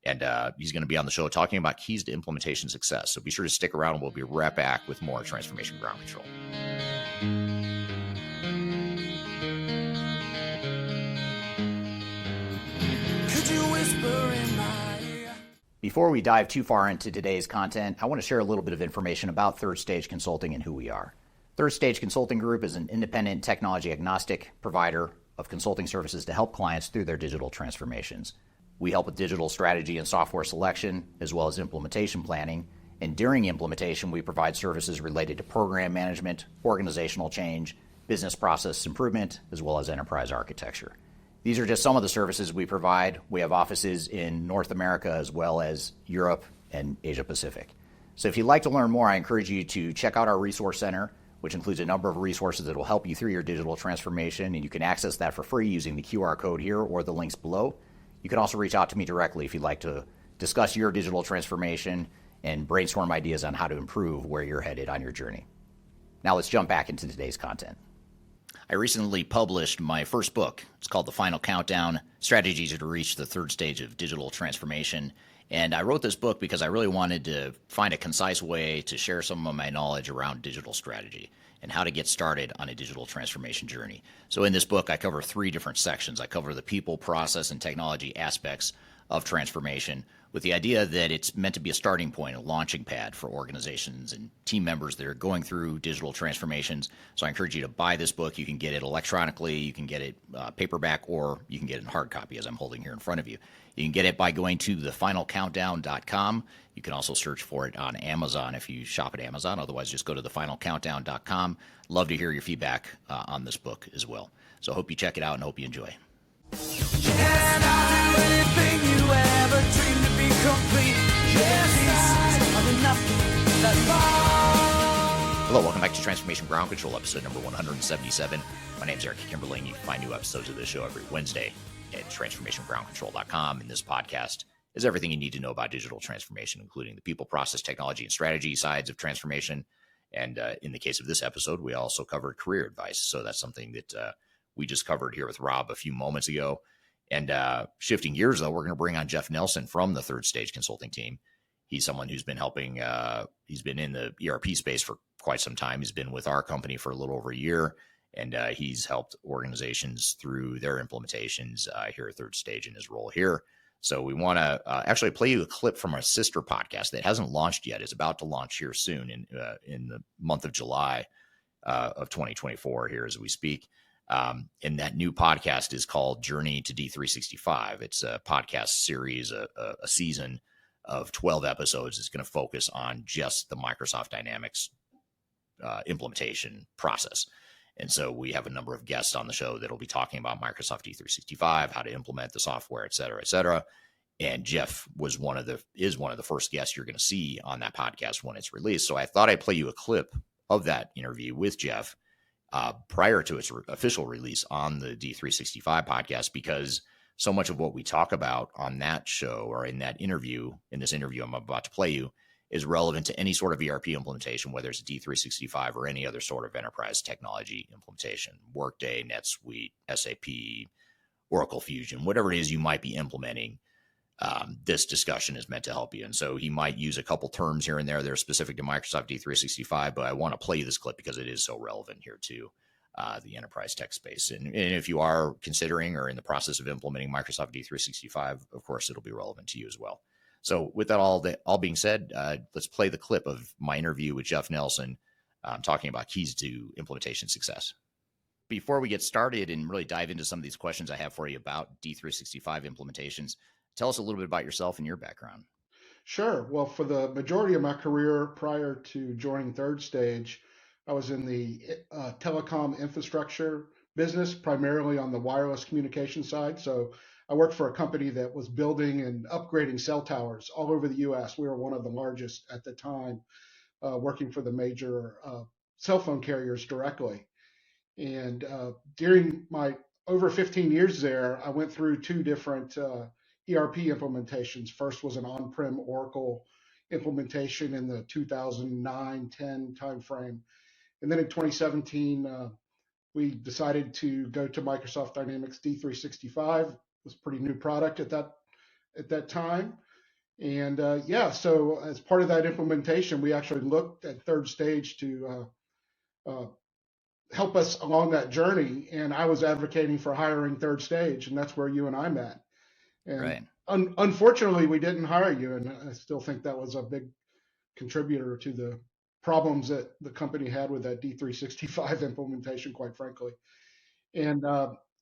And he's going to be on the show talking about keys to implementation success. So be sure to stick around, and we'll be right back with more Transformation Ground Control. Before we dive too far into today's content, I want to share a little bit of information about Third Stage Consulting and who we are. Third Stage Consulting Group is an independent technology agnostic provider of consulting services to help clients through their digital transformations. We help with digital strategy and software selection, as well as implementation planning. And during implementation, we provide services related to program management, organizational change, business process improvement, as well as enterprise architecture. These are just some of the services we provide. We have offices in North America as well as Europe and Asia Pacific. So if you'd like to learn more, I encourage you to check out our resource center, which includes a number of resources that will help you through your digital transformation. And you can access that for free using the QR code here or the links below. You can also reach out to me directly if you'd like to discuss your digital transformation and brainstorm ideas on how to improve where you're headed on your journey. Now let's jump back into today's content. I recently published my first book. It's called The Final Countdown: Strategies to Reach the Third Stage of Digital Transformation. And I wrote this book because I really wanted to find a concise way to share some of my knowledge around digital strategy and how to get started on a digital transformation journey. So in this book, I cover 3 different sections. I cover the people, process, and technology aspects of transformation, with the idea that it's meant to be a starting point, a launching pad for organizations and team members that are going through digital transformations. So I encourage you to buy this book. You can get it electronically, you can get it paperback, or you can get it in hard copy, as I'm holding here in front of you. You can get it by going to thefinalcountdown.com. You can also search for it on Amazon if you shop at Amazon. Otherwise, just go to thefinalcountdown.com. Love to hear your feedback on this book as well. So I hope you check it out and hope you enjoy. And I'll do anything you ever dreamed to be complete. Yes, I'm enough that far. Hello, welcome back to Transformation Ground Control, episode number 177. My name is Eric Kimberly, and you can find new episodes of this show every Wednesday at transformationgroundcontrol.com. And this podcast is everything you need to know about digital transformation, including the people, process, technology, and strategy sides of transformation. And in the case of this episode, we also covered career advice. So that's something that we just covered here with Rob a few moments ago. And shifting gears, though, we're going to bring on Jeff Nelson from the Third Stage Consulting team. He's someone who's been helping. He's been in the ERP space for quite some time. He's been with our company for a little over a year, and he's helped organizations through their implementations here at Third Stage in his role here. So we want to actually play you a clip from our sister podcast that hasn't launched yet. It's about to launch here soon in the month of July of 2024 here as we speak. And that new podcast is called Journey to D365. It's a podcast series, a season of 12 episodes. It's going to focus on just the Microsoft Dynamics implementation process. And so we have a number of guests on the show that'll be talking about Microsoft D365, how to implement the software, et cetera, et cetera. And Jeff is one of the first guests you're going to see on that podcast when it's released. So I thought I'd play you a clip of that interview with Jeff prior to its official release on the D365 podcast, because so much of what we talk about on that show or in this interview I'm about to play you, is relevant to any sort of ERP implementation, whether it's D365 or any other sort of enterprise technology implementation, Workday, NetSuite, SAP, Oracle Fusion, whatever it is you might be implementing. This discussion is meant to help you. And so he might use a couple terms here and there that are specific to Microsoft D365, but I want to play you this clip because it is so relevant here to the enterprise tech space. And if you are considering or in the process of implementing Microsoft D365, of course, it'll be relevant to you as well. So with that all being said, let's play the clip of my interview with Jeff Nelson talking about keys to implementation success. Before we get started and really dive into some of these questions I have for you about D365 implementations, tell us a little bit about yourself and your background. Sure. Well, for the majority of my career prior to joining Third Stage, I was in the telecom infrastructure business, primarily on the wireless communication side. So I worked for a company that was building and upgrading cell towers all over the U.S. We were one of the largest at the time, working for the major cell phone carriers directly. And during my over 15 years there, I went through 2 different ERP implementations. First was an on-prem Oracle implementation in the 2009-10 timeframe. And then in 2017, we decided to go to Microsoft Dynamics D365. It was a pretty new product at that time. And so as part of that implementation, we actually looked at Third Stage to help us along that journey. And I was advocating for hiring Third Stage, and that's where you and I met. And right. Unfortunately, we didn't hire you, and I still think that was a big contributor to the problems that the company had with that D365 implementation, quite frankly. And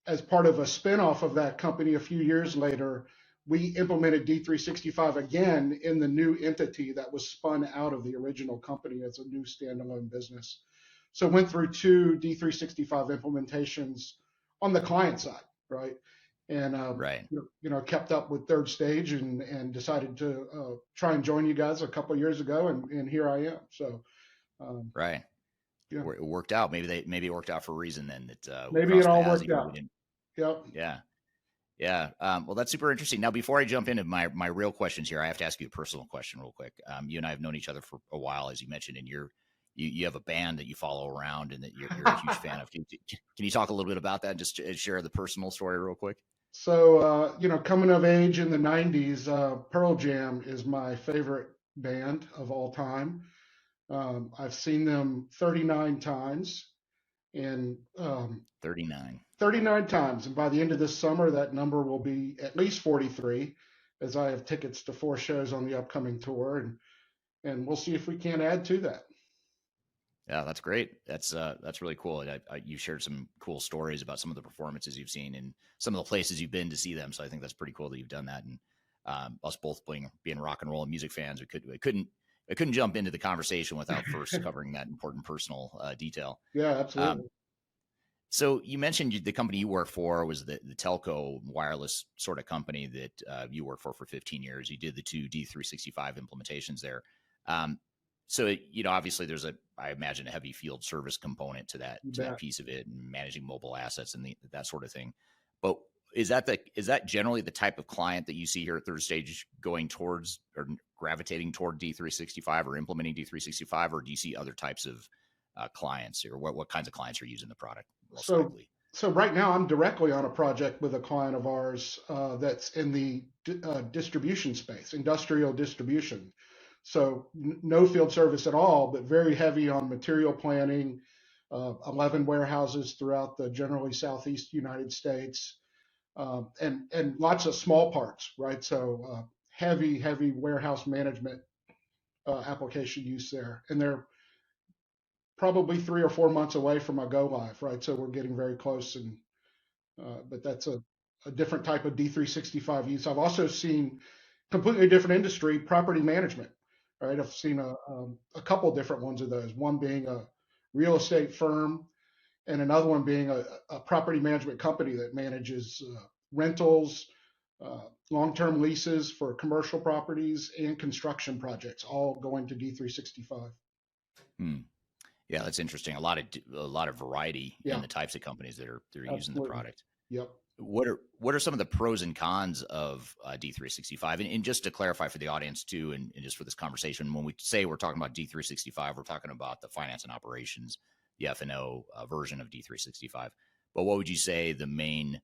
as part of a spinoff of that company a few years later, we implemented D365 again in the new entity that was spun out of the original company as a new standalone business. So went through 2 D365 implementations on the client side, right? And right. Kept up with Third Stage and decided to try and join you guys a couple of years ago, and here I am. So right, yeah. It worked out. Maybe it worked out for a reason then. That maybe it all worked out. Yep. Yeah. Well, that's super interesting. Now, before I jump into my real questions here, I have to ask you a personal question real quick. You and I have known each other for a while, as you mentioned in your you have a band that you follow around and that you're a huge fan of. Can you talk a little bit about that? Just share the personal story real quick. So, coming of age in the 90s, Pearl Jam is my favorite band of all time. I've seen them 39 times, and 39. 39 times. And by the end of this summer, that number will be at least 43, as I have tickets to 4 shows on the upcoming tour, and we'll see if we can't add to that. Yeah, that's great. That's really cool. You shared some cool stories about some of the performances you've seen and some of the places you've been to see them. So I think that's pretty cool that you've done that. And us both being rock and roll and music fans, I couldn't jump into the conversation without first covering that important personal detail. Yeah, absolutely. So you mentioned the company you work for was the telco wireless sort of company that you worked for 15 years. You did the 2 D365 implementations there. So, obviously there's I imagine a heavy field service component to that piece of it, and managing mobile assets and that sort of thing. But is that generally the type of client that you see here at Third Stage going towards or gravitating toward D365 or implementing D365, or do you see other types of clients, or what kinds of clients are using the product most likely? So right now I'm directly on a project with a client of ours that's in the distribution space, industrial distribution. So no field service at all, but very heavy on material planning, 11 warehouses throughout the generally Southeast United States, and lots of small parts, right? So heavy warehouse management application use there. And they're probably 3 or 4 months away from a go live, right? So we're getting very close, but that's a different type of D365 use. I've also seen completely different industry, property management, right? I've seen a couple different ones of those. One being a real estate firm, and another one being a property management company that manages rentals, long-term leases for commercial properties, and construction projects, all going to D365. Yeah, that's interesting. A lot of variety in the types of companies that are using the product. Yep. What are some of the pros and cons of D365? And just to clarify for the audience too, and just for this conversation, when we say we're talking about D365, we're talking about the finance and operations, the F&O version of D365. But what would you say the main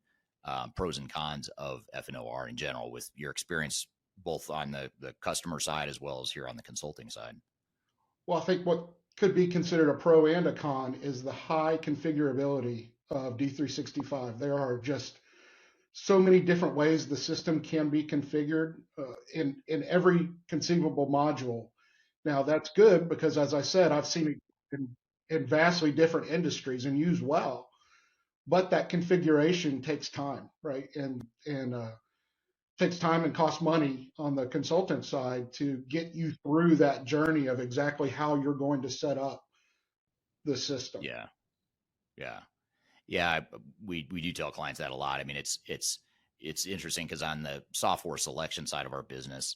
pros and cons of F&O are in general, with your experience both on the customer side as well as here on the consulting side? Well, I think what could be considered a pro and a con is the high configurability of D365. There are just so many different ways the system can be configured in every conceivable module. Now that's good because, as I said, I've seen it in vastly different industries and used well, but that configuration takes time, right? And takes time and costs money on the consultant side to get you through that journey of exactly how you're going to set up the system. Yeah. We do tell clients that a lot. I mean, it's interesting because on the software selection side of our business,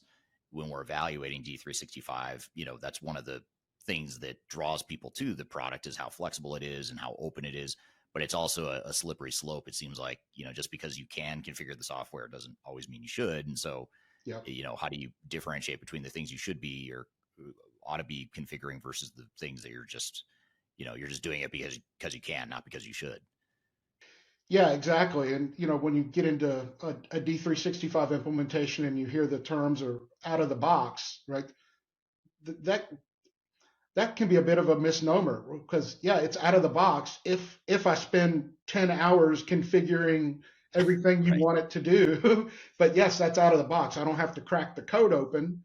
when we're evaluating D365, that's one of the things that draws people to the product is how flexible it is and how open it is. But it's also a slippery slope. It seems like, just because you can configure the software doesn't always mean you should. And so, how do you differentiate between the things you should be or ought to be configuring versus the things that you're just doing it because you can, not because you should? Yeah, exactly. And, when you get into a D365 implementation and you hear the terms are out of the box, right? That can be a bit of a misnomer because, it's out of the box if I spend 10 hours configuring everything you want it to do. But yes, that's out of the box. I don't have to crack the code open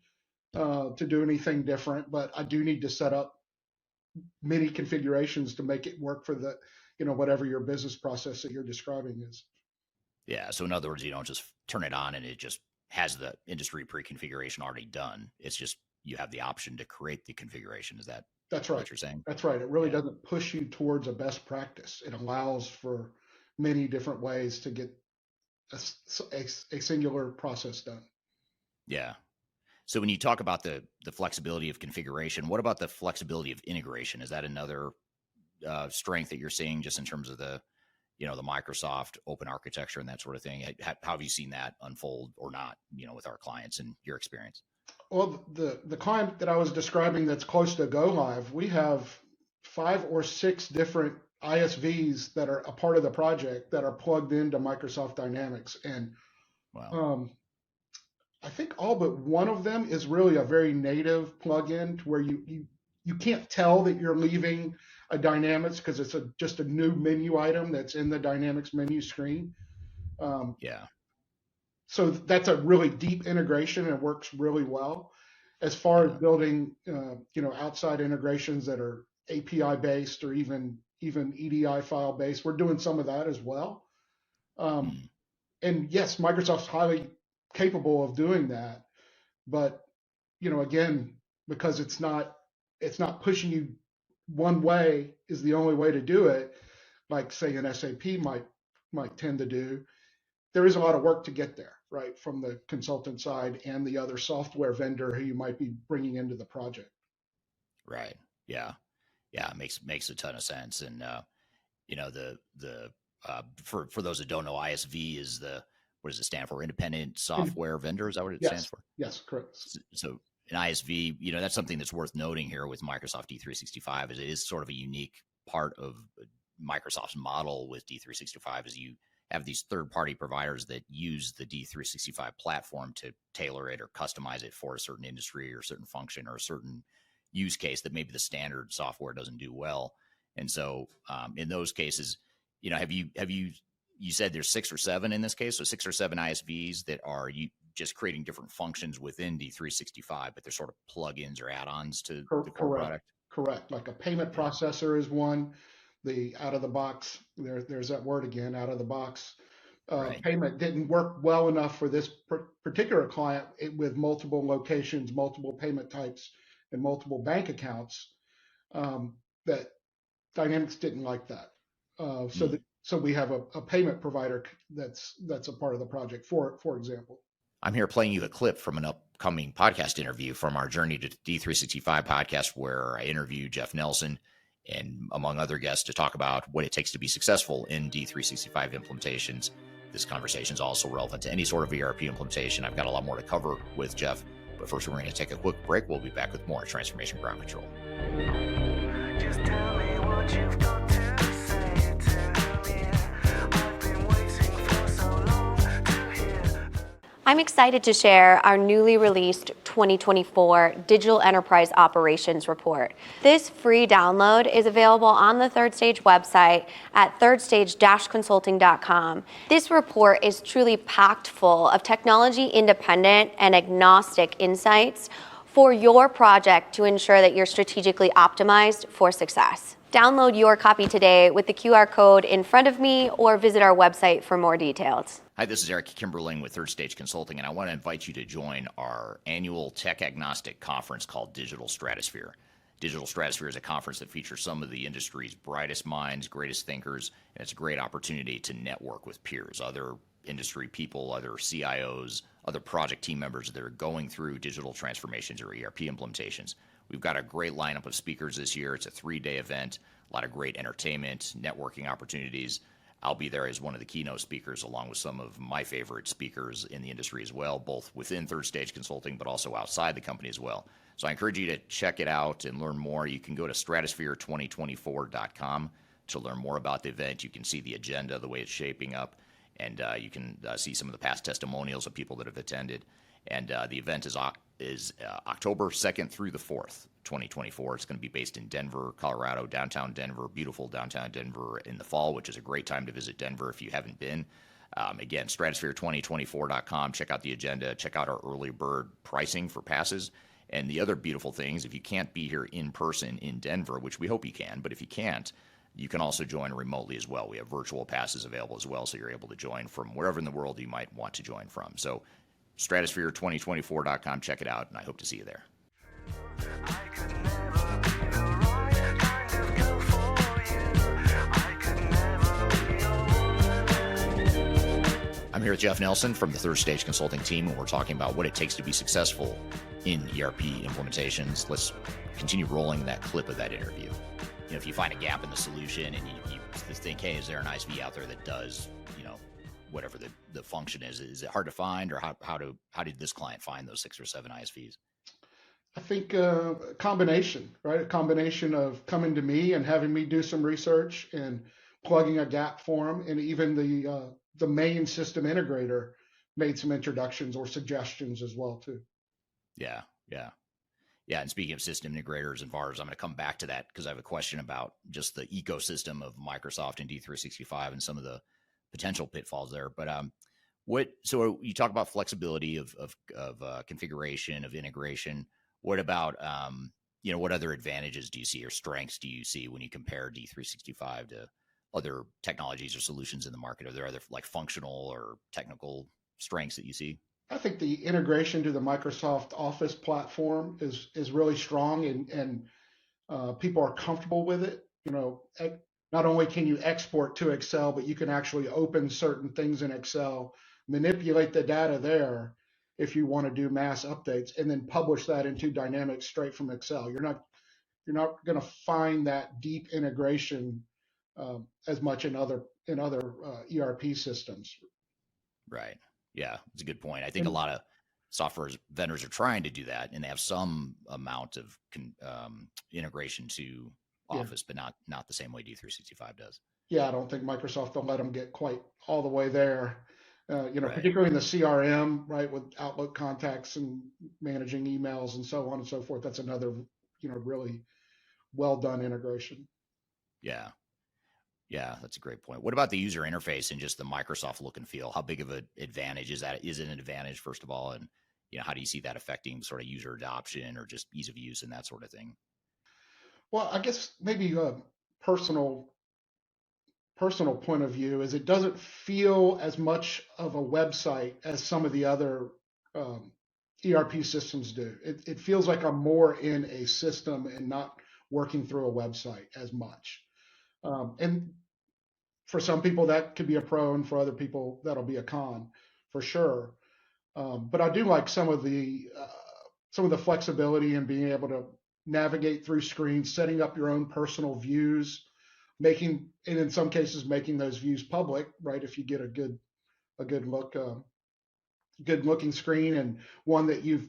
to do anything different, but I do need to set up many configurations to make it work for the, whatever your business process that you're describing is. Yeah. So in other words, you don't just turn it on and it just has the industry pre-configuration already done. It's just, you have the option to create the configuration. Is that That's right. what you're saying? That's right. It really doesn't push you towards a best practice. It allows for many different ways to get a singular process done. Yeah. So when you talk about the flexibility of configuration, what about the flexibility of integration? Is that another strength that you're seeing just in terms of the Microsoft open architecture and that sort of thing? How have you seen that unfold or not, with our clients and your experience? Well, the client that I was describing that's close to go live, we have 5 or 6 different ISVs that are a part of the project that are plugged into Microsoft Dynamics. And Wow. I think all but one of them is really a very native plugin to where you can't tell that you're leaving a Dynamics because it's just a new menu item that's in the Dynamics menu screen. Yeah. So that's a really deep integration and works really well. As far as building, outside integrations that are API based or even EDI file based, we're doing some of that as well. And yes, Microsoft's highly capable of doing that, but again, because it's not pushing you one way is the only way to do it, like say an SAP might tend to do. There is a lot of work to get there, right, from the consultant side and the other software vendor who you might be bringing into the project. Right. Yeah. Yeah. It makes a ton of sense. And, for those that don't know, ISV is what does it stand for? Independent software vendor. Is that what it stands for? Yes, correct. So an ISV, that's something that's worth noting here with Microsoft D365 is it is sort of a unique part of Microsoft's model with D365 is you have these third-party providers that use the D365 platform to tailor it or customize it for a certain industry or certain function or a certain use case that maybe the standard software doesn't do well. And so in those cases, have you said there's 6 or 7 in this case? So 6 or 7 ISVs that are just creating different functions within D365, but they're sort of plugins or add-ons to the core product? Correct. Like a payment processor is one. The out of the box, there's that word again, out of the box. Payment didn't work well enough for this particular client with multiple locations, multiple payment types, and multiple bank accounts. That Dynamics didn't like that. So we have a payment provider that's a part of the project. For example, I'm here playing you a clip from an upcoming podcast interview from our Journey to D365 podcast, where I interviewed Jeff Nelson and among other guests to talk about what it takes to be successful in D365 implementations. This conversation is also relevant to any sort of ERP implementation. I've got a lot more to cover with Jeff, but first we're going to take a quick break. We'll be back with more Transformation Ground Control. Just tell me what you've got to say to me. I've been waiting for so long to hear. I'm excited to share our newly released 2024 Digital Enterprise Operations Report. This free download is available on the Third Stage website at thirdstage-consulting.com. This report is truly packed full of technology-independent and agnostic insights for your project to ensure that you're strategically optimized for success. Download your copy today with the QR code in front of me or visit our website for more details. Hi, this is Eric Kimberling with Third Stage Consulting, and I want to invite you to join our annual tech agnostic conference called Digital Stratosphere. Digital Stratosphere is a conference that features some of the industry's brightest minds, greatest thinkers, and it's a great opportunity to network with peers, other industry people, other CIOs, other project team members that are going through digital transformations or ERP implementations. We've got a great lineup of speakers this year. It's a 3-day event, a lot of great entertainment, networking opportunities. I'll be there as one of the keynote speakers, along with some of my favorite speakers in the industry as well, both within Third Stage Consulting, but also outside the company as well. So I encourage you to check it out and learn more. You can go to stratosphere2024.com to learn more about the event. You can see the agenda, the way it's shaping up, and you can see some of the past testimonials of people that have attended. And the event is October 2nd through the 4th, 2024. It's going to be based in Denver, Colorado, downtown Denver, beautiful downtown Denver in the fall, which is a great time to visit Denver if you haven't been. Again, stratosphere2024.com. Check out the agenda. Check out our early bird pricing for passes. And the other beautiful things, if you can't be here in person in Denver, which we hope you can, but if you can't, you can also join remotely as well. We have virtual passes available as well, so you're able to join from wherever in the world you might want to join from. So stratosphere2024.com. Check it out, and I hope to see you there. I'm here with Jeff Nelson from the Third Stage Consulting team, and we're talking about what it takes to be successful in ERP implementations. Let's continue rolling that clip of that interview. If you find a gap in the solution and you think, hey, is there an ISV out there that does, whatever the function is it hard to find, or how did this client find those 6 or 7 ISVs? I think a combination, right? A combination of coming to me and having me do some research and plugging a gap for them, and even the main system integrator made some introductions or suggestions as well too. Yeah, yeah. Yeah, and speaking of system integrators and VARs, I'm going to come back to that because I have a question about just the ecosystem of Microsoft and D365 and some of the potential pitfalls there. But so you talk about flexibility of configuration, of integration. What about what other advantages do you see or strengths do you see when you compare D365 to other technologies or solutions in the market? Are there other like functional or technical strengths that you see? I think the integration to the Microsoft Office platform is really strong, and people are comfortable with it. Not only can you export to Excel, but you can actually open certain things in Excel, manipulate the data there if you want to do mass updates, and then publish that into Dynamics straight from Excel. You're not going to find that deep integration as much in other ERP systems. Right. Yeah, it's a good point. I think a And lot of software vendors are trying to do that, and they have some amount of integration to yeah, Office, but not the same way D365 does. yeah, I don't think Microsoft will let them get quite all the way there. Right. Particularly in the CRM, right, with Outlook contacts and managing emails and so on and so forth. That's another, really well done integration. Yeah. Yeah, that's a great point. What about the user interface and just the Microsoft look and feel? How big of an advantage is that? Is it an advantage, first of all? And how do you see that affecting sort of user adoption or just ease of use and that sort of thing? Well, I guess maybe a personal personal point of view is it doesn't feel as much of a website as some of the other um, ERP systems do. It feels like I'm more in a system and not working through a website as much. And for some people that could be a pro, and for other people that'll be a con, for sure. But I do like some of the flexibility and being able to navigate through screens, setting up your own personal views, making and in some cases making those views public, right? If you get a good looking screen, and one that you've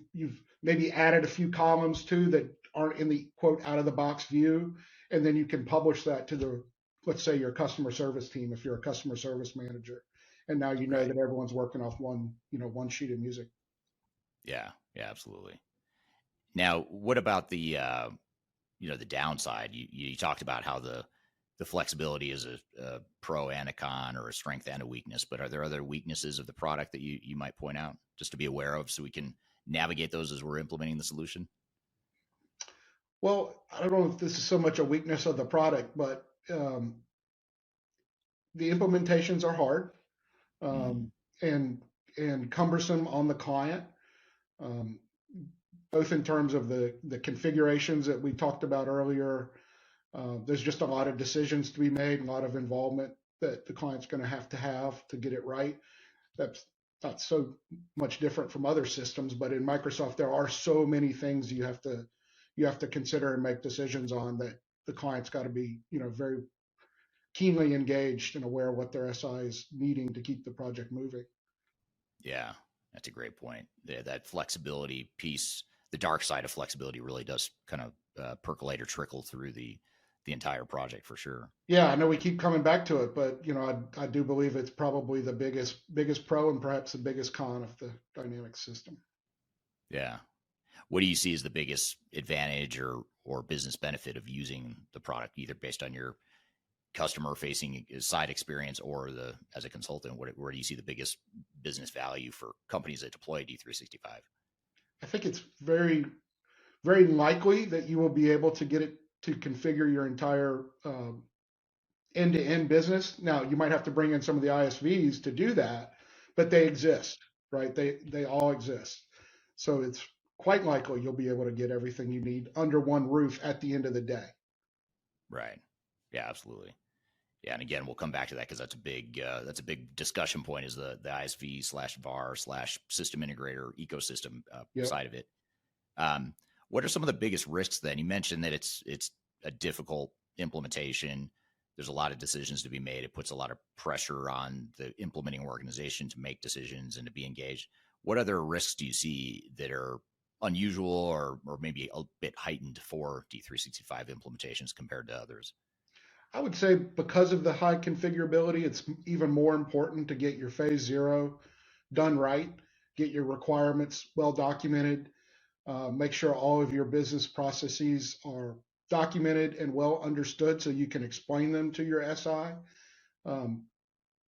maybe added a few columns to that aren't in the quote out of the box view, and then you can publish that to the, let's say, your customer service team if you're a customer service manager, and now you know Right. that everyone's working off one sheet of music. Yeah. Yeah, absolutely. Now, what about the downside? You talked about how the flexibility is a pro and a con, or a strength and a weakness, but are there other weaknesses of the product that you might point out just to be aware of so we can navigate those as we're implementing the solution? Well, I don't know if this is so much a weakness of the product, but the implementations are hard, Mm, um, and cumbersome on the client, um, both in terms of the configurations that we talked about earlier. There's just a lot of decisions to be made, a lot of involvement that the client's going to have to get it right. That's not so much different from other systems, but in Microsoft there are so many things you have to consider and make decisions on, that the client's got to be very keenly engaged and aware of what their SI is needing to keep the project moving. yeah, that's a great point. That flexibility piece, the dark side of flexibility, really does kind of percolate or trickle through the entire project for sure. Yeah, I know we keep coming back to it, but I do believe it's probably the biggest pro and perhaps the biggest con of the Dynamics system. Yeah. What do you see as the biggest advantage or business benefit of using the product, either based on your customer facing side experience or as a consultant? Where do you see the biggest business value for companies that deploy D365? I think it's very, very likely that you will be able to get it to configure your entire end-to-end business. Now, you might have to bring in some of the ISVs to do that, but they exist, right? They all exist. So it's quite likely you'll be able to get everything you need under one roof at the end of the day. Right. Yeah, absolutely. Yeah, and again, we'll come back to that because that's a big discussion point, is the ISV slash VAR slash system integrator ecosystem Yep. side of it. What are some of the biggest risks then? You mentioned that it's a difficult implementation. There's a lot of decisions to be made. It puts a lot of pressure on the implementing organization to make decisions and to be engaged. What other risks do you see that are unusual or maybe a bit heightened for D365 implementations compared to others? I would say because of the high configurability, it's even more important to get your phase zero done right, get your requirements well documented, make sure all of your business processes are documented and well understood so you can explain them to your SI. Um,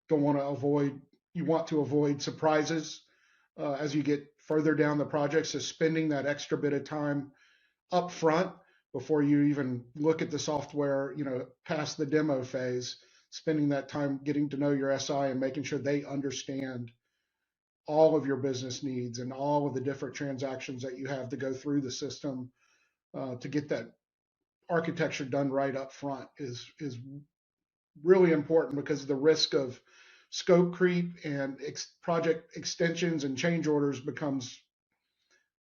don't want to avoid, you want to avoid surprises as you get further down the project. So spending that extra bit of time up front before you even look at the software, past the demo phase, spending that time getting to know your SI and making sure they understand all of your business needs and all of the different transactions that you have to go through the system to get that architecture done right up front is really important, because the risk of scope creep and project extensions and change orders becomes,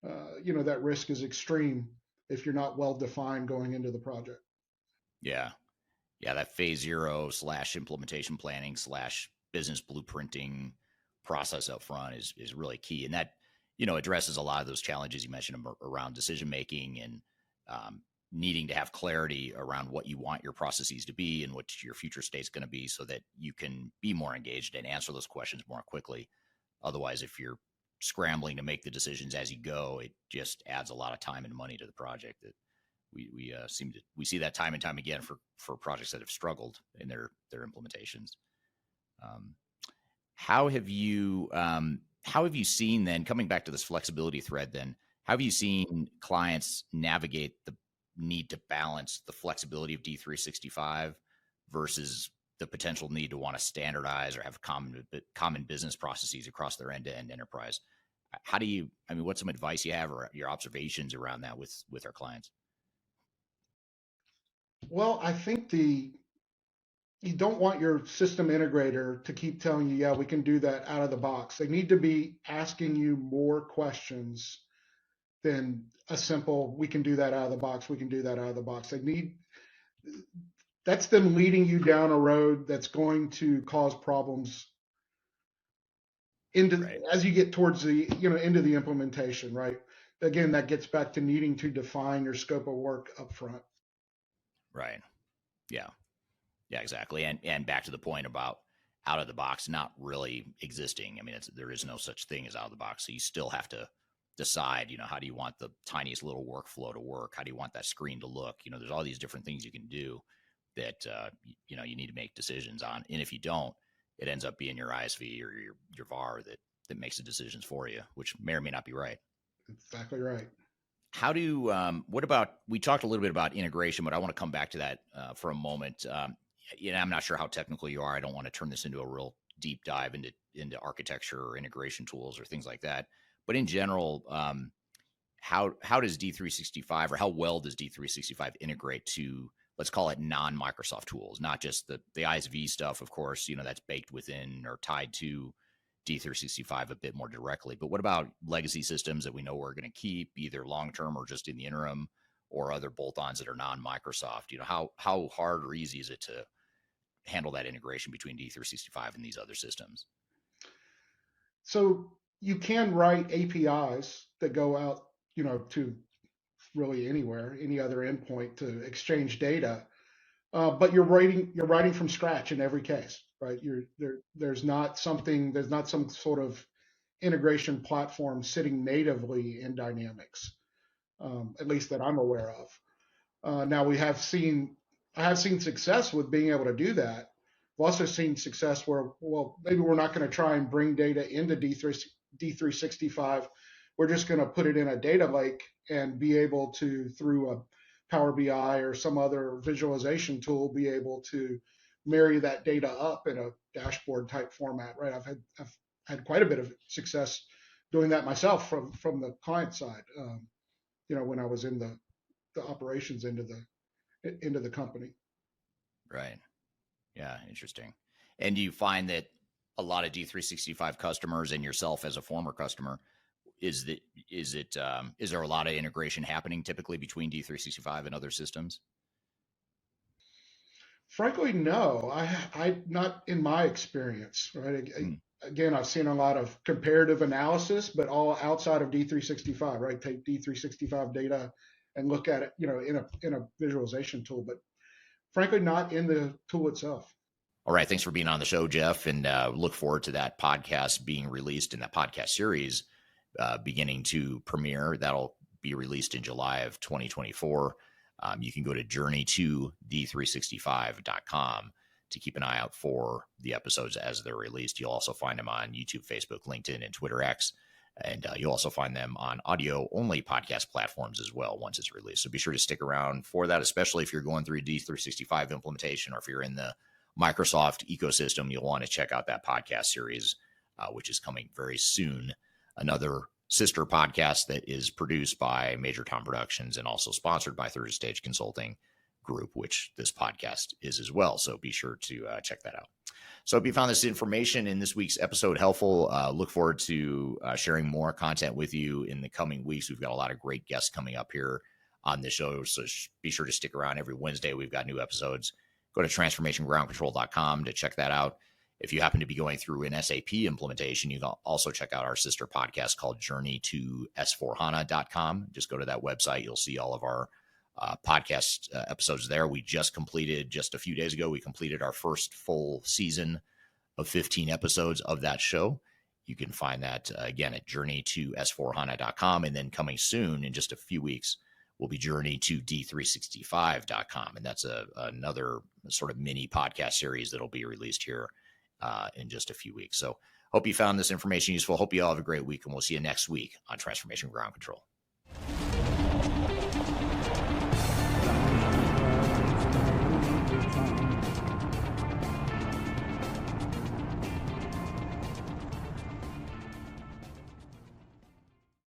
that risk is extreme if you're not well defined going into the project. Yeah. Yeah. That phase zero / implementation planning / business blueprinting process up front is really key. And that, addresses a lot of those challenges you mentioned around decision making and needing to have clarity around what you want your processes to be and what your future state is going to be, so that you can be more engaged and answer those questions more quickly. Otherwise, if you're scrambling to make the decisions as you go, it just adds a lot of time and money to the project. That we see that time and time again for projects that have struggled in their implementations. How have you seen, then, coming back to this flexibility thread, then how have you seen clients navigate the need to balance the flexibility of D365 versus the potential need to want to standardize or have common business processes across their end-to-end enterprise? What's some advice you have or your observations around that with our clients? Well, I think you don't want your system integrator to keep telling you, yeah, we can do that out of the box. They need to be asking you more questions than a simple, we can do that out of the box, we can do that out of the box. That's them leading you down a road that's going to cause problems as you get towards the, into the implementation, right? Again, that gets back to needing to define your scope of work up front. Right. Yeah. Yeah, exactly. And back to the point about out of the box not really existing. I mean, there is no such thing as out of the box. So you still have to decide, how do you want the tiniest little workflow to work? How do you want that screen to look? There's all these different things you can do that, you need to make decisions on. And if you don't, it ends up being your ISV or your VAR that makes the decisions for you, which may or may not be right. Exactly right. How do, we talked a little bit about integration, but I want to come back to that for a moment. I'm not sure how technical you are. I don't want to turn this into a real deep dive into architecture or integration tools or things like that. But in general, how does D365, or how well does D365 integrate to, let's call it, non-Microsoft tools, not just the ISV stuff, of course, that's baked within or tied to D365 a bit more directly. But what about legacy systems that we know we're going to keep either long-term or just in the interim, or other bolt-ons that are non-Microsoft? How hard or easy is it to handle that integration between D365 and these other systems? So you can write APIs that go out, to really anywhere, any other endpoint to exchange data. But you're writing from scratch in every case, right? There's not some sort of integration platform sitting natively in Dynamics, at least that I'm aware of. Now I have seen success with being able to do that. I've also seen success where, well, maybe we're not going to try and bring data into D365. We're just going to put it in a data lake and be able to, through a Power BI or some other visualization tool, be able to marry that data up in a dashboard type format, right? I've had quite a bit of success doing that myself from the client side, when I was in the operations into the company. Right. Yeah, interesting. And do you find that a lot of D365 customers, and yourself as a former customer, is there a lot of integration happening typically between D365 and other systems? Frankly, no. I not in my experience, right? again, I've seen a lot of comparative analysis, but all outside of D365, right? Take D365 data and look at it, in a visualization tool, but frankly, not in the tool itself. All right. Thanks for being on the show, Jeff, and look forward to that podcast being released in that podcast series beginning to premiere. That'll be released in July of 2024. You can go to journey2d365.com to keep an eye out for the episodes as they're released. You'll also find them on YouTube, Facebook, LinkedIn, and Twitter X. And you'll also find them on audio-only podcast platforms as well once it's released. So be sure to stick around for that, especially if you're going through D365 implementation or if you're in the Microsoft ecosystem. You'll want to check out that podcast series, which is coming very soon. Another sister podcast that is produced by Major Tom Productions and also sponsored by Third Stage Consulting Group, which this podcast is as well. So be sure to check that out. So if you found this information in this week's episode helpful, look forward to sharing more content with you in the coming weeks. We've got a lot of great guests coming up here on the show, so be sure to stick around. Every Wednesday, we've got new episodes. Go to transformationgroundcontrol.com to check that out. If you happen to be going through an SAP implementation, you can also check out our sister podcast called journey2s4hana.com. Just go to that website. You'll see all of our podcast episodes there. We just a few days ago, we completed our first full season of 15 episodes of that show. You can find that, again, at journey2s4hana.com. And then coming soon in just a few weeks, will be journey2d365.com. And that's another sort of mini podcast series that'll be released here in just a few weeks. So hope you found this information useful. Hope you all have a great week, and we'll see you next week on Transformation Ground Control.